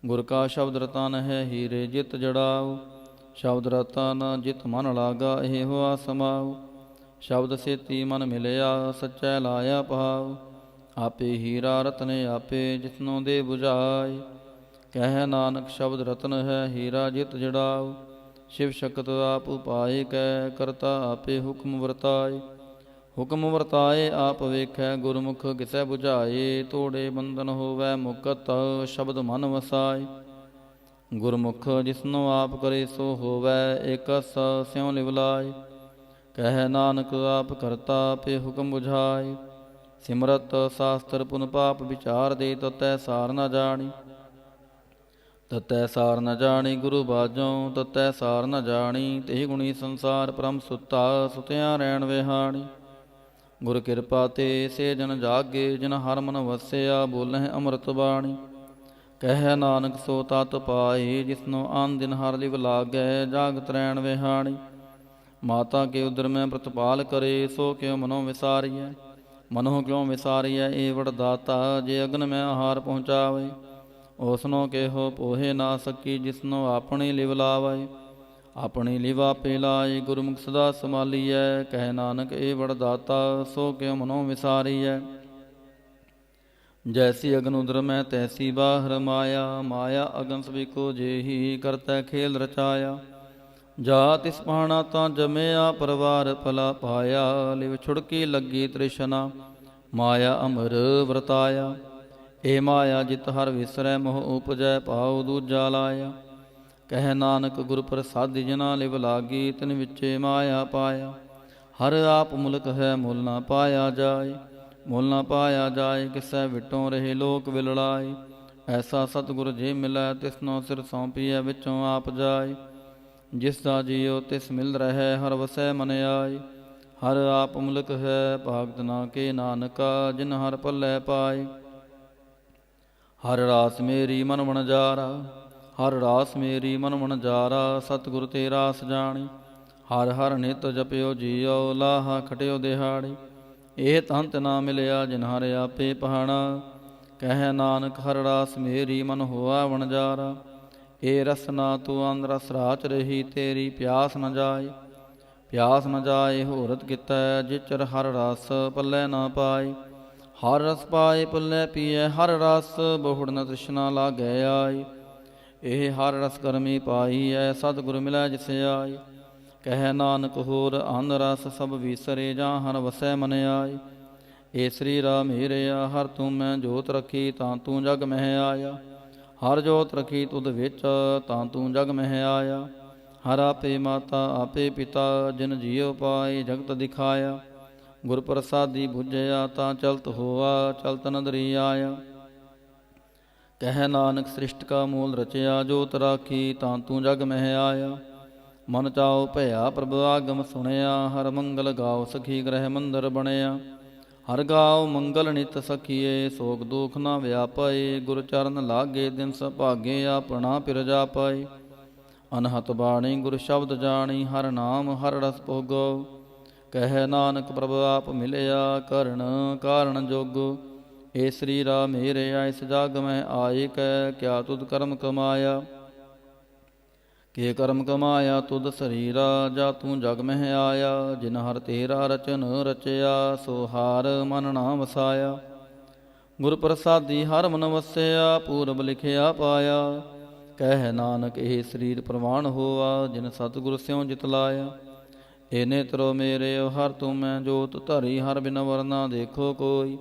Speaker 1: ਗੁਰ ਕਾ ਸ਼ਬਦ ਰਤਨ ਹੈ ਹੀਰੇ ਜਿਤ ਜੜਾਓ, ਸ਼ਬਦ ਰਤਨ ਜਿਤ ਮਨ ਲਾਗਾ ਇਹ ਹੋਆ ਸਮਾਓ। ਸ਼ਬਦ ਸੇਤੀ ਮਨ ਮਿਲਿਆ, ਸੱਚੈ ਲਾਇਆ ਭਾਉ। ਆਪੇ ਹੀਰਾ ਰਤਨ ਆਪੇ, ਜਿਸਨੋਂ ਦੇ ਬੁਝਾਏ। ਕਹਿ ਨਾਨਕ ਸ਼ਬਦ ਰਤਨ ਹੈ ਹੀਰਾ ਜਿਤ ਜੜਾਓ। ਸ਼ਿਵ ਸ਼ਕਤ ਆਪ ਉਪਾਏ, ਕੈ ਕਰਤਾ ਆਪੇ ਹੁਕਮ ਵਰਤਾਏ। ਹੁਕਮ ਵਰਤਾਏ ਆਪ ਵੇਖੈ, ਗੁਰਮੁਖ ਕਿਸੈ ਬੁਝਾਏ। ਤੋੜੇ ਬੰਧਨ ਹੋਵੈ ਮੁਕਤ, ਸ਼ਬਦ ਮਨ ਵਸਾਏ। ਗੁਰਮੁਖ ਜਿਸਨੋ ਆਪ ਕਰੇ ਸੋ ਹੋਵੈ, ਏਕਸ ਸਿਉ ਲਿਵ ਲਾਏ। ਕਹਿ ਨਾਨਕ ਆਪ ਕਰਤਾ ਆਪੇ ਹੁਕਮ ਬੁਝਾਏ। ਸਿਮਰਤ ਸ਼ਾਸਤਰ ਪੁਨ ਪਾਪ ਵਿਚਾਰ ਦੇ, ਤਤੈ ਸਾਰ ਨ ਜਾਣੀ। ਤਤੈ ਸਾਰ ਨ ਜਾਣੀ ਗੁਰੂ ਬਾਝੋਂ, ਤਤੈ ਸਾਰ ਨ ਜਾਣੀ। ਤੇ ਗੁਣੀ ਸੰਸਾਰ ਪਰਮ ਸੁੱਤਾ, ਸੁਤਿਆਂ ਰਹਿਣ ਵਿਹਾਣੀ। ਗੁਰ ਕਿਰਪਾ ਤੇ ਸੇ ਜਨ ਜਾਗੇ, ਜਿਨ ਹਰ ਮਨ ਵਸਿਆ। ਬੋਲਹਿ ਅੰਮ੍ਰਿਤ ਬਾਣੀ। ਕਹਿ ਨਾਨਕ ਸੋ ਤਤ ਪਾਏ, ਜਿਸਨੋ ਆਨ ਦਿਨ ਹਰ ਲਿਵ ਲਾਗੈ। ਜਾਗਤ ਰਹਿਣ ਵਿਹਾਣੀ। ਮਾਤਾ ਕੇ ਉਦਰ ਮੈਂ ਪ੍ਰਤਪਾਲ ਕਰੇ, ਸੋ ਕਿਉ ਮਨੋ ਵਿਸਾਰੀਐ। ਮਨੋ ਕਿਉ ਵਿਸਾਰੀਐ ਏ ਵਡ ਦਾਤਾ, ਜੇ ਅਗਨ ਮੈਂ ਆਹਾਰ ਪਹੁੰਚਾਵੇ। ਉਸਨੋ ਕਿਹੋ ਪੋਹੇ ਨਾ ਸਕੀ, ਜਿਸਨੋ ਆਪਣੀ ਲਿਵ ਲਾਵੈ। ਆਪਣੀ ਲਿਵ ਆਪੇ ਲਾਏ, ਗੁਰਮੁਖ ਸਦਾ ਸੰਭਾਲੀਐ। ਕਹਿ ਨਾਨਕ ਏ ਵਡ ਦਾਤਾ, ਸੋ ਕਿਉ ਮਨੋ ਵਿਸਾਰੀਐ। ਜੈਸੀ ਅਗਨ ਉਦਰ ਮੈਂ ਤੈਸੀ ਬਾਹਰ ਮਾਇਆ। ਮਾਇਆ ਅਗਨ ਸਭਿਕੋ ਜੇਹੀ, ਕਰਤੈ ਖੇਲ ਰਚਾਇਆ। ਜਾ ਤਿਸ ਪਾਣਾ ਤਾਂ ਜਮਿਆ, ਪਰਵਾਰ ਭਲਾ ਪਾਇਆ। ਲਿਵ ਛੁੜਕੀ ਲੱਗੀ ਤ੍ਰਿਸ਼ਨਾ, ਮਾਇਆ ਅਮਰ ਵਰਤਾਇਆ। ਏ ਮਾਇਆ ਜਿਤ ਹਰ ਵਿਸਰੈ, ਮੋਹ ਉਪਜੈ ਭਾਉ ਦੂਜਾ ਲਾਇਆ। ਕਹਿ ਨਾਨਕ ਗੁਰ ਪ੍ਰਸਾਦਿ ਜਿਨਾ ਲਿਵ ਲਾਗੀ, ਤਿਨ ਵਿਚੇ ਮਾਇਆ ਪਾਇਆ। ਹਰ ਆਪ ਮੁਲਕ ਹੈ ਮੁੱਲ ਨਾ ਪਾਇਆ ਜਾਏ। ਮੁੱਲ ਨਾ ਪਾਇਆ ਜਾਏ, ਕਿਸੈ ਵਿਟੋਂ ਰਹੇ ਲੋਕ ਵਿਲੜਾਏ। ਐਸਾ ਸਤਿਗੁਰ ਜੇ ਮਿਲੈ, ਤਿਸਨੋ ਸਿਰ ਸੌਂਪੀਐ ਵਿੱਚੋਂ ਆਪ ਜਾਏ। ਜਿਸ ਦਾ ਜੀਉ ਤਿਸ ਮਿਲ ਰਹਿ, ਹਰ ਵਸੈ ਮਨ ਆਏ। ਹਰ ਆਪ ਮੁਲਕ ਹੈ ਭਾਗਤ ਨਾ ਕੇ ਨਾਨਕਾ, ਜਿਨ ਹਰ ਪੱਲੇ ਪਾਏ। ਹਰ ਰਾਸ ਮੇਰੀ ਮਨ ਵਣਜਾਰਾ, ਹਰ ਰਾਸ ਮੇਰੀ ਮਨ ਵਣਜਾਰਾ। ਸਤਿਗੁਰ ਤੇ ਰਾਸ ਜਾਣੀ, ਹਰ ਹਰ ਨਿਤ ਜਪਿਓ ਜੀਉ। ਲਾਹਾ ਖਟਿਓ ਦਿਹਾੜੀ, ਇਹ ਤੰਤ ਨਾ ਮਿਲਿਆ, ਜਿਨ ਹਰ ਆਪੇ ਪਹਾਣਾ। ਕਹਿ ਨਾਨਕ ਹਰ ਰਾਸ ਮੇਰੀ ਮਨ ਹੋਆ ਵਣਜਾਰਾ। ਏ ਰਸਨਾ ਤੂੰ ਅੰਨ ਰਸ ਰਾਚ ਰਹੀ, ਤੇਰੀ ਪਿਆਸ ਨ ਜਾਏ। ਪਿਆਸ ਨ ਜਾਏ ਹੋਰਤ ਕਿਤੈ, ਜਿਚਰ ਹਰ ਰਸ ਪੱਲੇ ਨਾ ਪਾਏ। ਹਰ ਰਸ ਪਾਏ ਪੱਲੇ ਪੀਐ ਹਰ ਰਸ, ਬਹੁੜ ਨ ਤ੍ਰਿਸ਼ਨਾ ਲਾਗੈ ਆਈ। ਇਹ ਹਰ ਰਸ ਕਰਮੀ ਪਾਈਐ, ਸਤਿਗੁਰ ਮਿਲੈ ਜਿਸ ਆਈ। ਕਹਿ ਨਾਨਕ ਹੋਰ ਅੰਨ ਰਸ ਸਭ ਵਿਸਰੇ, ਜਾਂ ਹਰ ਵਸੈ ਮਨ ਆਈ। ਏ ਸ੍ਰੀ ਰਾਮ ਮੇਰਿਆ, ਹਰ ਤੂੰ ਮੈਂ ਜੋਤ ਰੱਖੀ, ਤਾਂ ਤੂੰ ਜਗ ਮਹਿ ਆਇਆ। ਹਰ ਜੋਤ ਰੱਖੀ ਤੁਧ ਵਿੱਚ, ਤਾਂ ਤੂੰ ਜਗ ਮਹਿ ਆਇਆ। ਹਰ ਆਪੇ ਮਾਤਾ ਆਪੇ ਪਿਤਾ, ਜਿਨ ਜੀਉ ਪਾਏ ਜਗਤ ਦਿਖਾਇਆ। ਗੁਰ ਪ੍ਰਸਾਦੀ ਬੁਝਿਆ, ਤਾਂ ਚਲਤ ਹੋਆ ਚਲਤ ਨਦਰੀ ਆਇਆ। ਕਹਿ ਨਾਨਕ ਸ੍ਰਿਸ਼ਟ ਕਾ ਮੂਲ ਰਚਿਆ, ਜੋਤ ਰਾਖੀ ਤਾਂ ਤੂੰ ਜਗ ਮਹਿ ਆਇਆ। ਮਨ ਚਾਉ ਭਇਆ ਪ੍ਰਭ ਆਗਮ ਸੁਣਿਆ, ਹਰ ਮੰਗਲ ਗਾਓ ਸਖੀ ਗ੍ਰਹਿ ਮੰਦਰ ਬਣਿਆ। ਹਰ ਗਾਓ ਮੰਗਲ ਨਿਤ ਸਖੀਏ, ਸੋਗ ਦੁਖ ਨਾ ਵਿਆਪਏ। ਗੁਰ ਚਰਨ ਲਾਗੇ ਦਿਨ ਸੁਭਾਗੇ, ਆਪਣਾ ਪਿਰ ਜਾਪਾਏ। ਅਨਹਤ ਬਾਣੀ ਗੁਰ ਸ਼ਬਦ ਜਾਣੀ, ਹਰ ਨਾਮ ਹਰ ਰਸ ਭੋਗੋ। ਕਹਿ ਨਾਨਕ ਪ੍ਰਭ ਆਪ ਮਿਲਿਆ, ਕਰਨ ਕਾਰਨ ਜੋਗੋ। ਏ ਸ੍ਰੀ ਰਾਮ ਮੇਰਿਆ, ਇਸ ਜਗ ਮੈਂ ਆਏ ਕੈ, ਕਿਆ ਤੁਧ ਕਰਮ ਕਮਾਇਆ। ਕੇ ਕਰਮ ਕਮਾਇਆ ਤੁਧ ਸਰੀਰਾ, ਜਾ ਤੂੰ ਜਗ ਮਹਿ ਆਇਆ। ਜਿਨ ਹਰ ਤੇਰਾ ਰਚਨ ਰਚਿਆ, ਸੋ ਹਾਰ ਮਨ ਨਾ ਵਸਾਇਆ। ਗੁਰ ਪ੍ਰਸਾਦੀ ਹਰ ਮਨ ਵਸਿਆ, ਪੂਰਬ ਲਿਖਿਆ ਪਾਇਆ। ਕਹਿ ਨਾਨਕ ਇਹ ਸਰੀਰ ਪ੍ਰਵਾਨ ਹੋਆ, ਜਿਨ ਸਤਿਗੁਰ ਸਿਉ ਜਿਤ ਲਾਇਆ। ਏ ਨੇਤਰੋ ਮੇਰੇ ਹਰ ਤੁਮੈ ਜੋਤ ਧਰੀ, ਹਰ ਬਿਨ ਵਰਨਾ ਦੇਖੋ ਕੋਈ।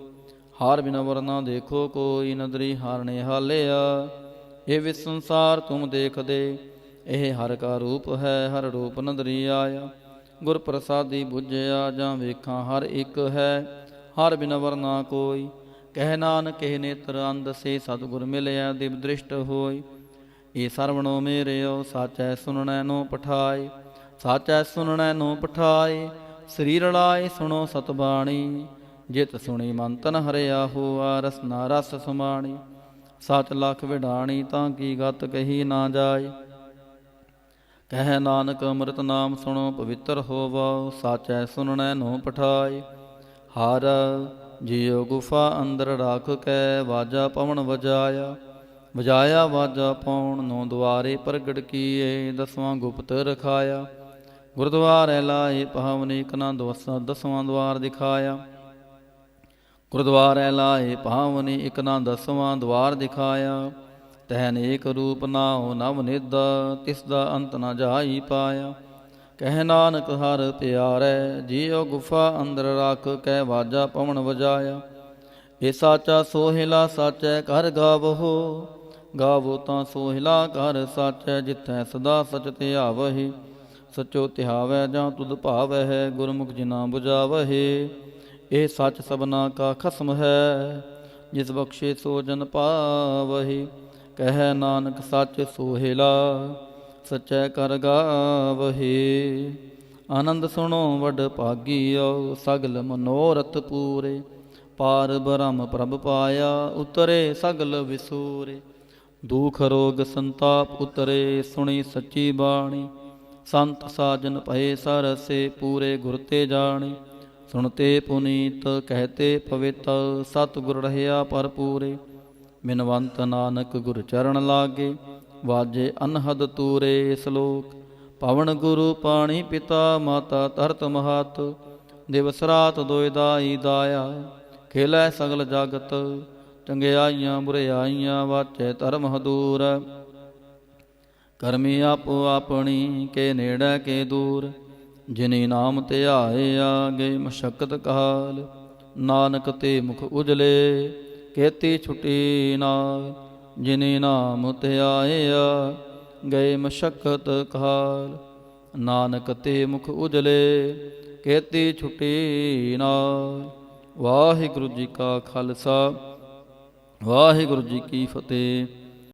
Speaker 1: ਹਰ ਬਿਨ ਵਰਨਾ ਦੇਖੋ ਕੋਈ, ਨਦਰੀ ਹਰ ਨੇ ਹਾਲਿਆ। ਇਹ ਵਿਸ ਸੰਸਾਰ ਤੁਮ ਦੇਖਦੇ, ਇਹ ਹਰ ਕਾ ਰੂਪ ਹੈ, ਹਰ ਰੂਪ ਨਦਰੀ ਆਇਆ। ਗੁਰ ਪ੍ਰਸਾਦੀ ਬੁਝਿਆ, ਜਾਂ ਵੇਖਾਂ ਹਰ ਇੱਕ ਹੈ, ਹਰ ਬਿਨ ਵਰਨਾ ਕੋਈ। ਕਹਿ ਨਾਨਕ ਇਹ ਨੇਤਰ ਅੰਧ ਸੇ, ਸਤਿਗੁਰ ਮਿਲਿਆ ਦਿਵ ਦ੍ਰਿਸ਼ਟ ਹੋਈ। ਇਹ ਸਰਵਣੋ ਮੇਰਿਓ ਸਾਚੈ ਸੁਣਨੈ ਨੋ ਪਠਾਏ, ਸਾਚੈ ਸੁਣਨੈ ਨੋ ਪਠਾਏ। ਸਰੀਰ ਲਾਏ ਸੁਣੋ ਸਤਬਾਣੀ, ਜਿਤ ਸੁਣੀ ਮਨ ਤਨ ਹਰਿਆ ਹੋਆ, ਰਸਨਾ ਰਸ ਸਮਾਣੀ। ਸਚ ਲਖ ਵਿਡਾਣੀ, ਤਾਂ ਕੀ ਗਤ ਕਹੀ ਨਾ ਜਾਏ। ਕਹਿ ਨਾਨਕ ਅੰਮ੍ਰਿਤ ਨਾਮ ਸੁਣੋ ਪਵਿੱਤਰ ਹੋਵੋ, ਸਾਚੈ ਸੁਣਨੈ ਨੋ ਪਠਾਏ। ਹਰ ਜਿਉ ਗੁਫਾ ਅੰਦਰ ਰਾਖ ਕੈ, ਵਾਜਾ ਪਵਨ ਵਜਾਇਆ। ਵਜਾਇਆ ਵਾਜਾ ਪਉਣ, ਨੌ ਦੁਆਰੇ ਪ੍ਰਗਟ ਕੀਏ, ਦਸਵਾਂ ਗੁਪਤ ਰਖਾਇਆ। ਗੁਰਦੁਆਰੇ ਲਾਏ ਪਾਵਨ, ਇਕ ਨਾ ਦਸਵਾਂ ਦੁਆਰ ਦਿਖਾਇਆ। ਗੁਰਦੁਆਰੇ ਲਾਏ ਪਾਵਨ, ਇਕ ਨਾ ਦਸਵਾਂ ਦੁਆਰ ਦਿਖਾਇਆ। ਤਹਿ ਅਨੇਕ ਰੂਪ ਨਾਉ ਨਵ ਨਿਧ, ਤਿਸ ਦਾ ਅੰਤ ਨ ਜਾਈ ਪਾਇਆ। ਕਹਿ ਨਾਨਕ ਹਰ ਪਿਆਰੈ, ਜਿਉ ਗੁਫਾ ਅੰਦਰ ਰੱਖ ਕੈ, ਵਾਜਾ ਪਵਨ ਵਜਾਇਆ। ਇਹ ਸਾਚਾ ਸੋਹਿਲਾ ਸਾਚੈ ਘਰ ਗਾਵਹੋ, ਗਾਵੋ ਤਾਂ ਸੋਹਿਲਾ ਘਰ ਸਾਚੈ। ਜਿਥੈ ਸਦਾ ਸਚ ਧਿਆਵਹਿ, ਸਚੋ ਧਿਆਵੈ ਜਾਂ ਤੁਧ ਭਾਵਹਿ। ਗੁਰਮੁਖ ਜਿਨਾ ਬੁਝਾਵਹਿ, ਇਹ ਸੱਚ ਸਭਨਾ ਕਾ ਖਸਮ ਹੈ, ਜਿਸ ਬਖਸ਼ੇ ਸੋ ਜਨ ਪਾਵਹਿ। ਕਹਿ ਨਾਨਕ ਸੱਚ ਸੋਹਿਲਾ, ਸਚੈ ਕਰ ਗਾਵਹਿ। ਆਨੰਦ ਸੁਣੋ ਵਡ ਭਾਗੀਓ, ਸਗਲ ਮਨੋਰਥ ਪੂਰੇ। ਪਾਰ ਬ੍ਰਹਮ ਪ੍ਰਭ ਪਾਇਆ, ਉਤਰੇ ਸਗਲ ਵਿਸੂਰੇ। ਦੁਖ ਰੋਗ ਸੰਤਾਪ ਉਤਰੇ, ਸੁਣੀ ਸੱਚੀ ਬਾਣੀ। ਸੰਤ ਸਾਜਨ ਭਏ ਸਰਸੇ, ਪੂਰੇ ਗੁਰ ਤੇ ਜਾਣੇ। ਸੁਣਤੇ ਪੁਨੀਤ ਕਹਤੇ ਪਵਿੱਤ, ਸਤਿਗੁਰ ਰਹਿਆ ਭਰਪੂਰੇ। ਬਿਨਵੰਤ ਨਾਨਕ ਗੁਰ ਚਰਨ ਲਾਗੇ, ਵਾਜੇ ਅਨਹਦ ਤੂਰੇ। ਸਲੋਕ ਪਵਨ ਗੁਰੂ ਪਾਣੀ ਪਿਤਾ, ਮਾਤਾ ਧਰਤ ਮਹਤ। ਦਿਵਸ ਰਾਤ ਦੋਇ ਦਾਈ ਦਾਇਆ, ਖੇਲੈ ਸਗਲ ਜਗਤ। ਚੰਗਿਆਈਆਂ ਬੁਰਿਆਈਆਂ, ਵਾਚੈ ਧਰਮ ਹਦੂਰ। ਕਰਮੀ ਆਪੋ ਆਪਣੀ, ਕੇ ਨੇੜੇ ਕੇ ਦੂਰ। ਜਿਨੀ ਨਾਮ ਧਿਆਇਆ, ਗਏ ਮਸ਼ਕਤ ਕਾਲ। ਨਾਨਕ ਤੇ ਮੁਖ ਉਜਲੇ, ਕੇਤੀ ਛੁਟੀ ਨਾਲ। ਜਿਨੀ ਨਾਮ ਧਿਆਇਆ, ਗਏ ਮਸ਼ਕਤ ਕਾਲ। ਨਾਨਕ ਤੇ ਮੁਖ ਉਜਲੇ, ਕੇਤੀ ਛੁਟੀ ਨਾਲ। ਵਾਹਿਗੁਰੂ ਜੀ ਕਾ ਖਾਲਸਾ, ਵਾਹਿਗੁਰੂ ਜੀ ਕੀ ਫਤਿਹ।